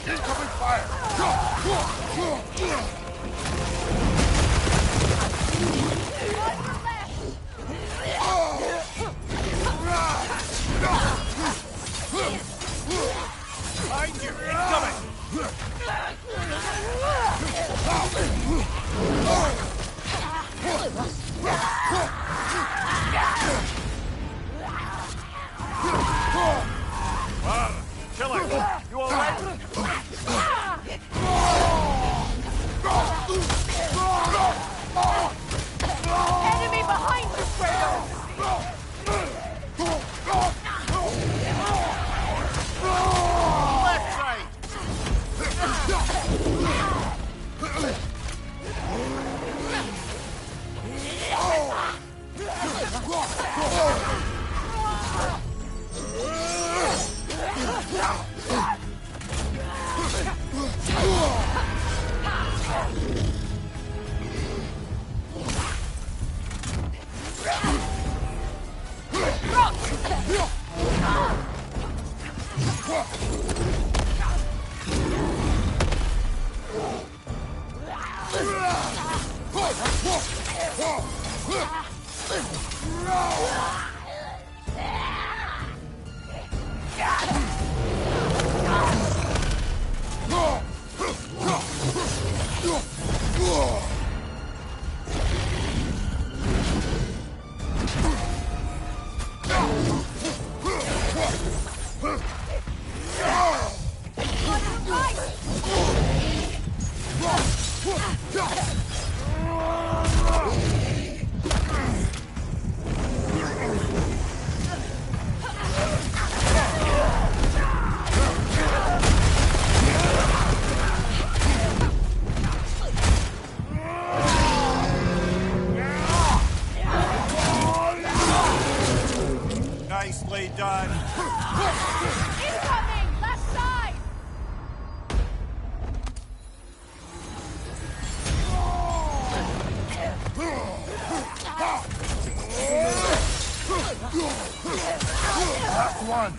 Incoming fire! Behind you! Incoming! Killer, you alright? Enemy behind you, Fredo! Left side! Nicely done. Incoming! Left side! Last one!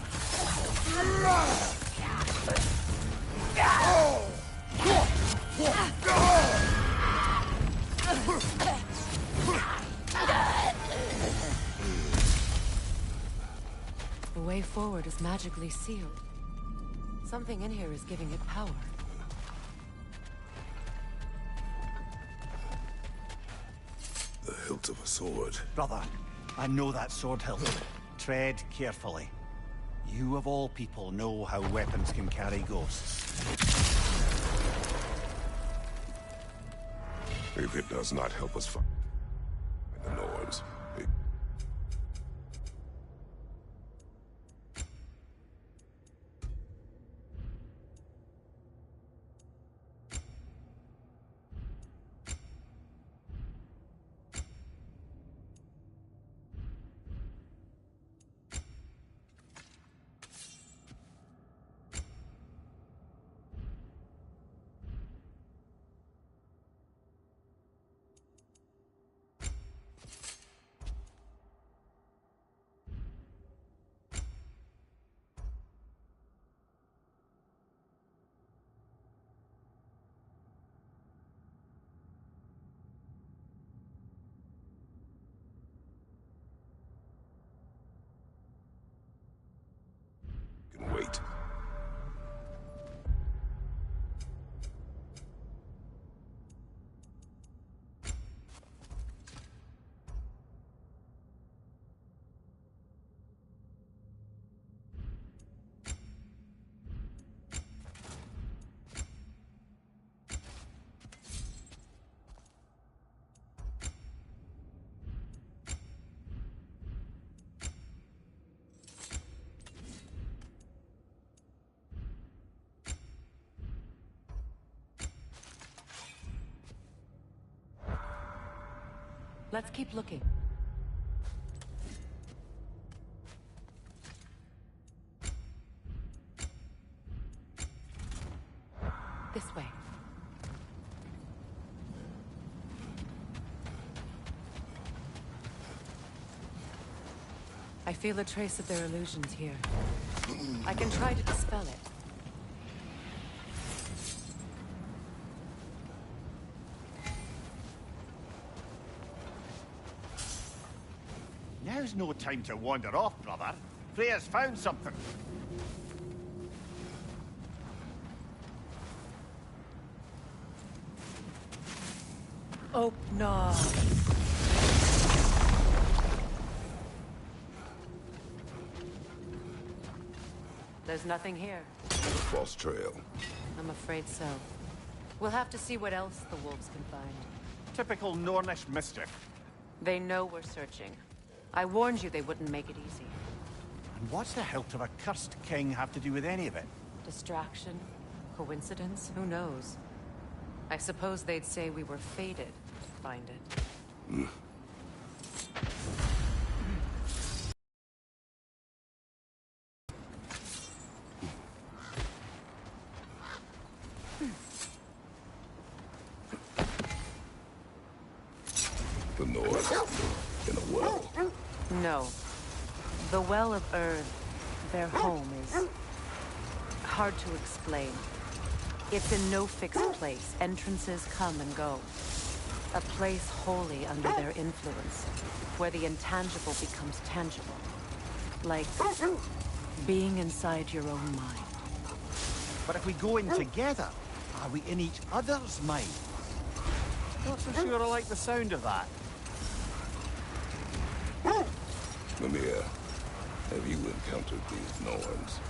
The way forward is magically sealed. Something in here is giving it power. The hilt of a sword. Brother, I know that sword hilt. Tread carefully. You of all people know how weapons can carry ghosts. If it does not help us find the Norns, Let's keep looking. This way. I feel a trace of their illusions here. I can try to dispel it. Now's no time to wander off, brother. Freya's found something. Oh, no. There's nothing here. False trail. I'm afraid so. We'll have to see what else the wolves can find. Typical Nornish mischief. They know we're searching. I warned you they wouldn't make it easy. And what's the hilt of a cursed king have to do with any of it? Distraction? Coincidence? Who knows? I suppose they'd say we were fated to find it. The North in a well. No. The Well of Earth, their home, is hard to explain. It's in no fixed place. Entrances come and go. A place wholly under their influence, where the intangible becomes tangible. Like being inside your own mind. But if we go in together, are we in each other's mind? Not so sure I like the sound of that. Mimir, have you encountered these Norns?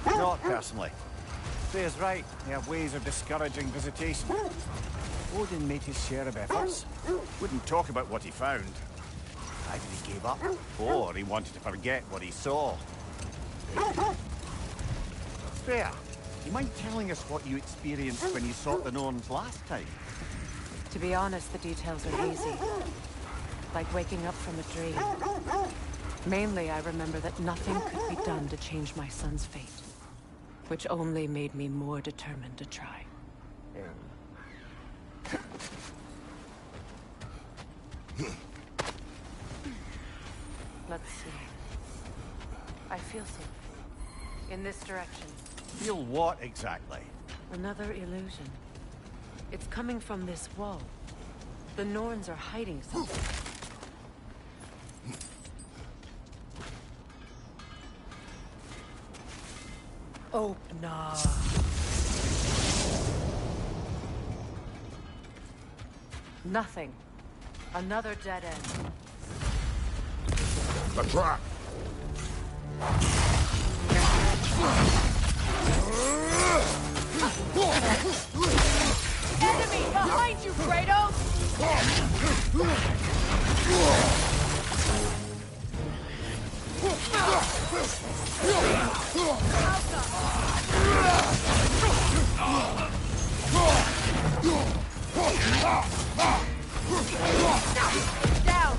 Not personally. Freya's right. They have ways of discouraging visitation. Odin made his share of efforts. Wouldn't talk about what he found. Either he gave up, or he wanted to forget what he saw. Freya, you mind telling us what you experienced when you sought the Norns last time? To be honest, the details are hazy. Like waking up from a dream. Mainly, I remember that nothing could be done to change my son's fate. Which only made me more determined to try. Let's see. I feel something. In this direction. Feel what exactly? Another illusion. It's coming from this wall. The Norns are hiding something. Oh, no. Nothing. Another dead end. A trap! Enemy behind you, Kratos! Down!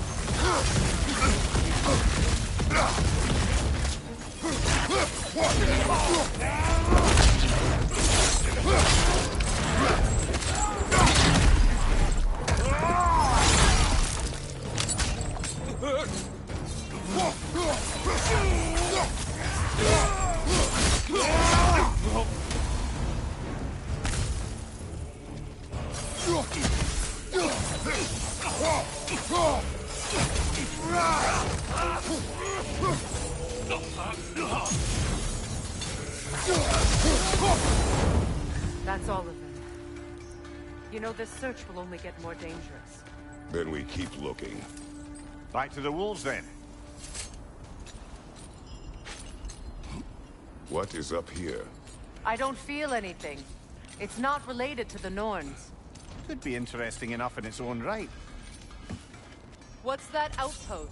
That's all of them. You know, this search will only get more dangerous. Then we keep looking. Back to the wolves, then. What is up here? I don't feel anything. It's not related to the Norns. Could be interesting enough in its own right. What's that outpost?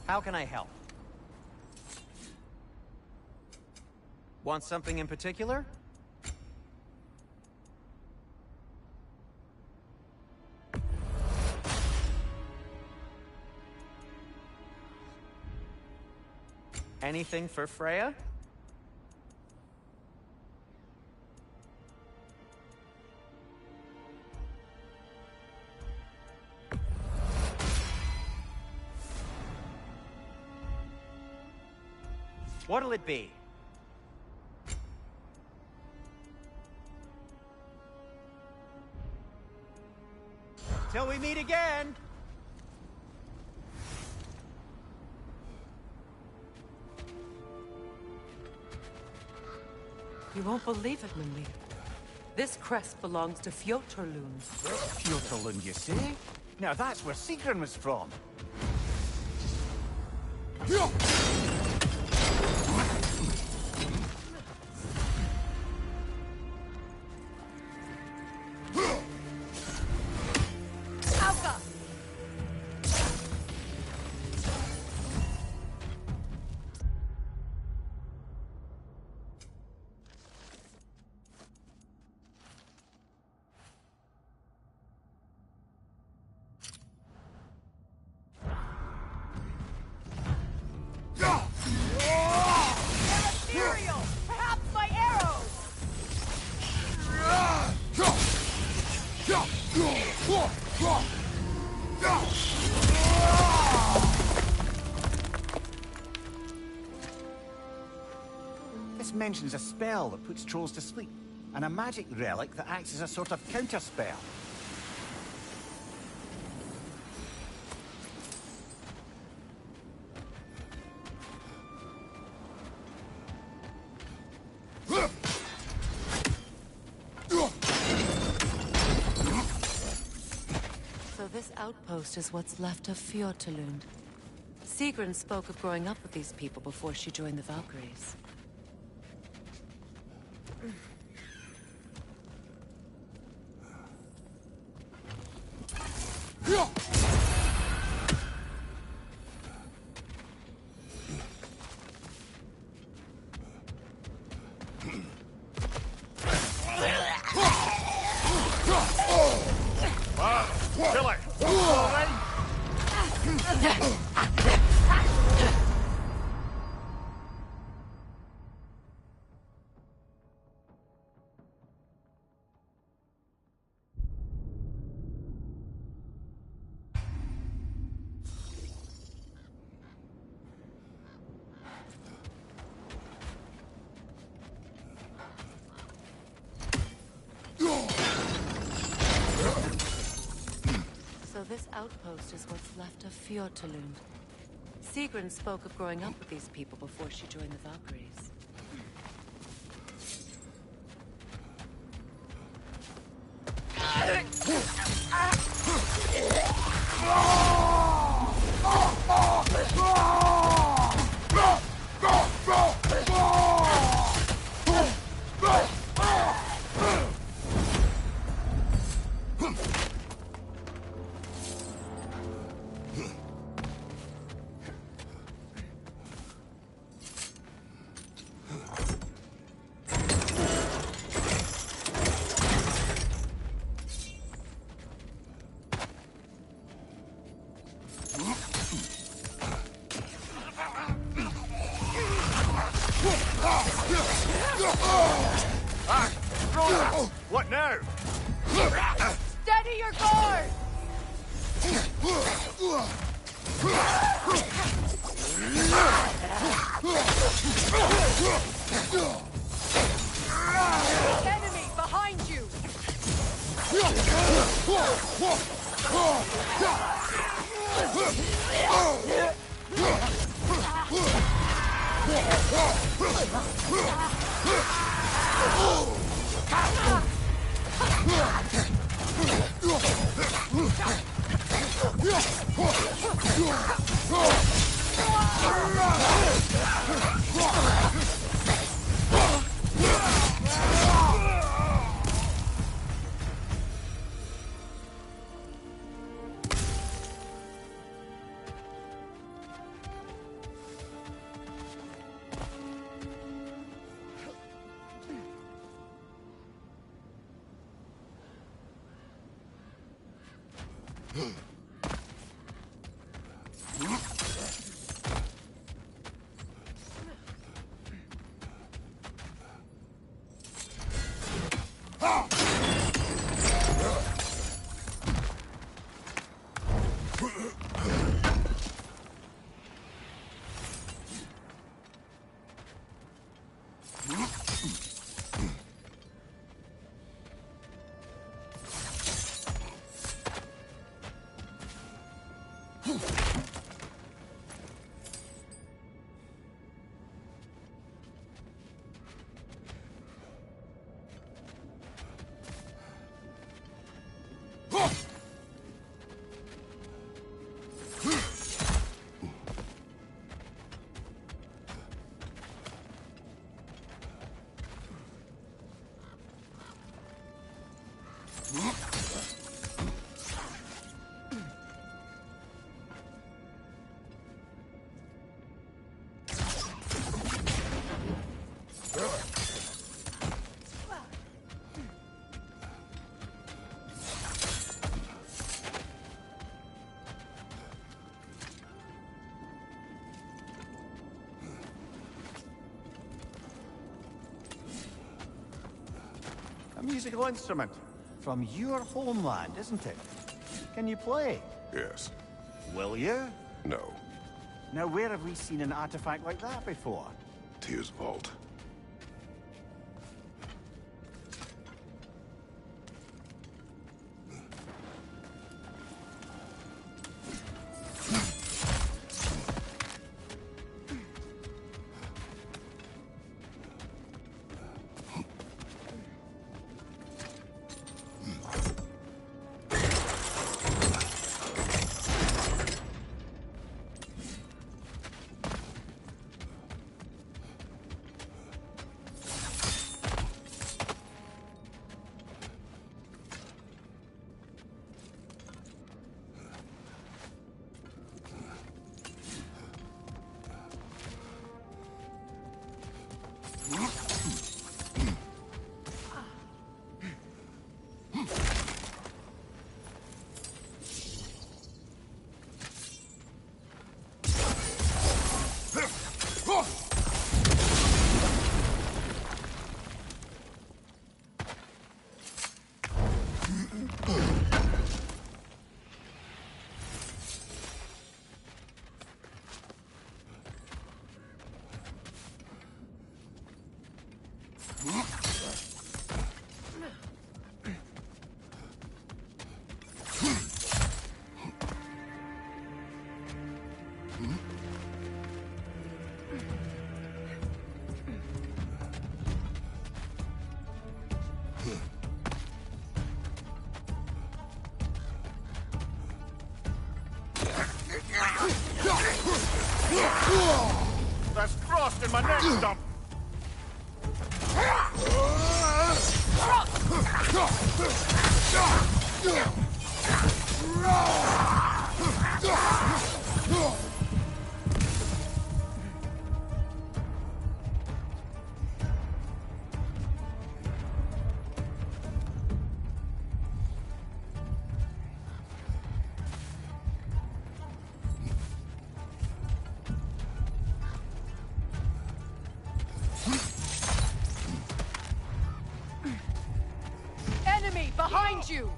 How can I help? Want something in particular? Anything for Freya? What'll it be? Till we meet again! You won't believe it, Mimir. This crest belongs to Fjotorlund. Fjotorlund, you say? Now that's where Sigrun was from. This mentions a spell that puts trolls to sleep, and a magic relic that acts as a sort of counterspell. So this outpost is what's left of Fjotorlund. Sigrun spoke of growing up with these people before she joined the Valkyries. Kill it! So this outpost is what's left of Fjotorlund. Sigrun spoke of growing up with these people before she joined the Valkyries. What now? Steady your guard! Enemy behind you! A musical instrument. From your homeland, isn't it? Can you play? Yes. Will you? No. Now, where have we seen an artifact like that before? Tyr's vault. That's frost in my neck stump. Enemy behind you!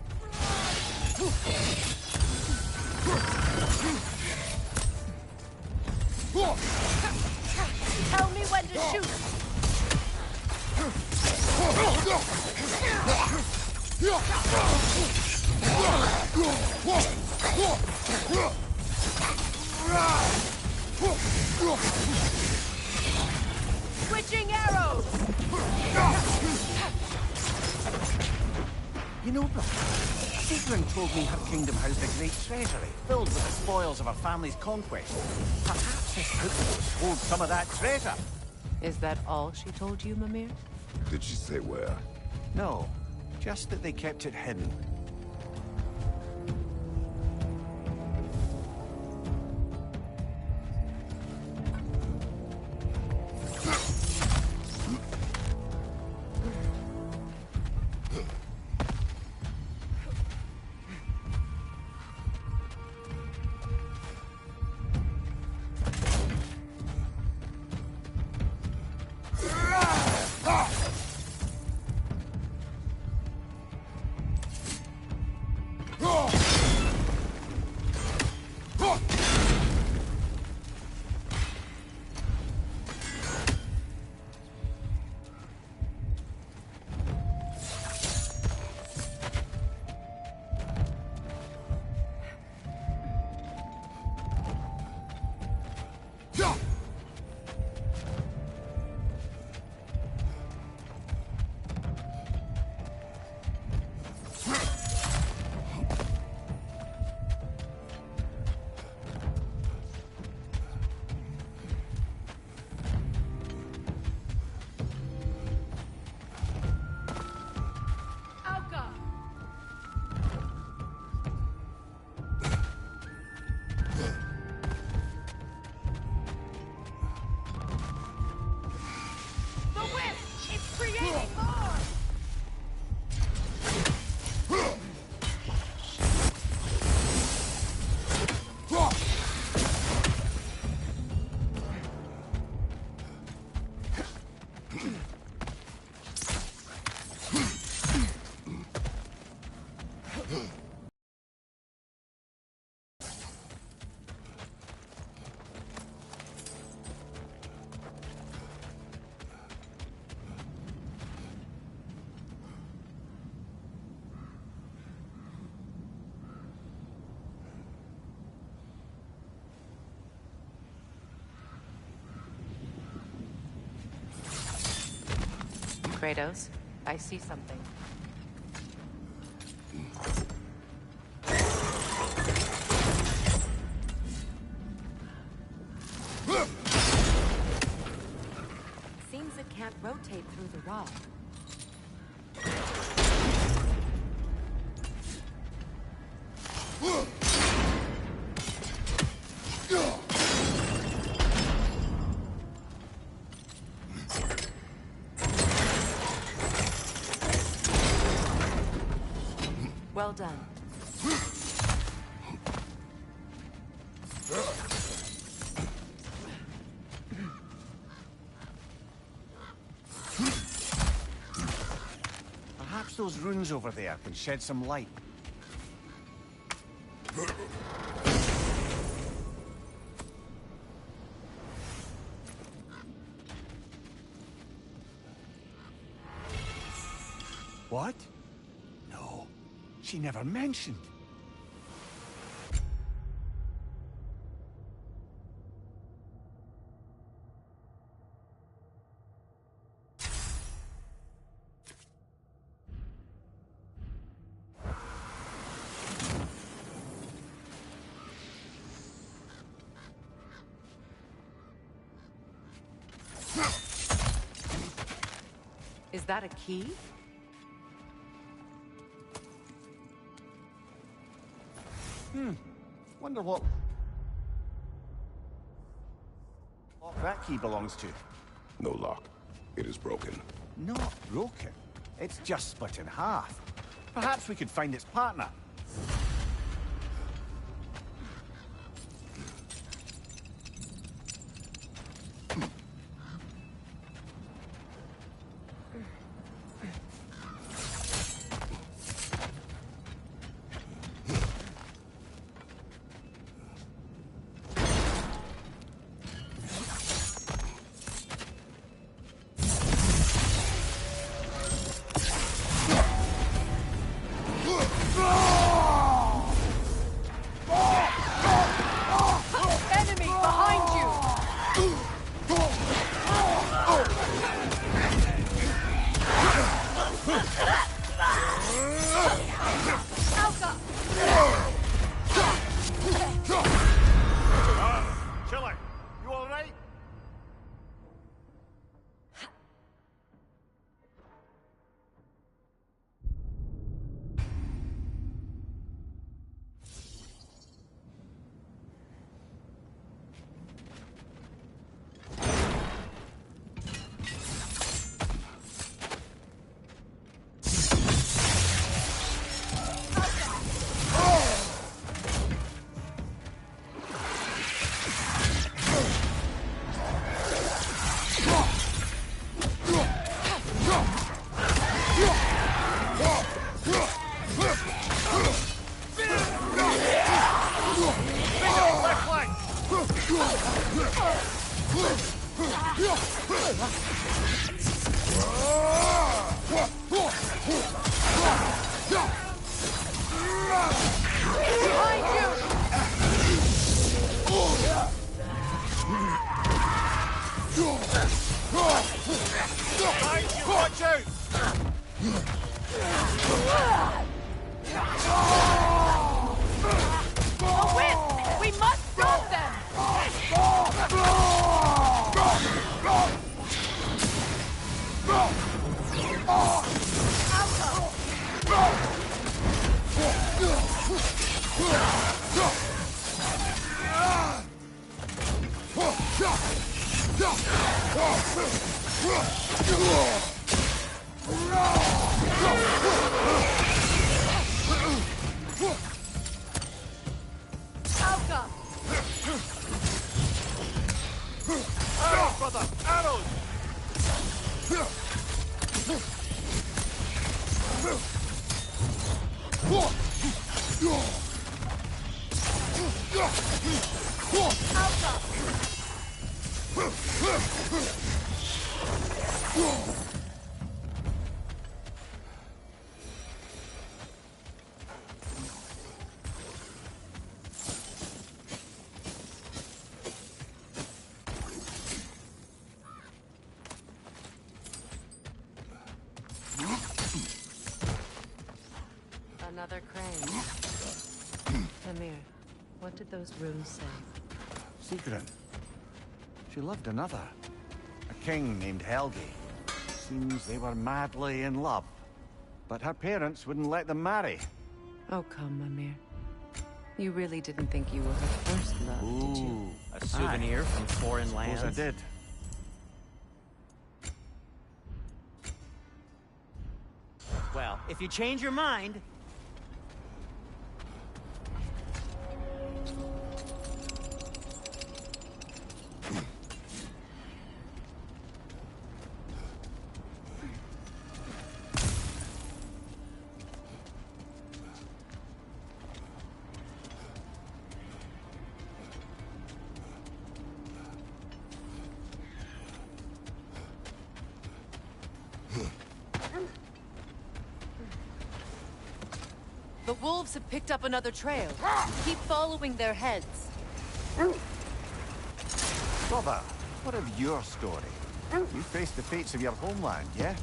Tell me when to shoot! Switching arrows! You know, brother, Sigrun told me her kingdom housed a great treasury filled with the spoils of her family's conquest. Perhaps this outpost holds some of that treasure. Is that all she told you, Mimir? Did she say where? No, just that they kept it hidden. creating more! Kratos, I see something. Seems it can't rotate through the rock. Well done. Perhaps those runes over there can shed some light. What? No, she never mentioned. Is that a key? Wonder what that key belongs to. No lock. It is broken. Not broken. It's just split in half. Perhaps we could find its partner. Enemy behind you! Killer, you all right? Watch out! A whip! We must stop them! Another crane. Amir, what did those runes say? Sigrun. She loved another. A king named Helgi. Seems they were madly in love. But her parents wouldn't let them marry. Oh, come, Amir. You really didn't think you were her first love, did you? A souvenir from foreign lands. Suppose I did. Well, if you change your mind... The wolves have picked up another trail. Keep following their heads. Brother, what of your story? You faced the fates of your homeland, yeah?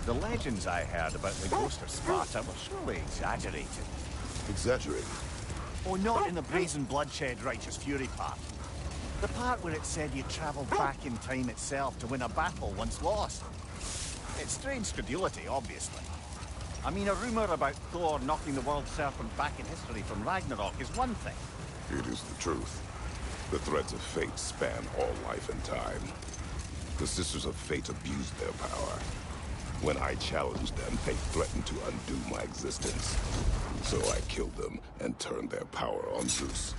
The legends I heard about the ghost of Sparta were surely exaggerated. Exaggerated? Oh, not in the brazen bloodshed righteous fury part. The part where it said you travelled back in time itself to win a battle once lost. It's strange credulity, obviously. I mean, a rumour about Thor knocking the world serpent back in history from Ragnarok is one thing. It is the truth. The threads of fate span all life and time. The Sisters of Fate abused their power. When I challenged them, they threatened to undo my existence. So I killed them and turned their power on Zeus.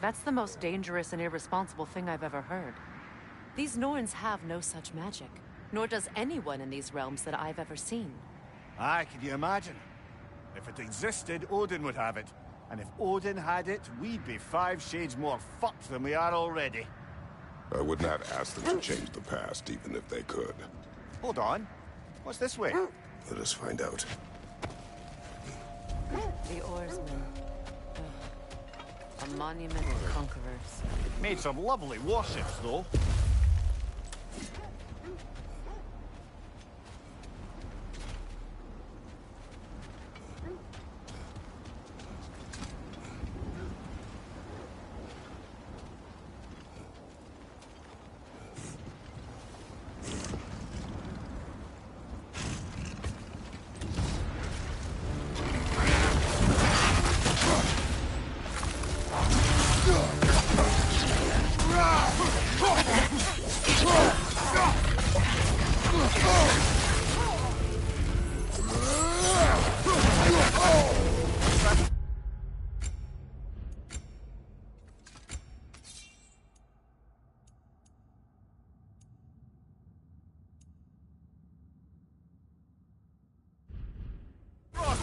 That's the most dangerous and irresponsible thing I've ever heard. These Norns have no such magic, nor does anyone in these realms that I've ever seen. Aye, can you imagine? If it existed, Odin would have it. And if Odin had it, we'd be 5 shades more fucked than we are already. I would not ask them to change the past, even if they could. Hold on. What's this way? Let us find out. The oarsmen. Ugh. A monument of conquerors. Made some lovely warships, though.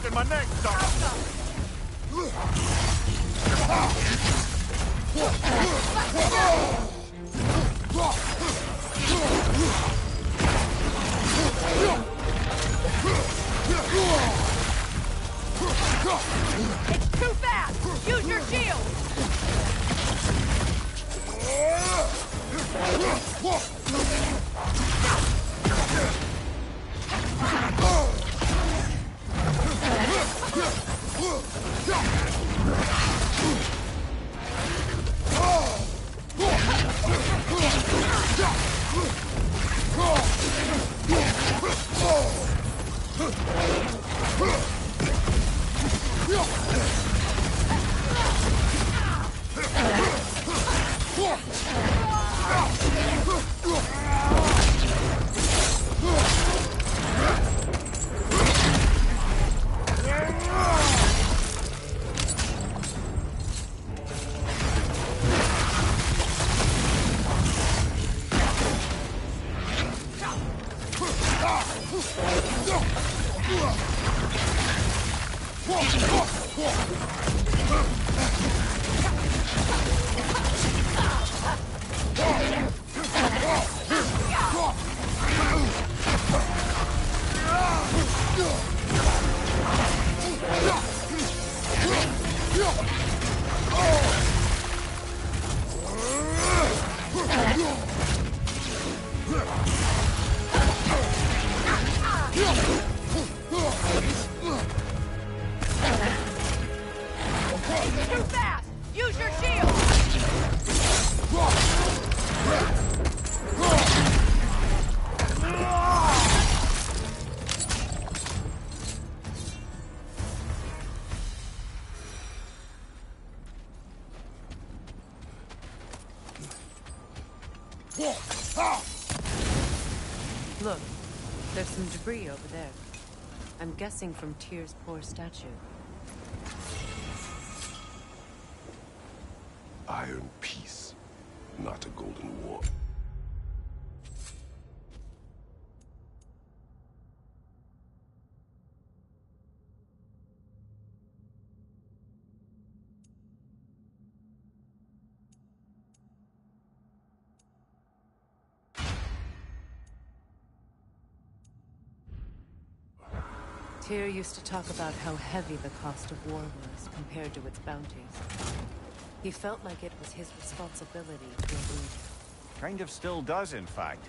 In my neck, It's too fast! Use your shield! Too fast! Use your shield! Look, there's some debris over there. I'm guessing from Tyr's poor statue. Iron peace, not a golden war. Tyr used to talk about how heavy the cost of war was compared to its bounties. He felt like it was his responsibility to lead. Kind of still does, in fact.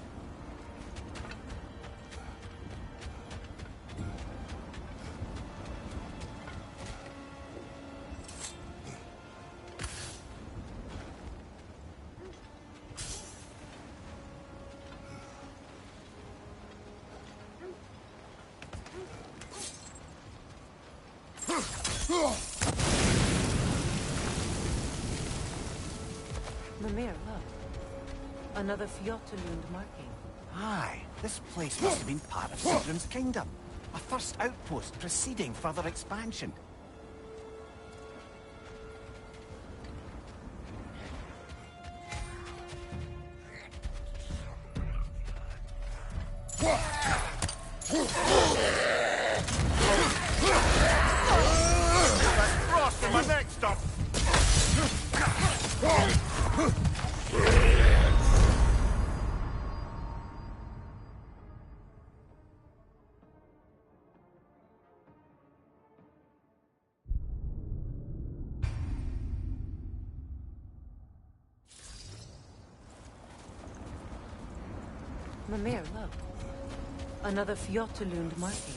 Mimir, look. Another Fjotalund marking. Aye, this place must have been part of Sigrun's kingdom. A first outpost preceding further expansion. That's frost in my neck, stop! Mimir, look. Another Fjotalund marking.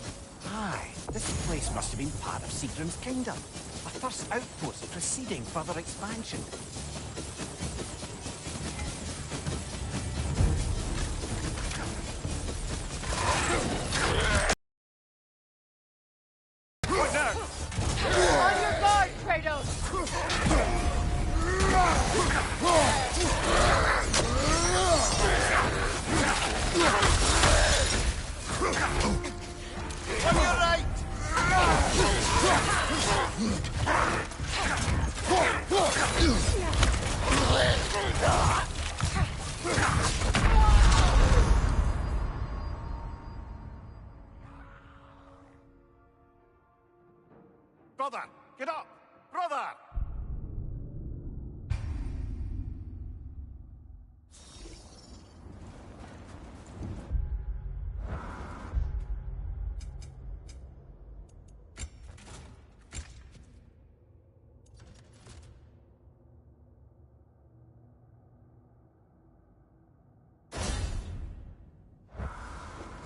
Aye, this place must have been part of Sigrun's kingdom. A first outpost preceding further expansion. What now? On your guard, Kratos! On your right! Brother, get up! Brother!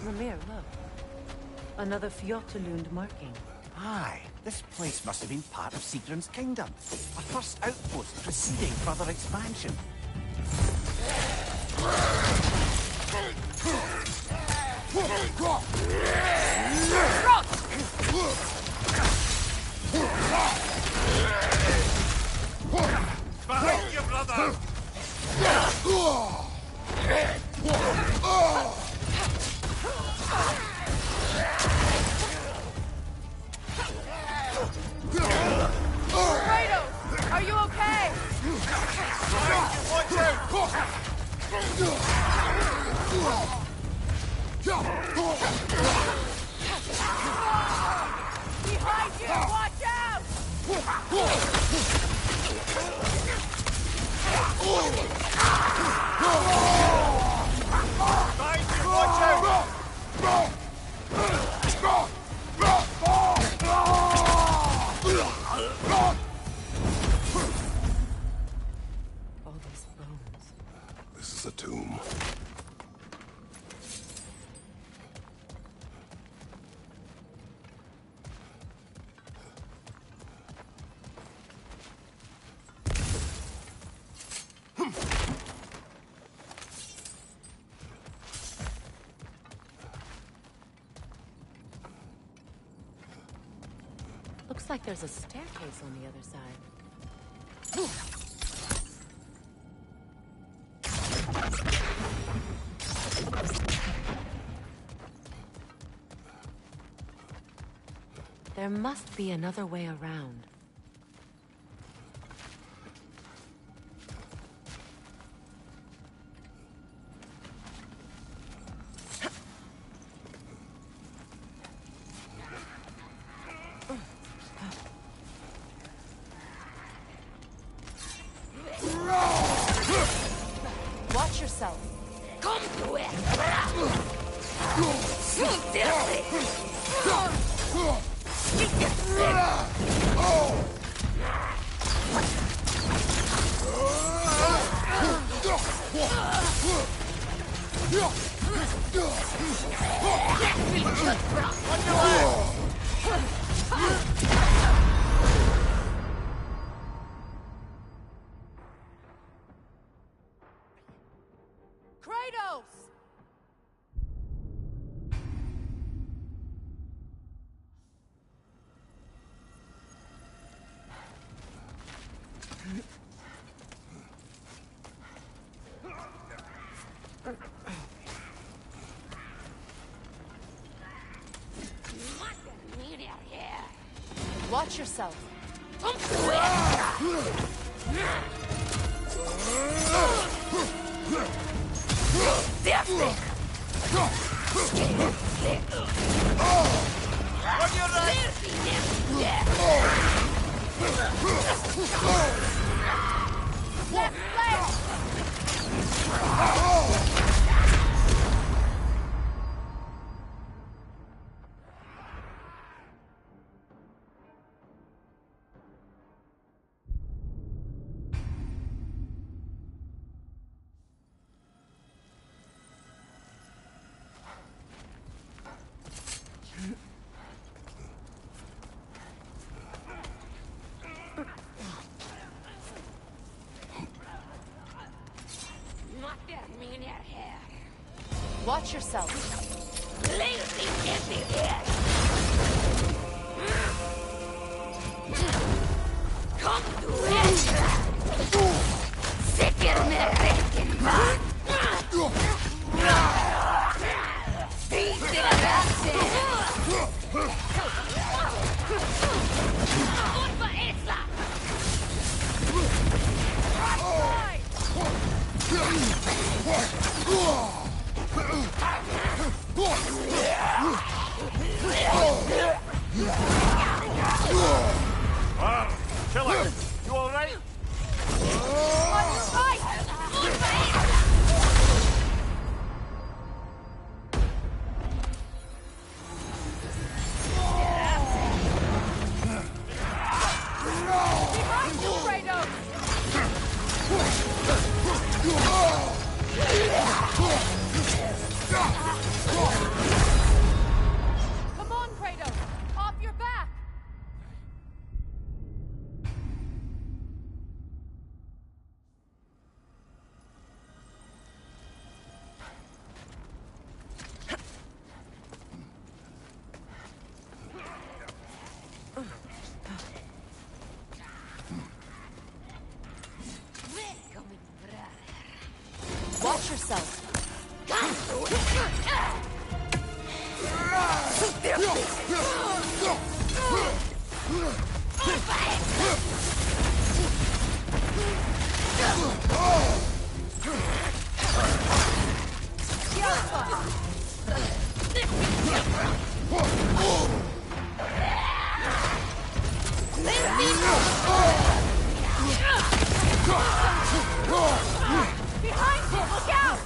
Mimir, look. Another Fjotalund marking. Aye, this place must have been part of Sigrun's kingdom. A first outpost preceding further expansion. Behind you, brother! Kratos! Are you okay? Watch out! Behind you! Watch out! Behind you! Watch out! All these bones. This is a tomb. Looks like there's a staircase on the other side. There must be another way around. Watch yourself. Come to it! Kratos! Watch yourself. Watch yourself. Come to it! Sicker me recken man! Killer, you all right? Behind you, Kratos! Come on, Kratos! Off your back! Watch yourself. Behind you! Look out!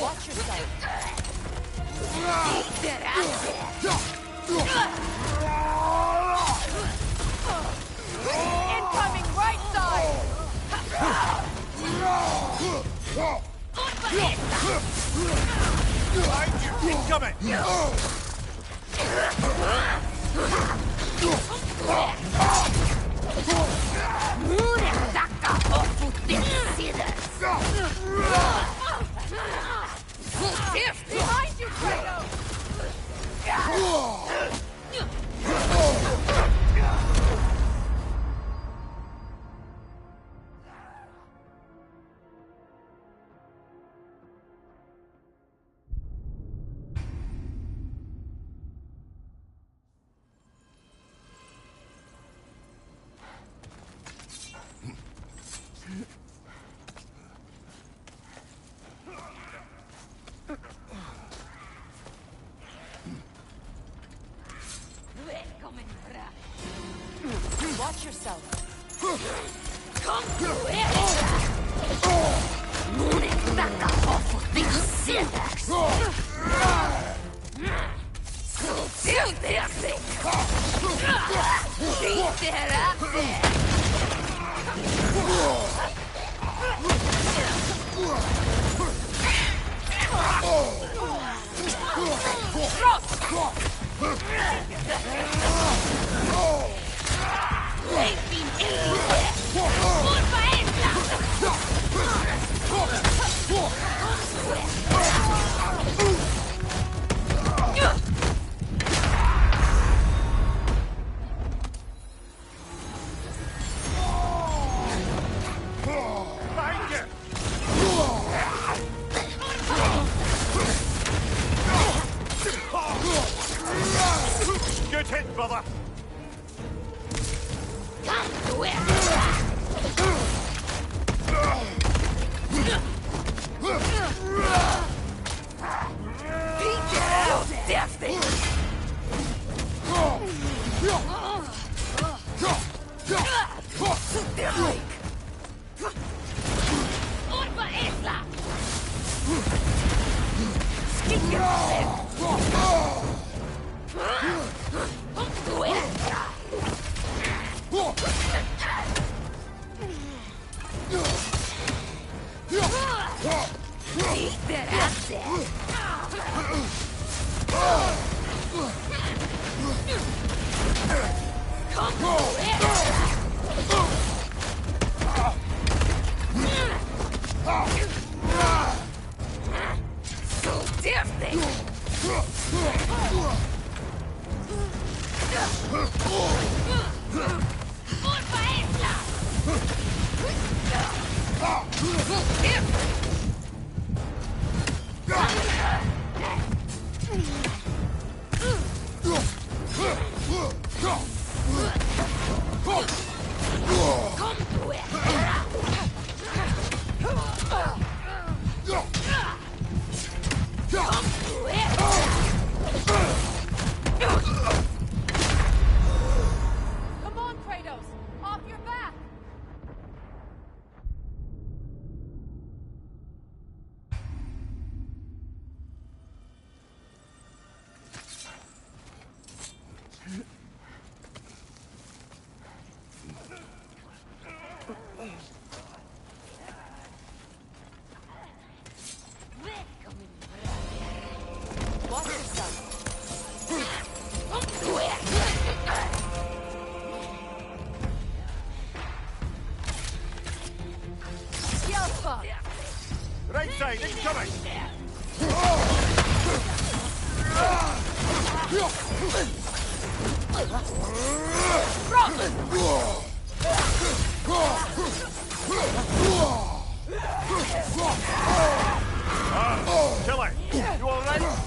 Watch yourself. Incoming right side! Incoming! Behind you, Kratos! Watch yourself. Good hit, brother! Come on, Kratos! Off your back! Right side, incoming! Tilly, you all right?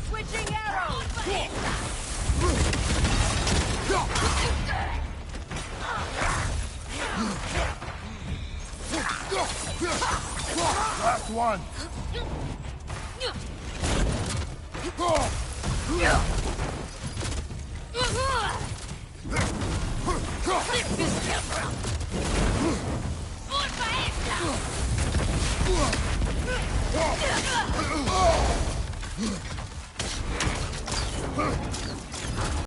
Switching arrows! Last one.